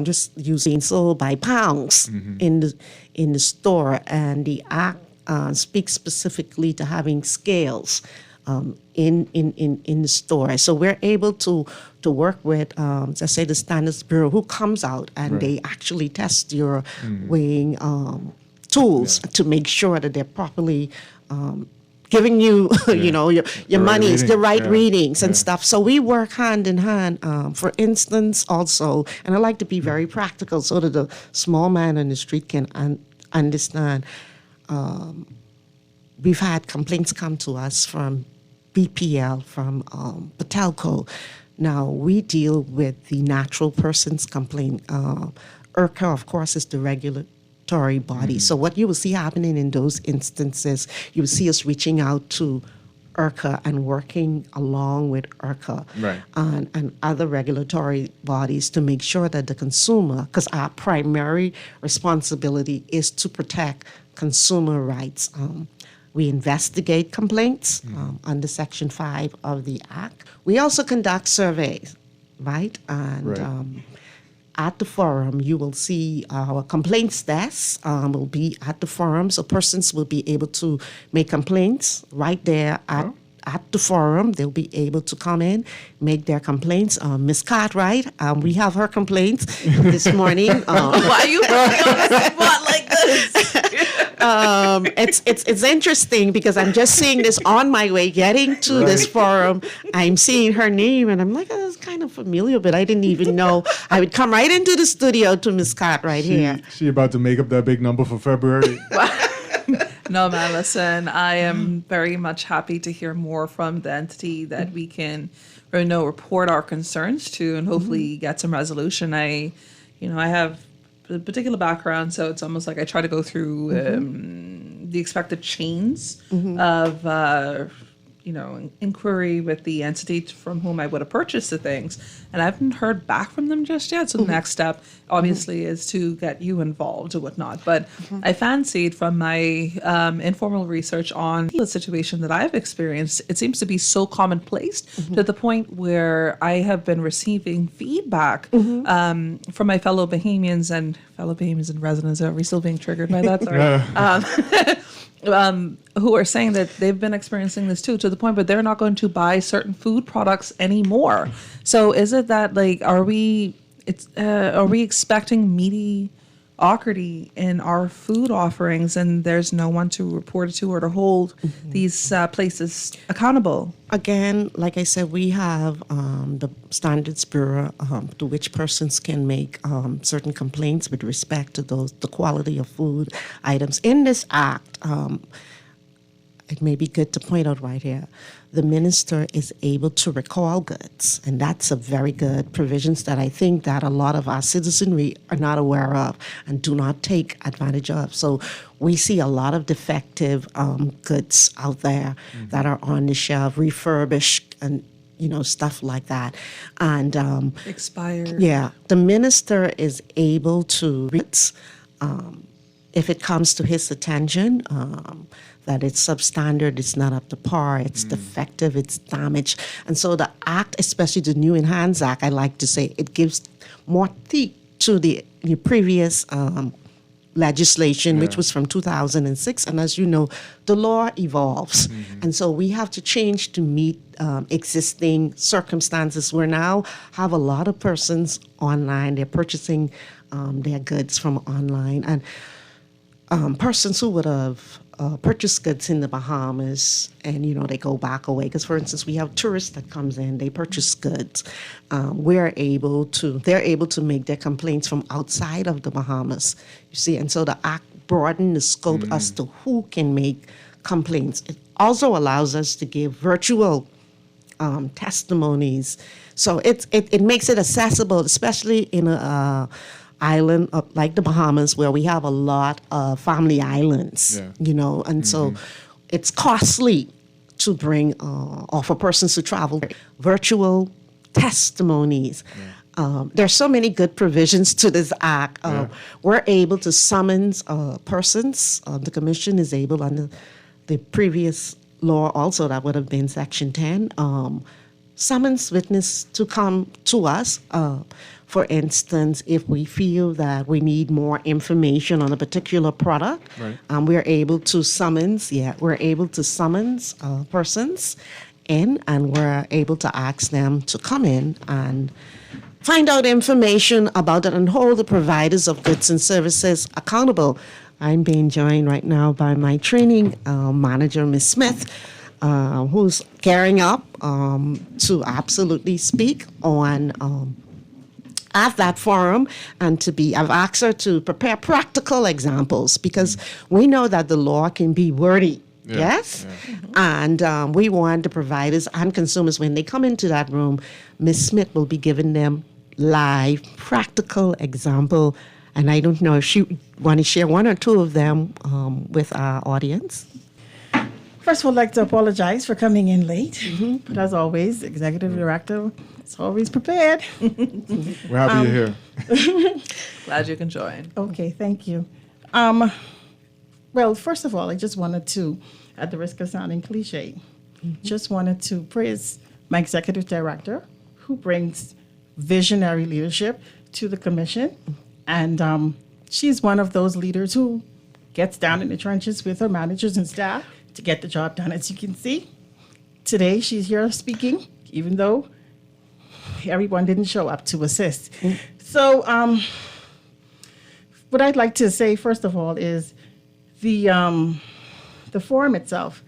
just using sold by pounds in the store, and the Act speaks specifically to having scales in the store. So we're able to work with, let's say, the Standards Bureau, who comes out and they actually test your weighing tools to make sure that they're properly giving you, your money, the right readings and stuff. So we work hand in hand. For instance, also, and I like to be very practical so that the small man on the street can understand. we've had complaints come to us from BPL, from Patelco. Now, we deal with the natural person's complaint. IRCA, of course, is the regulatory body. So what you will see happening in those instances, you will see us reaching out to IRCA and working along with IRCA and other regulatory bodies to make sure that the consumer, because our primary responsibility is to protect consumer rights. We investigate complaints under Section 5 of the Act. We also conduct surveys, right? And at the forum, you will see our complaints desk will be at the forum, so persons will be able to make complaints right there at the forum. They'll be able to come in, make their complaints. Ms. Cartwright, we have her complaints this morning. Why are you putting on the spot like this? It's interesting because I'm just seeing this on my way getting to this forum. I'm seeing her name and I'm like, oh, it's kind of familiar, but I didn't even know I would come right into the studio to Miss Cartwright here. She about to make up that big number for February. No, man, listen, I am very much happy to hear more from the entity that we can report our concerns to and hopefully get some resolution. I have a particular background, so it's almost like I try to go through the expected chains of inquiry with the entity from whom I would have purchased the things, and I haven't heard back from them just yet. So the next step, obviously, is to get you involved or whatnot. But I fancied from my informal research on the situation that I've experienced, it seems to be so commonplace to the point where I have been receiving feedback from my fellow Bahamians and residents. Are we still being triggered by that? Sorry. Who are saying that they've been experiencing this too, to the point, but they're not going to buy certain food products anymore. So is it that are we expecting mediocrity in our food offerings, and there's no one to report it to or to hold these places accountable? Again, like I said, we have the Standards Bureau to which persons can make certain complaints with respect to the quality of food items. In this act, it may be good to point out right here, the minister is able to recall goods, and that's a very good provisions that I think that a lot of our citizenry are not aware of and do not take advantage of. So we see a lot of defective goods out there that are on the shelf, refurbished and stuff like that. And expired. Yeah, the minister is able to if it comes to his attention, that it's substandard, it's not up to par, it's defective, it's damaged. And so the act, especially the new Enhanced Act, I like to say, it gives more teeth to the previous legislation, which was from 2006. And as you know, the law evolves. And so we have to change to meet existing circumstances. We now have a lot of persons online, they're purchasing their goods from online. And persons who would have purchased goods in the Bahamas and, they go back away. Because, for instance, we have tourists that comes in, they purchase goods. They're able to make their complaints from outside of the Bahamas, you see. And so the Act broadened the scope as to who can make complaints. It also allows us to give virtual testimonies. So it makes it accessible, especially in a island like the Bahamas, where we have a lot of family islands, and so it's costly to bring or for persons to travel. Virtual testimonies. There's so many good provisions to this act. We're able to summons persons. The commission is able, under the previous law also, that would have been Section 10, summons witness to come to us. For instance, if we feel that we need more information on a particular product, we're able to summons persons in, and we're able to ask them to come in and find out information about it and hold the providers of goods and services accountable. I'm being joined right now by my training manager, Ms. Smith, who's gearing up to absolutely speak on at that forum, and I've asked her to prepare practical examples, because we know that the law can be wordy, Yeah. Yes? Yeah. And we want the providers and consumers, when they come into that room, Ms. Smith will be giving them live, practical example. And I don't know if she want to share one or two of them with our audience. First of all, I'd like to apologize for coming in late. But as always, the executive director is always prepared. We're happy you're here. Glad you can join. Okay, thank you. Well, first of all, I just wanted to, at the risk of sounding cliche, just wanted to praise my executive director, who brings visionary leadership to the commission. And she's one of those leaders who gets down in the trenches with her managers and staff to get the job done. As you can see, today she's here speaking, even though everyone didn't show up to assist. So what I'd like to say, first of all, is the forum itself.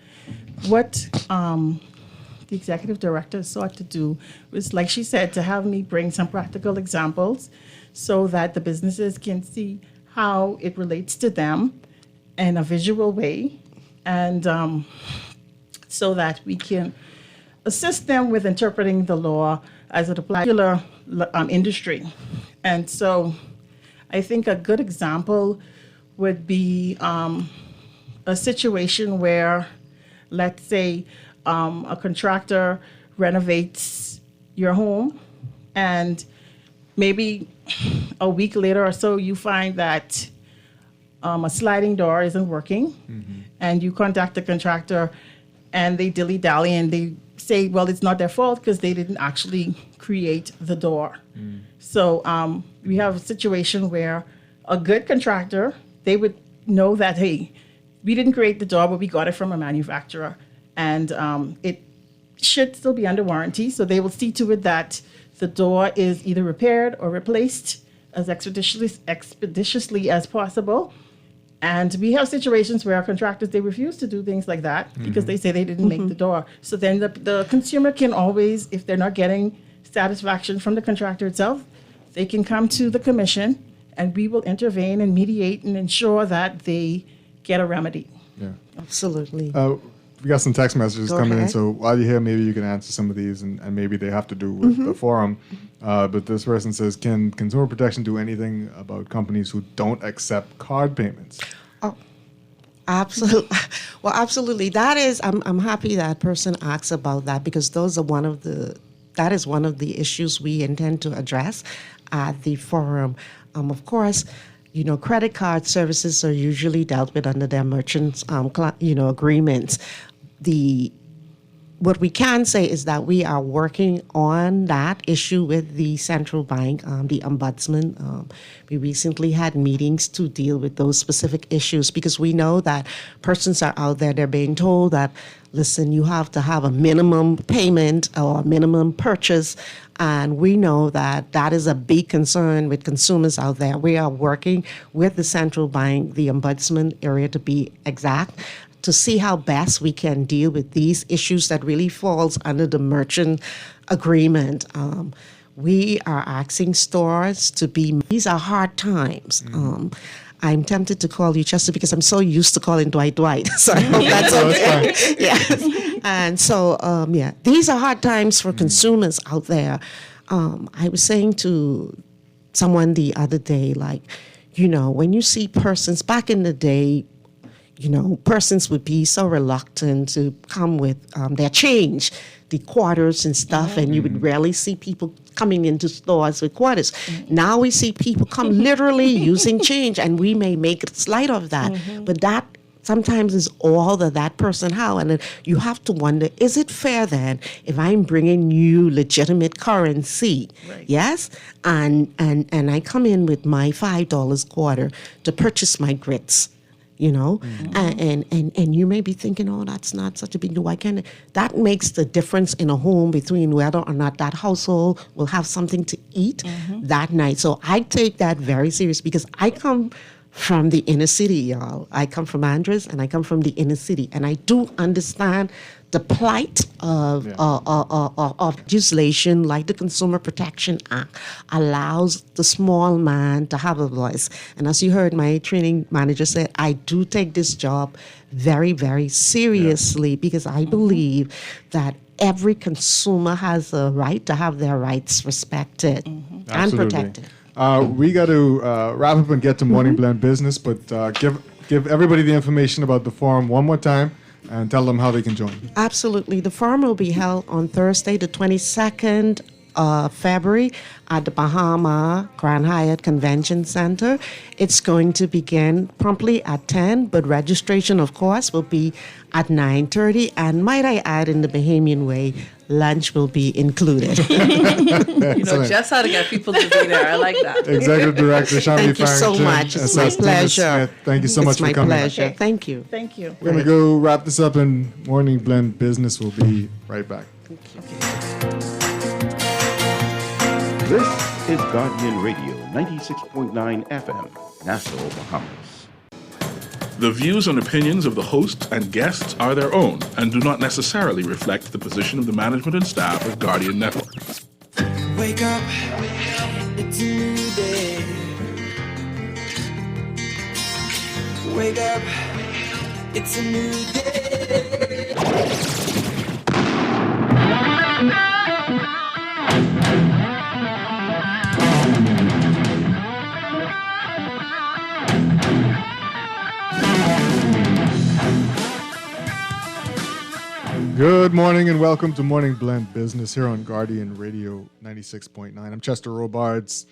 What the executive director sought to do was, like she said, to have me bring some practical examples so that the businesses can see how it relates to them in a visual way, and so that we can assist them with interpreting the law as it applies to a particular industry. And so I think a good example would be a situation where, let's say, a contractor renovates your home, and maybe a week later or so you find that a sliding door isn't working, and you contact the contractor and they dilly-dally and they say, well, it's not their fault because they didn't actually create the door. So we have a situation where a good contractor, they would know that, hey, we didn't create the door, but we got it from a manufacturer, and it should still be under warranty. So they will see to it that the door is either repaired or replaced as expeditiously as possible. And we have situations where our contractors, they refuse to do things like that because they say they didn't make the door. So then the consumer can always, if they're not getting satisfaction from the contractor itself, they can come to the commission and we will intervene and mediate and ensure that they get a remedy. Yeah. Absolutely. We got some text messages Go coming in, ahead. so while you're here, maybe you can answer some of these, and maybe they have to do with the forum. But this person says, can consumer protection do anything about companies who don't accept card payments? Oh, absolutely. Well, absolutely. That is, I'm happy that person asks about that, because that is one of the issues we intend to address at the forum. Of course, credit card services are usually dealt with under their merchants, agreements. What we can say is that we are working on that issue with the central bank, the ombudsman. We recently had meetings to deal with those specific issues, because we know that persons are out there, they're being told that, listen, you have to have a minimum payment or a minimum purchase. And we know that that is a big concern with consumers out there. We are working with the central bank, the ombudsman area to be exact, to see how best we can deal with these issues that really falls under the merchant agreement. We are asking stores to these are hard times. I'm tempted to call you Chester because I'm so used to calling Dwight. So I hope that's okay. Yes. And so, these are hard times for consumers out there. I was saying to someone the other day, when you see persons back in the day, persons would be so reluctant to come with their change, the quarters and stuff, and you would rarely see people coming into stores with quarters. Now we see people come literally using change, and we may make light of that, but that sometimes is all that person has. And then you have to wonder, is it fair then if I'm bringing you legitimate currency? Right. Yes? And I come in with my $5 quarter to purchase my grits. And you may be thinking, oh, that's not such a big deal. Why can't it? That makes the difference in a home between whether or not that household will have something to eat that night. So I take that very serious, because I come from the inner city, y'all. I come from Andres, and I come from the inner city, and I do understand the plight of legislation like the Consumer Protection Act allows the small man to have a voice. And as you heard my training manager say, I do take this job very, very seriously because I believe that every consumer has a right to have their rights respected and protected. We got to wrap up and get to Morning Blend business, but give everybody the information about the forum one more time and tell them how they can join. Absolutely. The forum will be held on Thursday, the 22nd of February at the Bahama Grand Hyatt Convention Center. It's going to begin promptly at 10, but registration, of course, will be at 9:30. And might I add, in the Bahamian way, lunch will be included. You know just how to get people to be there. I like that. Executive Director Shambi Thank you so much. It's my pleasure. Thank you so much for coming. It's my pleasure. Thank you. Thank you. We're going to go wrap this up, and Morning Blend business will be right back. This is Guardian Radio, 96.9 FM, Nassau, Bahamas. The views and opinions of the hosts and guests are their own and do not necessarily reflect the position of the management and staff of Guardian Network. Wake up, it's a new day. Wake up, it's a new day. Good morning and welcome to Morning Blend Business here on Guardian Radio 96.9. I'm Chester Robards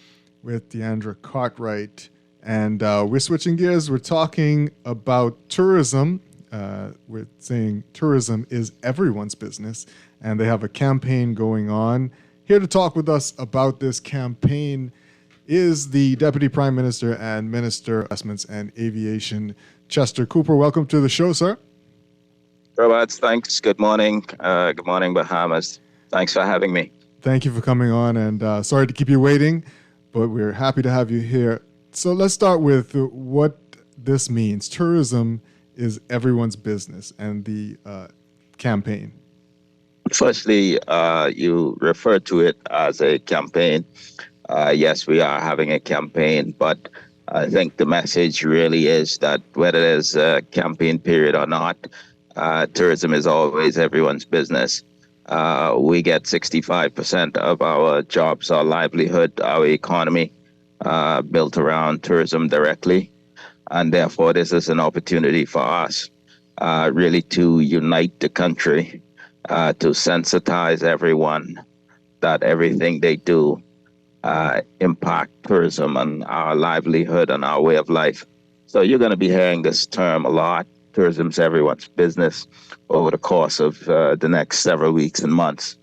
with Deandra Cartwright, and we're switching gears. We're talking about tourism. We're saying tourism is everyone's business, and they have a campaign going on. Here to talk with us about this campaign is the Deputy Prime Minister and Minister of Investments and Aviation, Chester Cooper. Welcome to the show, sir. Roberts, thanks. Good morning. Good morning, Bahamas. Thanks for having me. Thank you for coming on, and sorry to keep you waiting, but we're happy to have you here. So let's start with what this means. Tourism is everyone's business, and the campaign. Firstly, you referred to it as a campaign. Yes, we are having a campaign, but I think the message really is that whether there's a campaign period or not, tourism is always everyone's business. We get 65% of our jobs, our livelihood, our economy built around tourism directly. And therefore, this is an opportunity for us really to unite the country, to sensitize everyone that everything they do impact tourism and our livelihood and our way of life. So you're going to be hearing this term a lot. Tourism's everyone's business over the course of the next several weeks and months.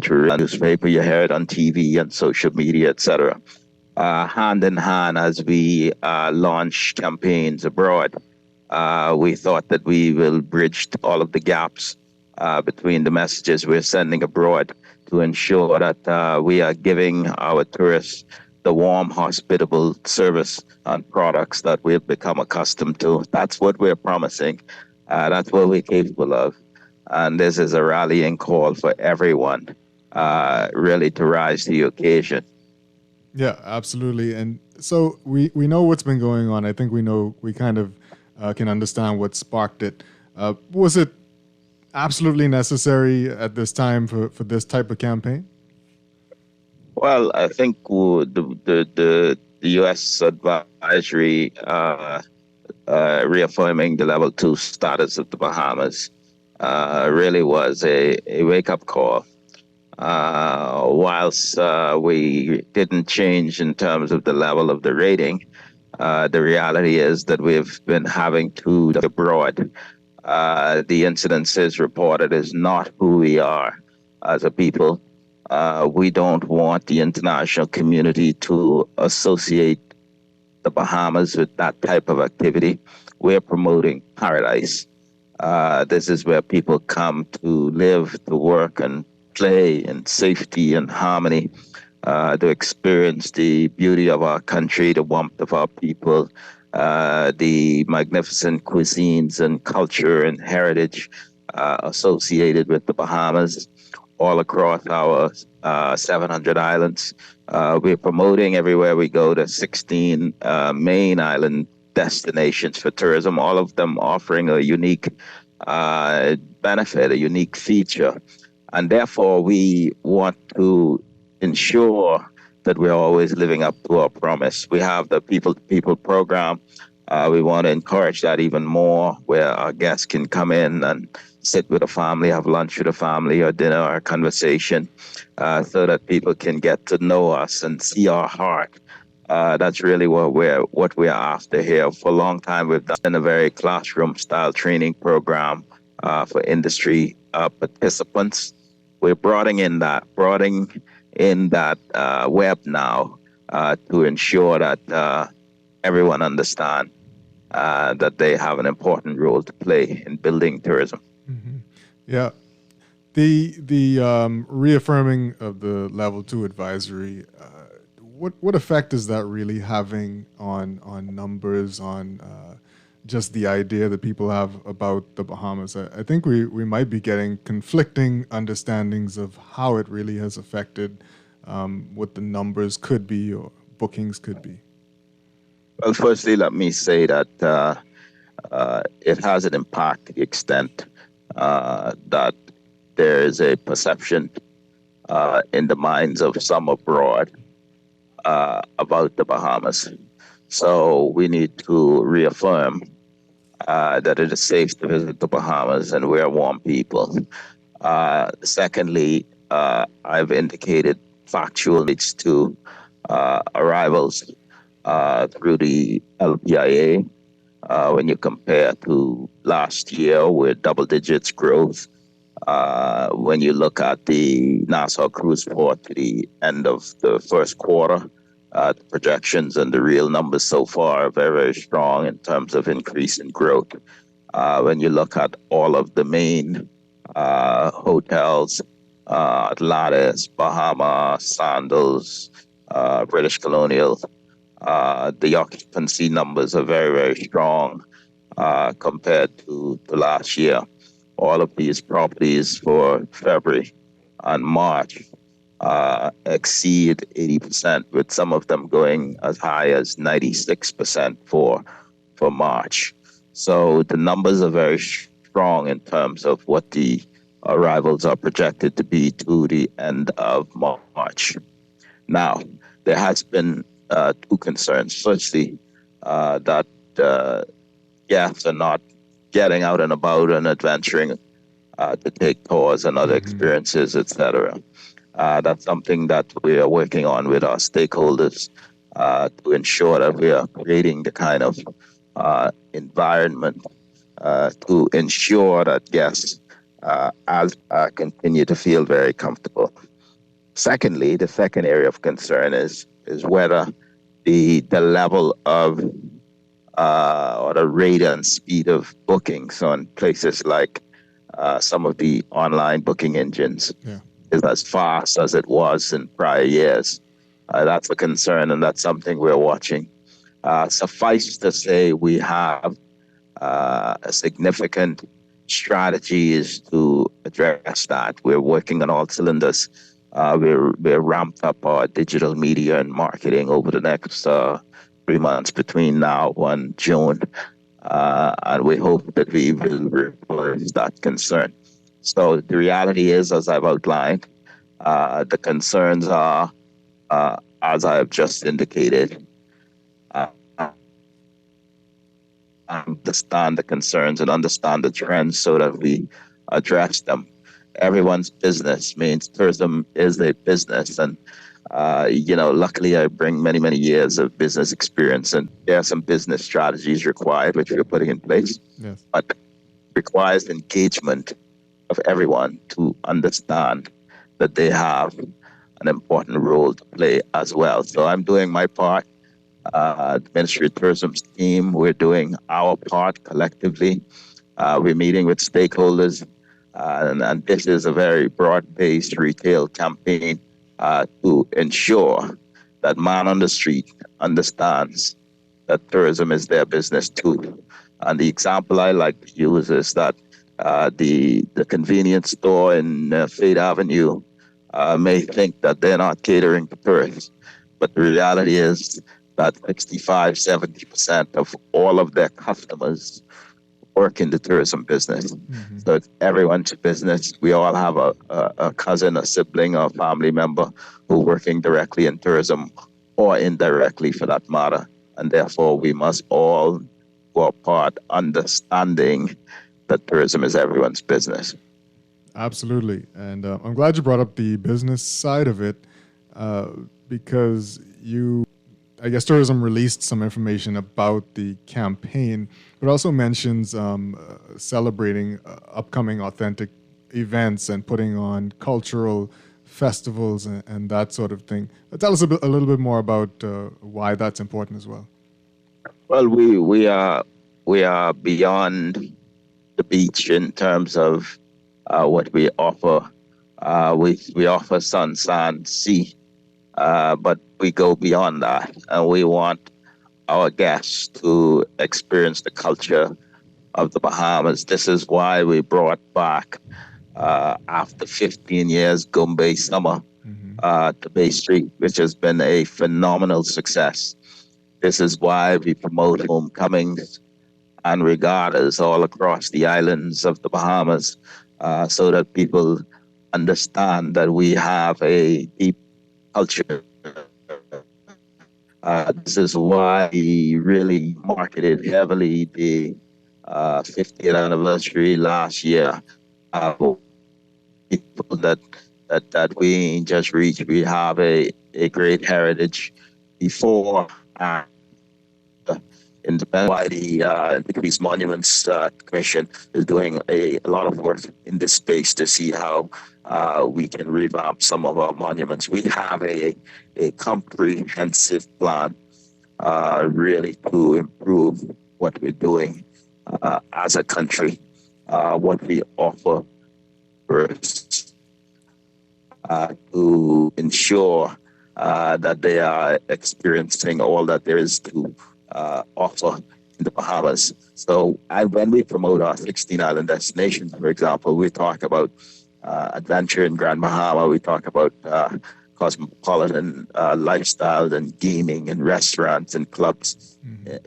Through the newspaper, you hear it on TV and social media, etc. Hand in hand, as we launch campaigns abroad, we thought that we will bridge all of the gaps between the messages we're sending abroad to ensure that we are giving our tourists the warm, hospitable service and products that we've become accustomed to. That's what we're promising. That's what we're capable of. And this is a rallying call for everyone really to rise to the occasion. Yeah, absolutely. And so we know what's been going on. I think we kind of can understand what sparked it. Was it absolutely necessary at this time for this type of campaign? Well, I think the U.S. advisory reaffirming the level 2 status of the Bahamas really was a wake-up call. Whilst we didn't change in terms of the level of the rating, the reality is that we've been having to abroad. The incidences reported is not who we are as a people. We don't want the international community to associate the Bahamas with that type of activity. We're promoting paradise. This is where people come to live, to work, and play in safety and harmony, to experience the beauty of our country, the warmth of our people, the magnificent cuisines and culture and heritage associated with the Bahamas all across our 700 islands. We're promoting everywhere we go the 16 main island destinations for tourism, all of them offering a unique benefit, a unique feature. And therefore, we want to ensure that we're always living up to our promise. We have the People to People program. We want to encourage that even more, where our guests can come in and sit with a family, have lunch with a family or dinner or conversation, so that people can get to know us and see our heart. That's really what we're after here. For a long time, we've done a very classroom-style training program for industry participants. We're broadening in that web now to ensure that everyone understands that they have an important role to play in building tourism. Mm-hmm. Yeah. The reaffirming of the level 2 advisory, what effect is that really having on numbers, on just the idea that people have about the Bahamas? I think we might be getting conflicting understandings of how it really has affected what the numbers could be or bookings could be. Well, firstly, let me say that it has an impact to the extent that there is a perception in the minds of some abroad about the Bahamas. So we need to reaffirm that it is safe to visit the Bahamas and we're warm people. Secondly, I've indicated factual needs to arrivals through the LPIA. When you compare to last year with double digits growth, when you look at the Nassau Cruise Port to the end of the first quarter, the projections and the real numbers so far are very, very strong in terms of increase in growth. When you look at all of the main hotels, Atlantis, Bahama, Sandals, British Colonial, the occupancy numbers are very, very strong compared to last year. All of these properties for February and March exceed 80%, with some of them going as high as 96% for March. So the numbers are very strong in terms of what the arrivals are projected to be to the end of March. Now, there has been two concerns. Firstly, that guests are not getting out and about and adventuring to take tours and other experiences, etc. That's something that we are working on with our stakeholders to ensure that we are creating the kind of environment to ensure that guests continue to feel very comfortable. Secondly, the second area of concern is whether the level of or the rate and speed of bookings on places like some of the online booking engines is as fast as it was in prior years. That's a concern, and that's something we're watching. Suffice to say, we have a significant strategies to address that. We're working on all cylinders. We're ramped up our digital media and marketing over the next 3 months between now and June, and we hope that we will replace that concern. So the reality is, as I've outlined, the concerns are, as I have just indicated, understand the concerns and understand the trends so that we address them. Everyone's business means tourism is a business, and luckily I bring many, many years of business experience, and there are some business strategies required, which we're putting in place, but requires engagement of everyone to understand that they have an important role to play as well. So I'm doing my part. The Ministry of Tourism's team, we're doing our part collectively. We're meeting with stakeholders, and this is a very broad-based retail campaign to ensure that man on the street understands that tourism is their business too. And the example I like to use is that the convenience store in Fayette Avenue may think that they're not catering to tourists, but the reality is that 65-70% of all of their customers work in the tourism business. So it's everyone's business. We all have a cousin, a sibling, or a family member who working directly in tourism or indirectly for that matter. And therefore, we must all go apart understanding that tourism is everyone's business. Absolutely. And I'm glad you brought up the business side of it because I guess tourism released some information about the campaign, but also mentions celebrating upcoming authentic events and putting on cultural festivals and that sort of thing. Tell us a little bit more about why that's important as well. Well, we are beyond the beach in terms of what we offer. We offer sun, sand, sea. But we go beyond that, and we want our guests to experience the culture of the Bahamas. This is why we brought back, after 15 years, Gumbe Summer to Bay Street, which has been a phenomenal success. This is why we promote homecomings and regattas all across the islands of the Bahamas, so that people understand that we have a deep culture. This is why we really marketed heavily the 50th anniversary last year. People that we just reached, we have a great heritage before and independent. Why the Peace Monuments Commission is doing a lot of work in this space to see how we can revamp some of our monuments. We have a comprehensive plan really to improve what we're doing as a country, what we offer first, to ensure that they are experiencing all that there is to offer in the Bahamas. So when we promote our 16 island destinations, for example, we talk about adventure in Grand Bahama, we talk about cosmopolitan lifestyle and gaming and restaurants and clubs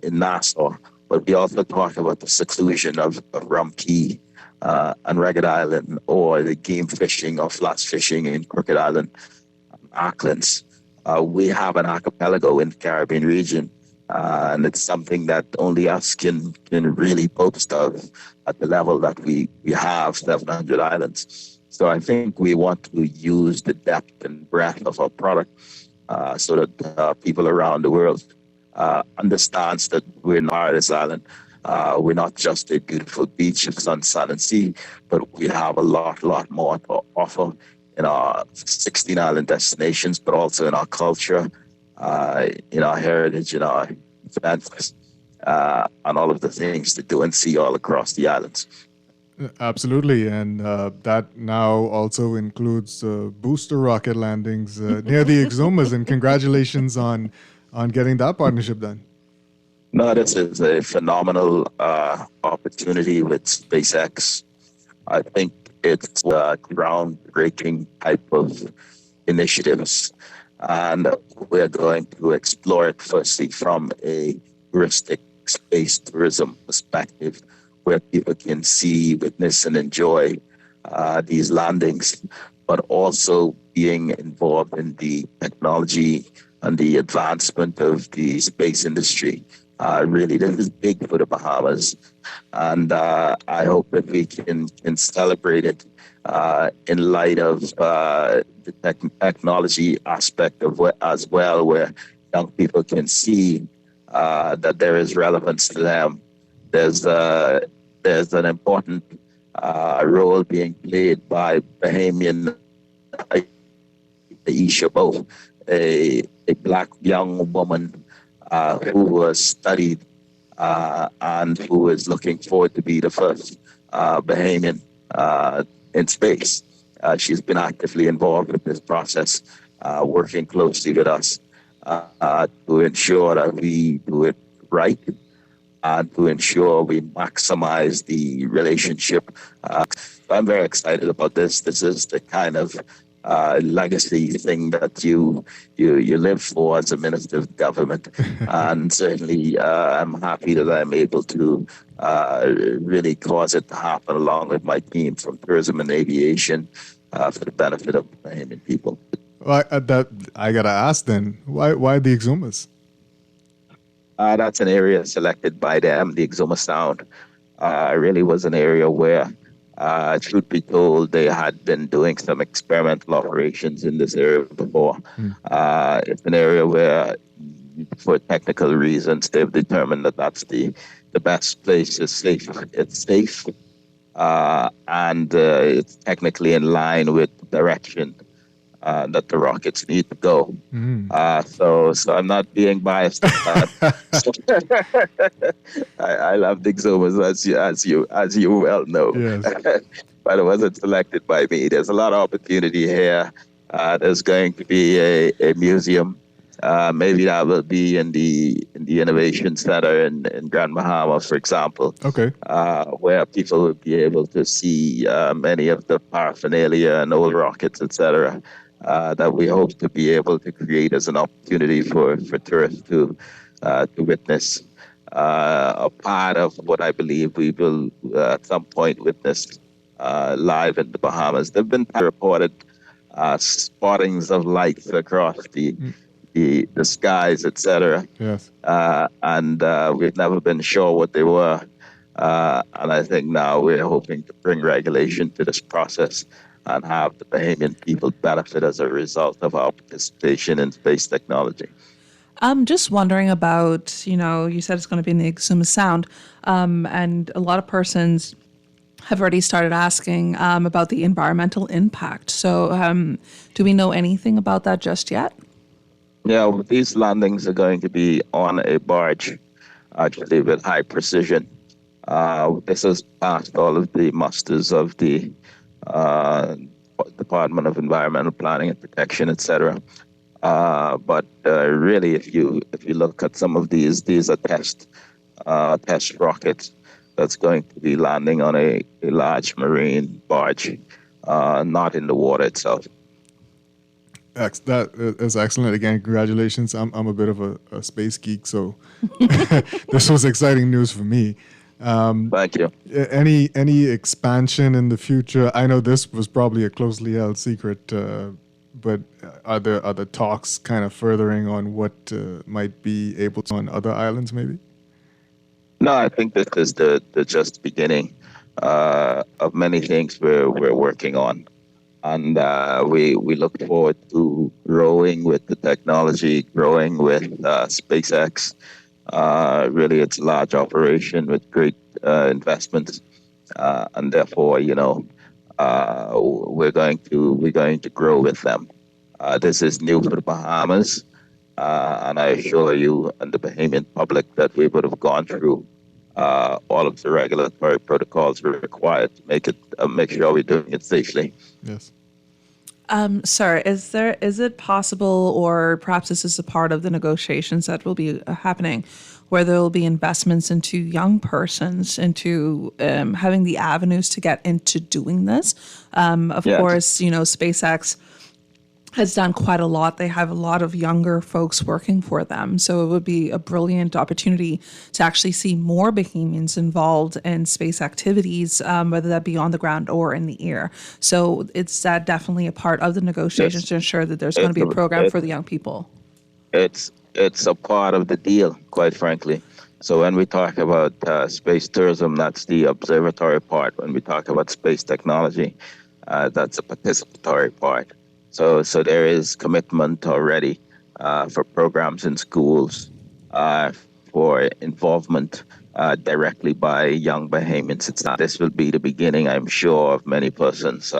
in Nassau. But we also talk about the seclusion of Rum Key and Ragged Island, or the game fishing or flats fishing in Crooked Island, Aucklands. We have an archipelago in the Caribbean region, and it's something that only us can really boast of at the level that we have 700 islands. So I think we want to use the depth and breadth of our product so that people around the world understands that we're not this island. We're not just a beautiful beach of sun, sand, and sea, but we have a lot more to offer in our 16 island destinations, but also in our culture, in our heritage, in our events, and all of the things to do and see all across the islands. Absolutely, and that now also includes booster rocket landings near the Exumas, and congratulations on getting that partnership done. No, this is a phenomenal opportunity with SpaceX. I think it's a groundbreaking type of initiatives, and we're going to explore it firstly from a touristic space tourism perspective, where people can see, witness, and enjoy these landings, but also being involved in the technology and the advancement of the space industry. Really, this is big for the Bahamas, and I hope that we can celebrate it in light of the technology aspect of as well, where young people can see that there is relevance to them. There's an important role being played by Bahamian Aisha Bo, a black young woman who was studied and who is looking forward to be the first Bahamian in space. She's been actively involved with this process, working closely with us to ensure that we do it right and to ensure we maximize the relationship. I'm very excited about this. This is the kind of legacy thing that you live for as a minister of government, and certainly I'm happy that I'm able to really cause it to happen along with my team from tourism and aviation for the benefit of the Bahamian people. Well, I gotta ask then, why the Exumas? That's an area selected by them, the Exuma Sound. Really was an area where, truth be told, they had been doing some experimental operations in this area before. It's an area where, for technical reasons, they've determined that that's the best place. It's safe. It's safe, and it's technically in line with the direction that the rockets need to go. So I'm not being biased. I love the Exumas, as you well know. Yes. But it wasn't selected by me. There's a lot of opportunity here. There's going to be a museum. Maybe that will be in the Innovation Center in Grand Bahama, for example. Okay. Where people will be able to see many of the paraphernalia and old rockets, etc. That we hope to be able to create as an opportunity for tourists to witness a part of what I believe we will at some point witness live in the Bahamas. There have been reported spottings of lights across the skies, etc. Yes. And we've never been sure what they were. And I think now we're hoping to bring regulation to this process and have the Bahamian people benefit as a result of our participation in space technology. I'm just wondering about, you said it's going to be in the Exuma Sound, and a lot of persons have already started asking about the environmental impact. So do we know anything about that just yet? Yeah, well, these landings are going to be on a barge, actually with high precision. This has passed all of the musters of the Department of Environmental Planning and Protection, etc. But really, if you look at some of these are test rockets that's going to be landing on a large marine barge, not in the water itself. That is excellent. Again, congratulations. I'm a bit of a space geek, so this was exciting news for me. Thank you. Any expansion in the future? I know this was probably a closely held secret, but are the talks kind of furthering on what might be able to on other islands, maybe? No, I think this is the just beginning of many things we're working on. And we look forward to growing with the technology, growing with SpaceX. Really, it's a large operation with great investments, and therefore, we're going to grow with them. This is new for the Bahamas, and I assure you and the Bahamian public that we would have gone through all of the regulatory protocols required to make sure we're doing it safely. Yes. Sir, is it possible, or perhaps this is a part of the negotiations that will be happening, where there will be investments into young persons, into having the avenues to get into doing this? Of course, SpaceX has done quite a lot. They have a lot of younger folks working for them. So it would be a brilliant opportunity to actually see more Bahamians involved in space activities, whether that be on the ground or in the air. So it's definitely a part of the negotiations to ensure that there's going to be a program for the young people. It's a part of the deal, quite frankly. So when we talk about space tourism, that's the observatory part. When we talk about space technology, that's a participatory part. So there is commitment already for programs in schools for involvement directly by young Bahamians. This will be the beginning, I'm sure, of many persons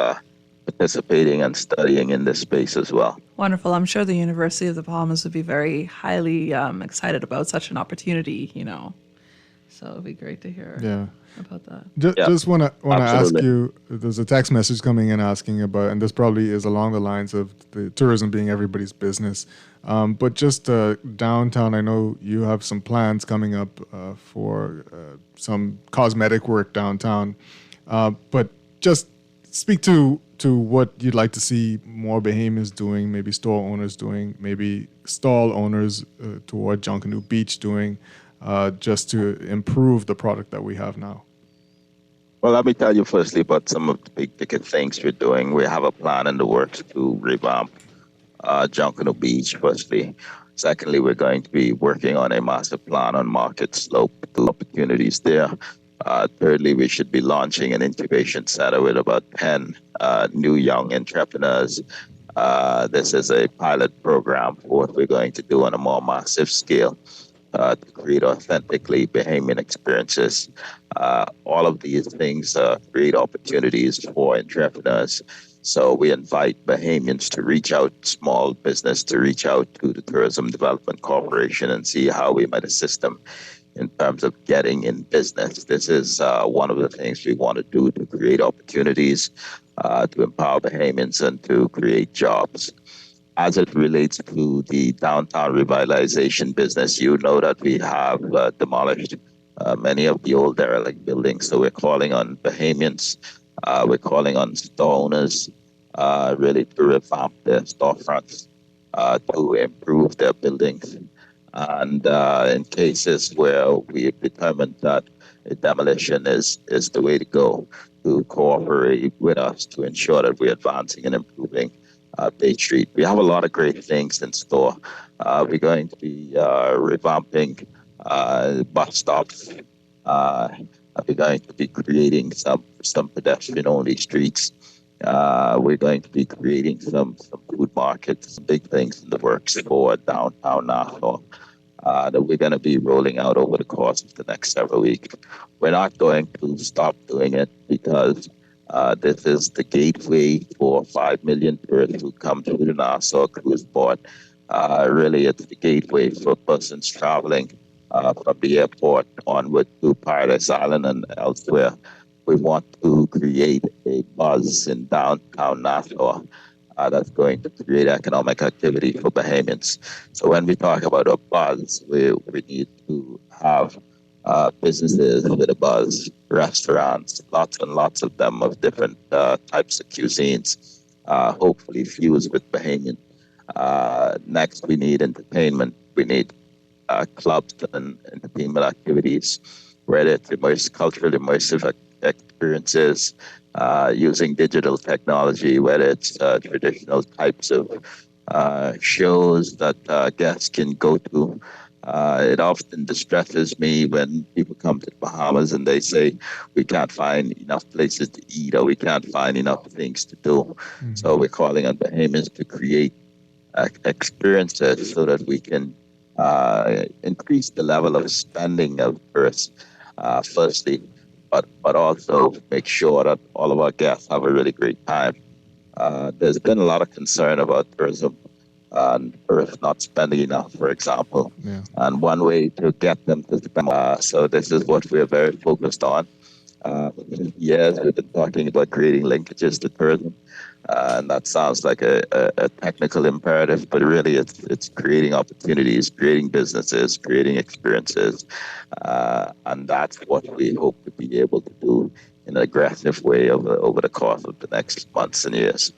participating and studying in this space as well. Wonderful. I'm sure the University of the Bahamas would be very highly excited about such an opportunity, So it'd be great to hear about that. Just want to ask you, there's a text message coming in asking about, and this probably is along the lines of the tourism being everybody's business, but just downtown, I know you have some plans coming up for some cosmetic work downtown, but just speak to what you'd like to see more Bahamians doing, maybe store owners doing, maybe stall owners toward Junkanoo Beach doing, just to improve the product that we have now. Well, let me tell you firstly about some of the big ticket things we're doing. We have a plan in the works to revamp Junkanoo Beach, firstly. Secondly, we're going to be working on a massive plan on Market Slope opportunities there. Thirdly, we should be launching an incubation center with about 10 new young entrepreneurs. This is a pilot program for what we're going to do on a more massive scale to create authentically Bahamian experiences. All of these things create opportunities for entrepreneurs. So we invite Bahamians to reach out, small business, to reach out to the Tourism Development Corporation and see how we might assist them in terms of getting in business. This is one of the things we want to do to create opportunities, to empower Bahamians and to create jobs. As it relates to the downtown revitalization business, you know that we have demolished many of the old derelict buildings. So we're calling on Bahamians, we're calling on store owners really to revamp their storefronts, to improve their buildings. And in cases where we determined that a demolition is the way to go, to cooperate with us to ensure that we're advancing and improving Bay Street. We have a lot of great things in store. We're going to be revamping bus stops. We're going to be creating some pedestrian-only streets. We're going to be creating some food markets, some big things in the works for downtown Nassau that we're going to be rolling out over the course of the next several weeks. We're not going to stop doing it because this is the gateway for 5 million tourists who come to the Nassau cruise port. Really, it's the gateway for persons traveling from the airport onward to Paradise Island and elsewhere. We want to create a buzz in downtown Nassau that's going to create economic activity for Bahamians. So when we talk about a buzz, we need to have businesses with a buzz, restaurants, lots and lots of them of different types of cuisines, hopefully fused with Bahamian. Next, we need entertainment. We need clubs and entertainment activities, whether it's culturally immersive experiences, using digital technology, whether it's traditional types of shows that guests can go to. It often distresses me when people come to the Bahamas and they say we can't find enough places to eat or we can't find enough things to do. Mm-hmm. So we're calling on Bahamians to create experiences so that we can increase the level of spending of tourists, firstly, but also make sure that all of our guests have a really great time. There's been a lot of concern about tourism and tourists not spending enough, for example. Yeah. And one way to get them to spend, so this is what we're very focused on. Yes, we've been talking about creating linkages to tourism, and that sounds like a technical imperative, but really it's creating opportunities, creating businesses, creating experiences, and that's what we hope to be able to do in an aggressive way over the course of the next months and years.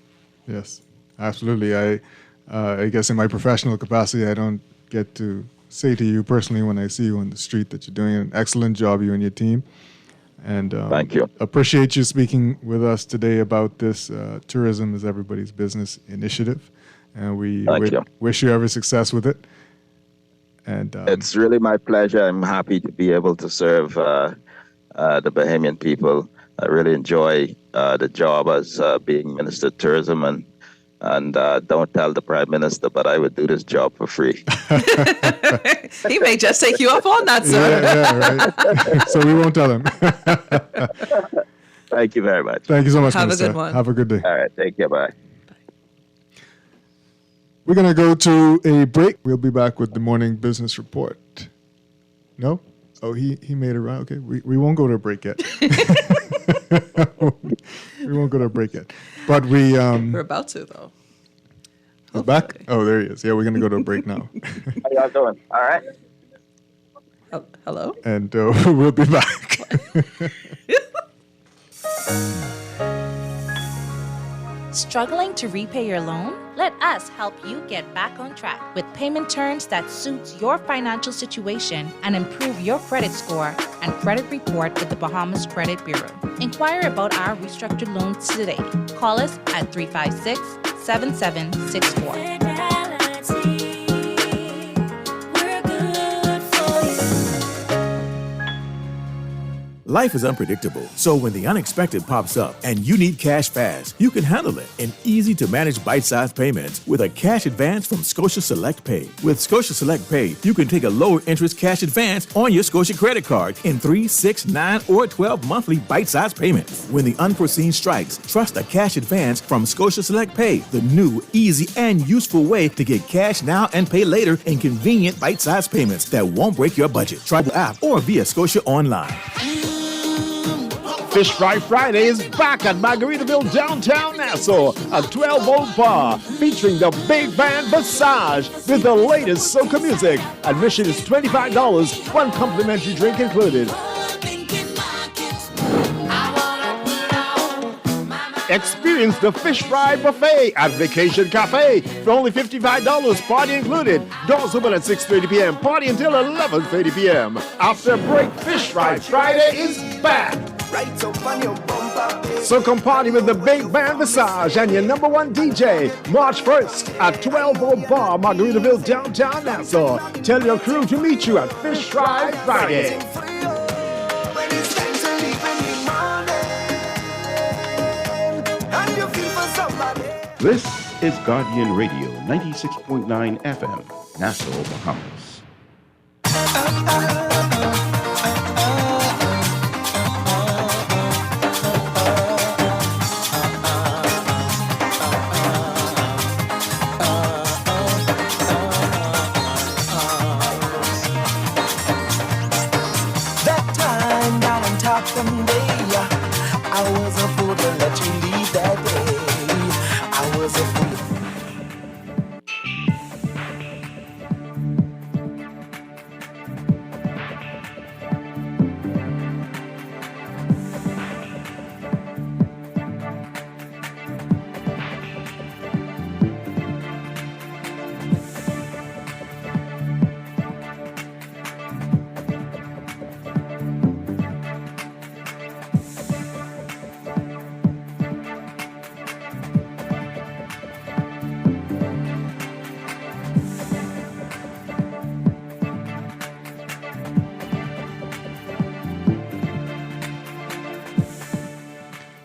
Yes, absolutely. I guess in my professional capacity, I don't get to say to you personally when I see you on the street that you're doing an excellent job, you and your team. And thank you. Appreciate you speaking with us today about this Tourism is Everybody's Business initiative. And we wish you every success with it. And it's really my pleasure. I'm happy to be able to serve the Bahamian people. I really enjoy the job as being Minister of Tourism, and don't tell the Prime Minister, but I would do this job for free. He may just take you up on that, sir. Yeah, right. So we won't tell him. Thank you very much. Thank you so much, Have Minister. a good one. Have a good day. All right, take care. Bye. We're going to go to a break. We'll be back with the morning business report. No? Oh, he made it right. Okay, we won't go to a break yet. We won't go to a break yet. But We're about to, though. We're back? Oh, there he is. Yeah, we're going to go to a break now. How y'all doing? All right. Hello? And we'll be back. Struggling to repay your loan? Let us help you get back on track with payment terms that suits your financial situation and improve your credit score and credit report with the Bahamas Credit Bureau. Inquire about our restructured loans today. Call us at 356-7764. Life is unpredictable, so when the unexpected pops up and you need cash fast, you can handle it in easy-to-manage bite-sized payments with a cash advance from Scotia Select Pay. With Scotia Select Pay, you can take a lower-interest cash advance on your Scotia credit card in 3, 6, 9, or 12 monthly bite-sized payments. When the unforeseen strikes, trust a cash advance from Scotia Select Pay, the new, easy, and useful way to get cash now and pay later in convenient bite-sized payments that won't break your budget. Try the app or via Scotia Online. Fish Fry Friday is back at Margaritaville, downtown Nassau, a 12-volt bar featuring the big band Visage with the latest soca music. Admission is $25, one complimentary drink included. Experience the Fish Fry Buffet at Vacation Cafe for only $55, party included. Doors open at 6:30 p.m., party until 11:30 p.m. After break, Fish Fry Friday is back. So come party with the big band Visage and your number one DJ, March 1st at 12-volt bar, Margaritaville, downtown Nassau. Tell your crew to meet you at Fish Fry Friday. This is Guardian Radio 96.9 FM, Nassau, Bahamas. That time down on top someday, I was a fool to let you leave that day. I was a fool.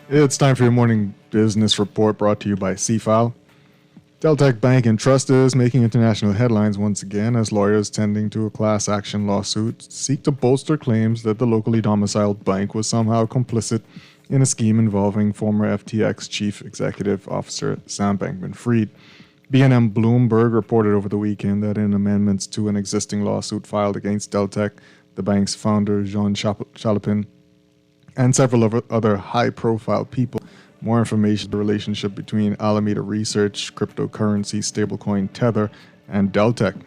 It's time for your morning business report brought to you by C-File. Deltec Bank and Trust is making international headlines once again as lawyers tending to a class action lawsuit seek to bolster claims that the locally domiciled bank was somehow complicit in a scheme involving former FTX Chief Executive Officer Sam Bankman-Fried. B&M Bloomberg reported over the weekend that in amendments to an existing lawsuit filed against Deltec, the bank's founder, Jean Chalopin, and several other high-profile people, more information on the relationship between Alameda Research, cryptocurrency stablecoin Tether, and Deltec.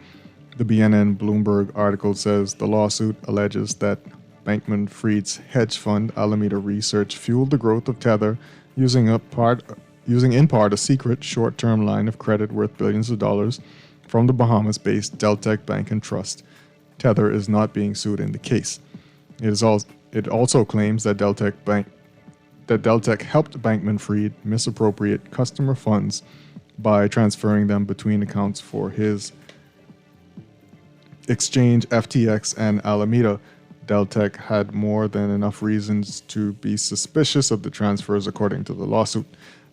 The BNN Bloomberg article says the lawsuit alleges that Bankman-Fried's hedge fund, Alameda Research, fueled the growth of Tether using in part a secret short-term line of credit worth billions of dollars from the Bahamas-based Deltec Bank and Trust. Tether is not being sued in the case. It also claims that Deltec helped Bankman-Fried misappropriate customer funds by transferring them between accounts for his exchange FTX and Alameda. Deltec had more than enough reasons to be suspicious of the transfers, according to the lawsuit.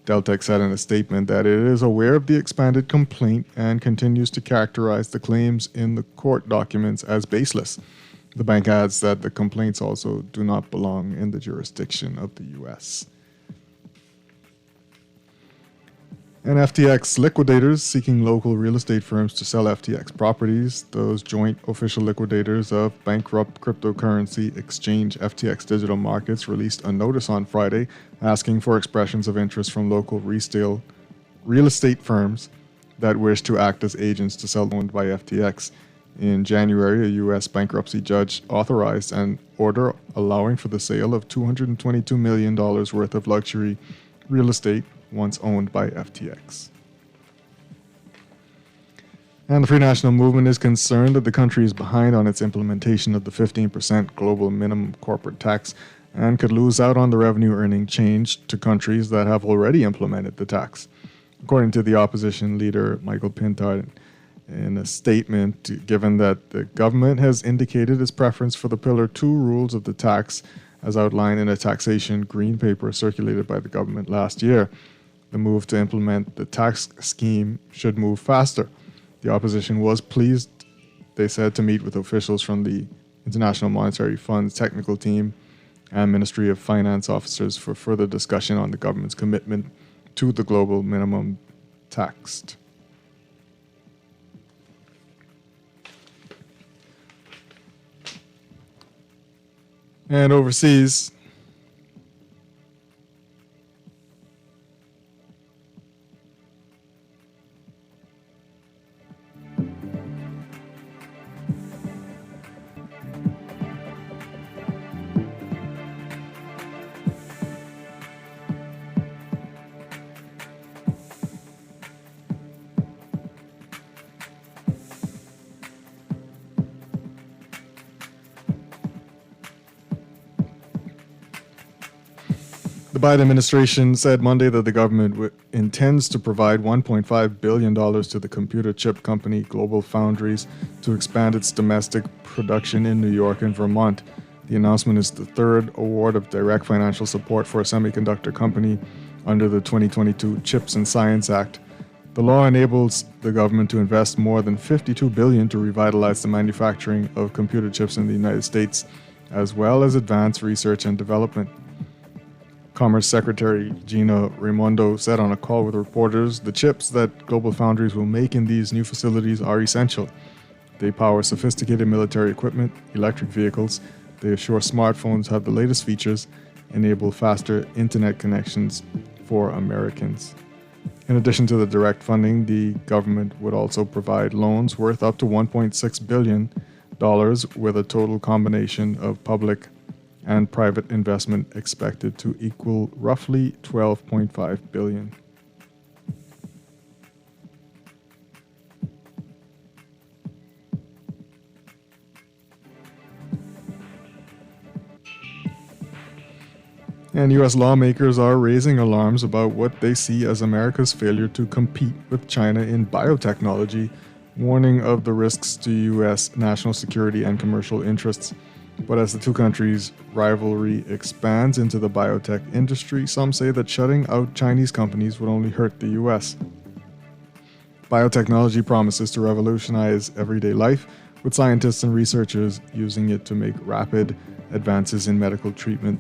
Deltec said in a statement that it is aware of the expanded complaint and continues to characterize the claims in the court documents as baseless. The bank adds that the complaints also do not belong in the jurisdiction of the U.S. And FTX liquidators seeking local real estate firms to sell FTX properties. Those joint official liquidators of bankrupt cryptocurrency exchange FTX Digital Markets released a notice on Friday asking for expressions of interest from local real estate firms that wish to act as agents to sell owned by FTX. In January, a U.S. bankruptcy judge authorized an order allowing for the sale of $222 million worth of luxury real estate once owned by FTX. And the Free National Movement is concerned that the country is behind on its implementation of the 15% global minimum corporate tax and could lose out on the revenue earning change to countries that have already implemented the tax. According to the opposition leader, Michael Pintard, in a statement, given that the government has indicated its preference for the Pillar 2 rules of the tax as outlined in a taxation green paper circulated by the government last year, the move to implement the tax scheme should move faster. The opposition was pleased, they said, to meet with officials from the International Monetary Fund's technical team and Ministry of Finance officers for further discussion on the government's commitment to the global minimum tax. And overseas, the Biden administration said Monday that the government intends to provide $1.5 billion to the computer chip company Global Foundries to expand its domestic production in New York and Vermont. The announcement is the third award of direct financial support for a semiconductor company under the 2022 CHIPS and Science Act. The law enables the government to invest more than $52 billion to revitalize the manufacturing of computer chips in the United States, as well as advance research and development. Commerce Secretary Gina Raimondo said on a call with reporters, the chips that Global Foundries will make in these new facilities are essential. They power sophisticated military equipment, electric vehicles, they assure smartphones have the latest features, enable faster internet connections for Americans. In addition to the direct funding, the government would also provide loans worth up to $1.6 billion with a total combination of public and private investment expected to equal roughly $12.5 billion. And U.S. lawmakers are raising alarms about what they see as America's failure to compete with China in biotechnology, warning of the risks to U.S. national security and commercial interests. But as the two countries' rivalry expands into the biotech industry, some say that shutting out Chinese companies would only hurt the U.S. Biotechnology promises to revolutionize everyday life, with scientists and researchers using it to make rapid advances in medical treatment,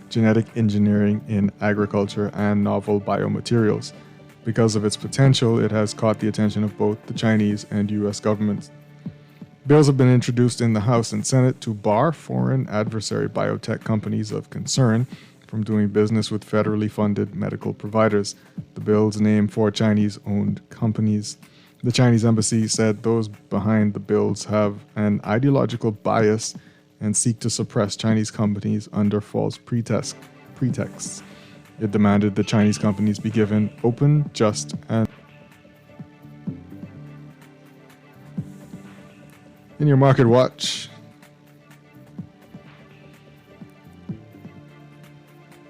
genetic engineering in agriculture, and novel biomaterials. Because of its potential, it has caught the attention of both the Chinese and U.S. governments. Bills have been introduced in the House and Senate to bar foreign adversary biotech companies of concern from doing business with federally funded medical providers. The bills name 4 Chinese-owned companies. The Chinese embassy said those behind the bills have an ideological bias and seek to suppress Chinese companies under false pretexts. It demanded that Chinese companies be given open, just, and in your market watch,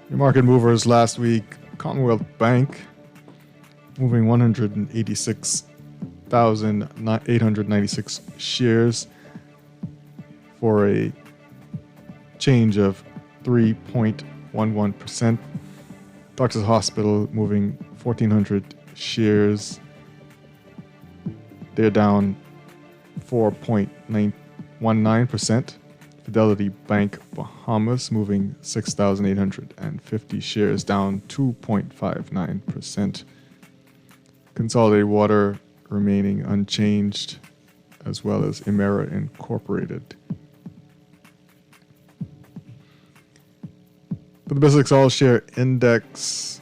your market movers last week, Commonwealth Bank moving 186,896 shares for a change of 3.11%. Doctors Hospital moving 1,400 shares. They're down 4.919%. Fidelity Bank Bahamas moving 6,850 shares, down 2.59%. Consolidated Water remaining unchanged, as well as Emera Incorporated. For the Basics All Share Index,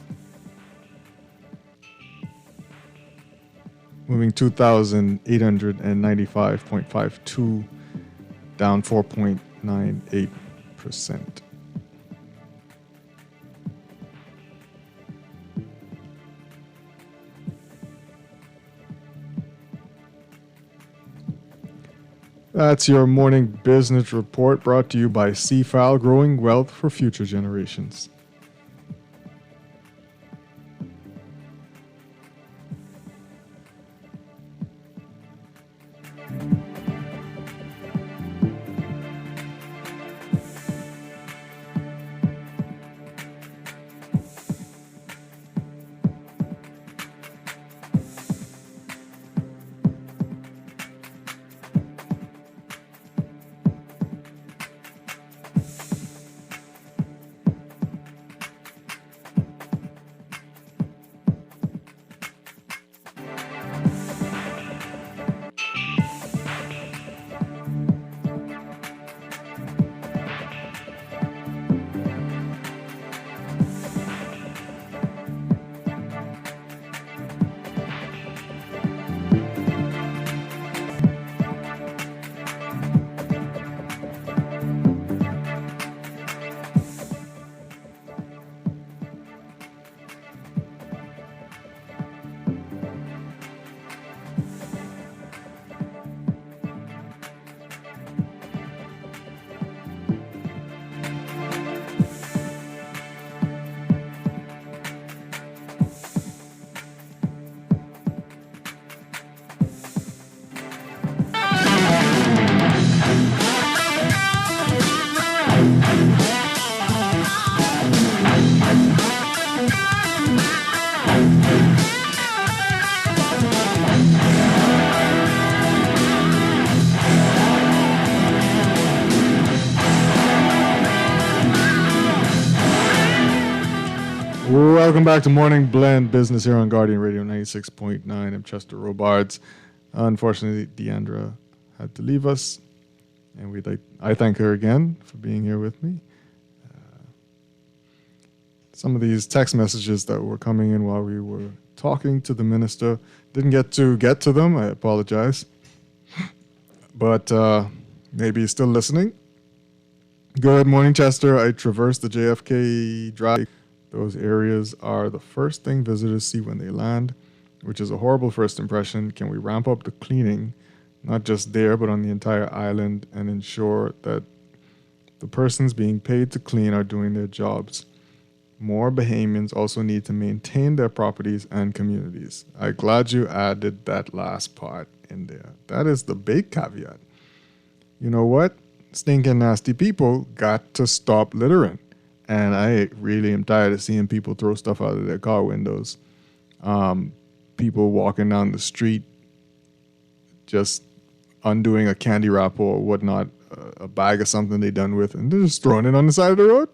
moving 2,895.52, down 4.98%. That's your morning business report brought to you by CFAL, growing wealth for future generations. Welcome back to Morning Blend Business here on Guardian Radio 96.9. I'm Chester Robards. Unfortunately, Deandra had to leave us, and I thank her again for being here with me. Some of these text messages that were coming in while we were talking to the minister, didn't get to them. I apologize. But maybe he's still listening. Good morning, Chester. I traversed the JFK Drive. Those areas are the first thing visitors see when they land, which is a horrible first impression. Can we ramp up the cleaning, not just there, but on the entire island, and ensure that the persons being paid to clean are doing their jobs? More Bahamians also need to maintain their properties and communities. I'm glad you added that last part in there. That is the big caveat. You know what? Stinking nasty people got to stop littering. And I really am tired of seeing people throw stuff out of their car windows. People walking down the street just undoing a candy wrapper or whatnot, a bag of something they done with, and they're just throwing it on the side of the road.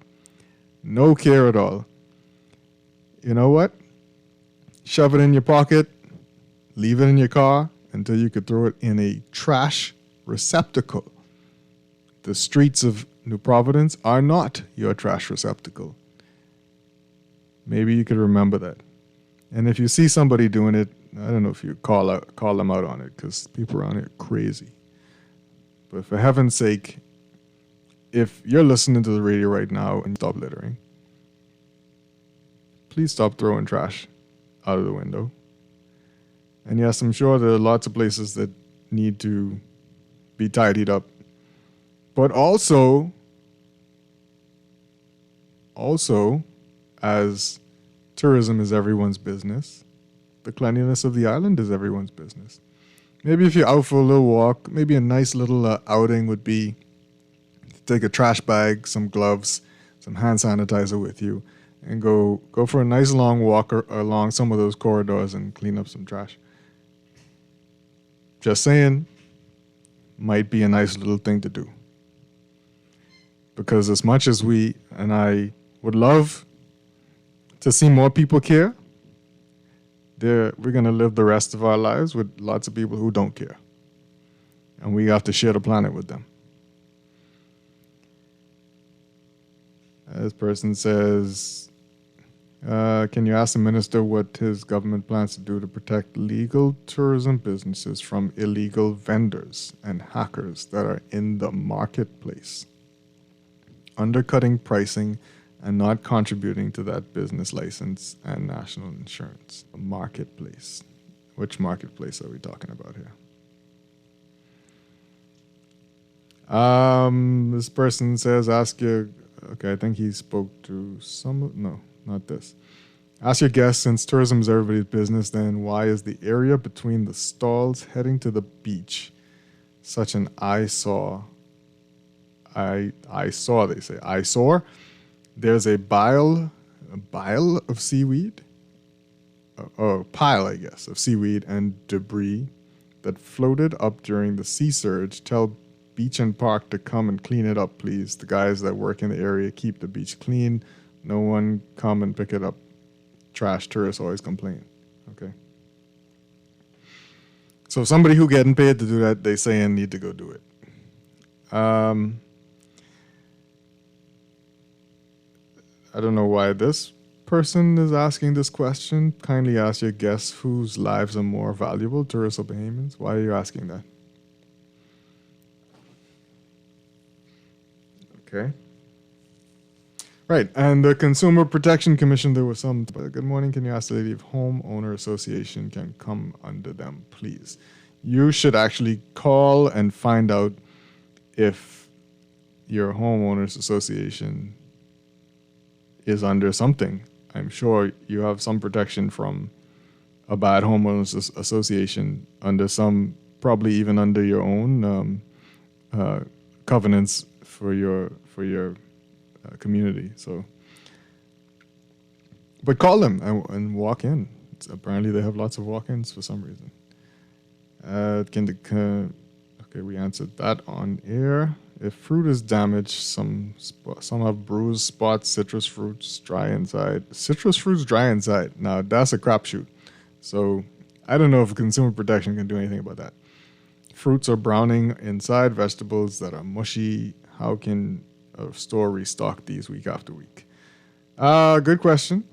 No care at all. You know what? Shove it in your pocket, leave it in your car until you could throw it in a trash receptacle. The streets of New Providence are not your trash receptacle. Maybe you could remember that. And if you see somebody doing it, I don't know if you call them out on it, because people around here are crazy. But for heaven's sake, if you're listening to the radio right now and stop littering, please stop throwing trash out of the window. And yes, I'm sure there are lots of places that need to be tidied up. But also, as tourism is everyone's business, the cleanliness of the island is everyone's business. Maybe if you're out for a little walk, maybe a nice little outing would be to take a trash bag, some gloves, some hand sanitizer with you, and go for a nice long walk along some of those corridors and clean up some trash. Just saying, might be a nice little thing to do. Because as much as we, and I would love to see more people care, we're going to live the rest of our lives with lots of people who don't care. And we have to share the planet with them. This person says, can you ask the minister what his government plans to do to protect legal tourism businesses from illegal vendors and hackers that are in the marketplace, undercutting pricing and not contributing to that business license and national insurance? Marketplace. Which marketplace are we talking about here? This person says, okay, I think he spoke to no, not this. Ask your guests, since tourism is everybody's business, then why is the area between the stalls heading to the beach such an eyesore? Eyesore, they say. Eyesore? There's a pile of seaweed, pile, I guess, of seaweed and debris that floated up during the sea surge. Tell Beach and Park to come and clean it up, please. The guys that work in the area keep the beach clean. No one come and pick it up. Trash tourists always complain. Okay. So somebody who getting paid to do that, they saying need to go do it. I don't know why this person is asking this question. Kindly ask your guests whose lives are more valuable, tourists or Bahamians. Why are you asking that? Okay. Right, and the Consumer Protection Commission, there was some, good morning, can you ask the lady if Homeowner Association can come under them, please? You should actually call and find out if your homeowners association is under something. I'm sure you have some protection from a bad homeowners association under some, probably even under your own covenants for your community. So, but call them and walk in. Apparently, they have lots of walk-ins for some reason. Okay, we answered that on air. If fruit is damaged, some have bruised spots. Citrus fruits dry inside. Citrus fruits dry inside. Now that's a crapshoot. So I don't know if Consumer Protection can do anything about that. Fruits are browning inside. Vegetables that are mushy. How can a store restock these week after week? Good question.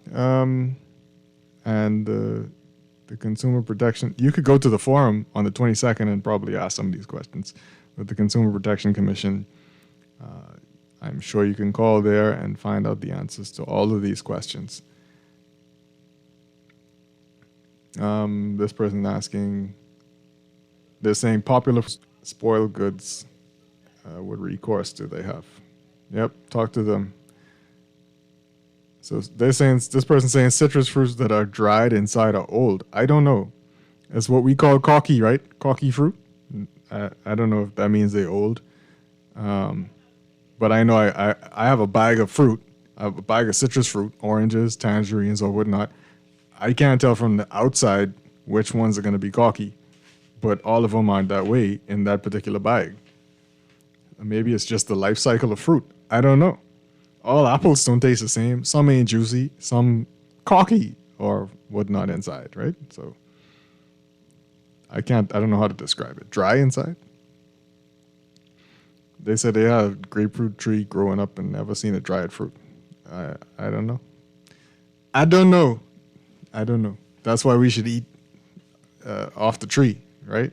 And the Consumer Protection, you could go to the forum on the 22nd and probably ask some of these questions. With the Consumer Protection Commission, I'm sure you can call there and find out the answers to all of these questions. This person asking, they're saying popular spoiled goods, what recourse do they have? Yep, talk to them. So they're saying, this person's saying citrus fruits that are dried inside are old. I don't know. It's what we call cocky, right? Cocky fruit. I don't know if that means they're old. But I know I have a bag of fruit. I have a bag of citrus fruit, oranges, tangerines, or whatnot. I can't tell from the outside which ones are going to be cocky. But all of them aren't that way in that particular bag. Maybe it's just the life cycle of fruit. I don't know. All apples don't taste the same. Some ain't juicy, some cocky or whatnot inside, right? So I don't know how to describe it. Dry inside? They said they had a grapefruit tree growing up and never seen a dried fruit. I don't know. I don't know. That's why we should eat off the tree, right?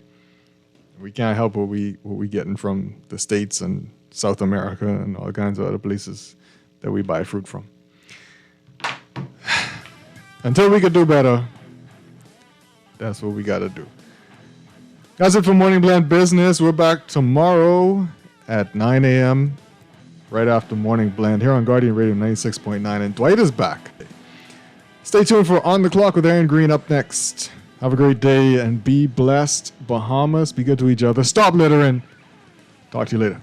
We can't help what we getting from the States and South America and all kinds of other places that we buy fruit from. Until we could do better, that's what we got to do. That's it for Morning Blend Business. We're back tomorrow at 9 a.m. right after Morning Blend here on Guardian Radio 96.9. And Dwight is back. Stay tuned for On the Clock with Aaron Green up next. Have a great day and be blessed. Bahamas, be good to each other. Stop littering. Talk to you later.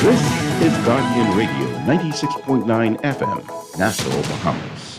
This is Guardian Radio 96.9 FM, Nassau, Bahamas.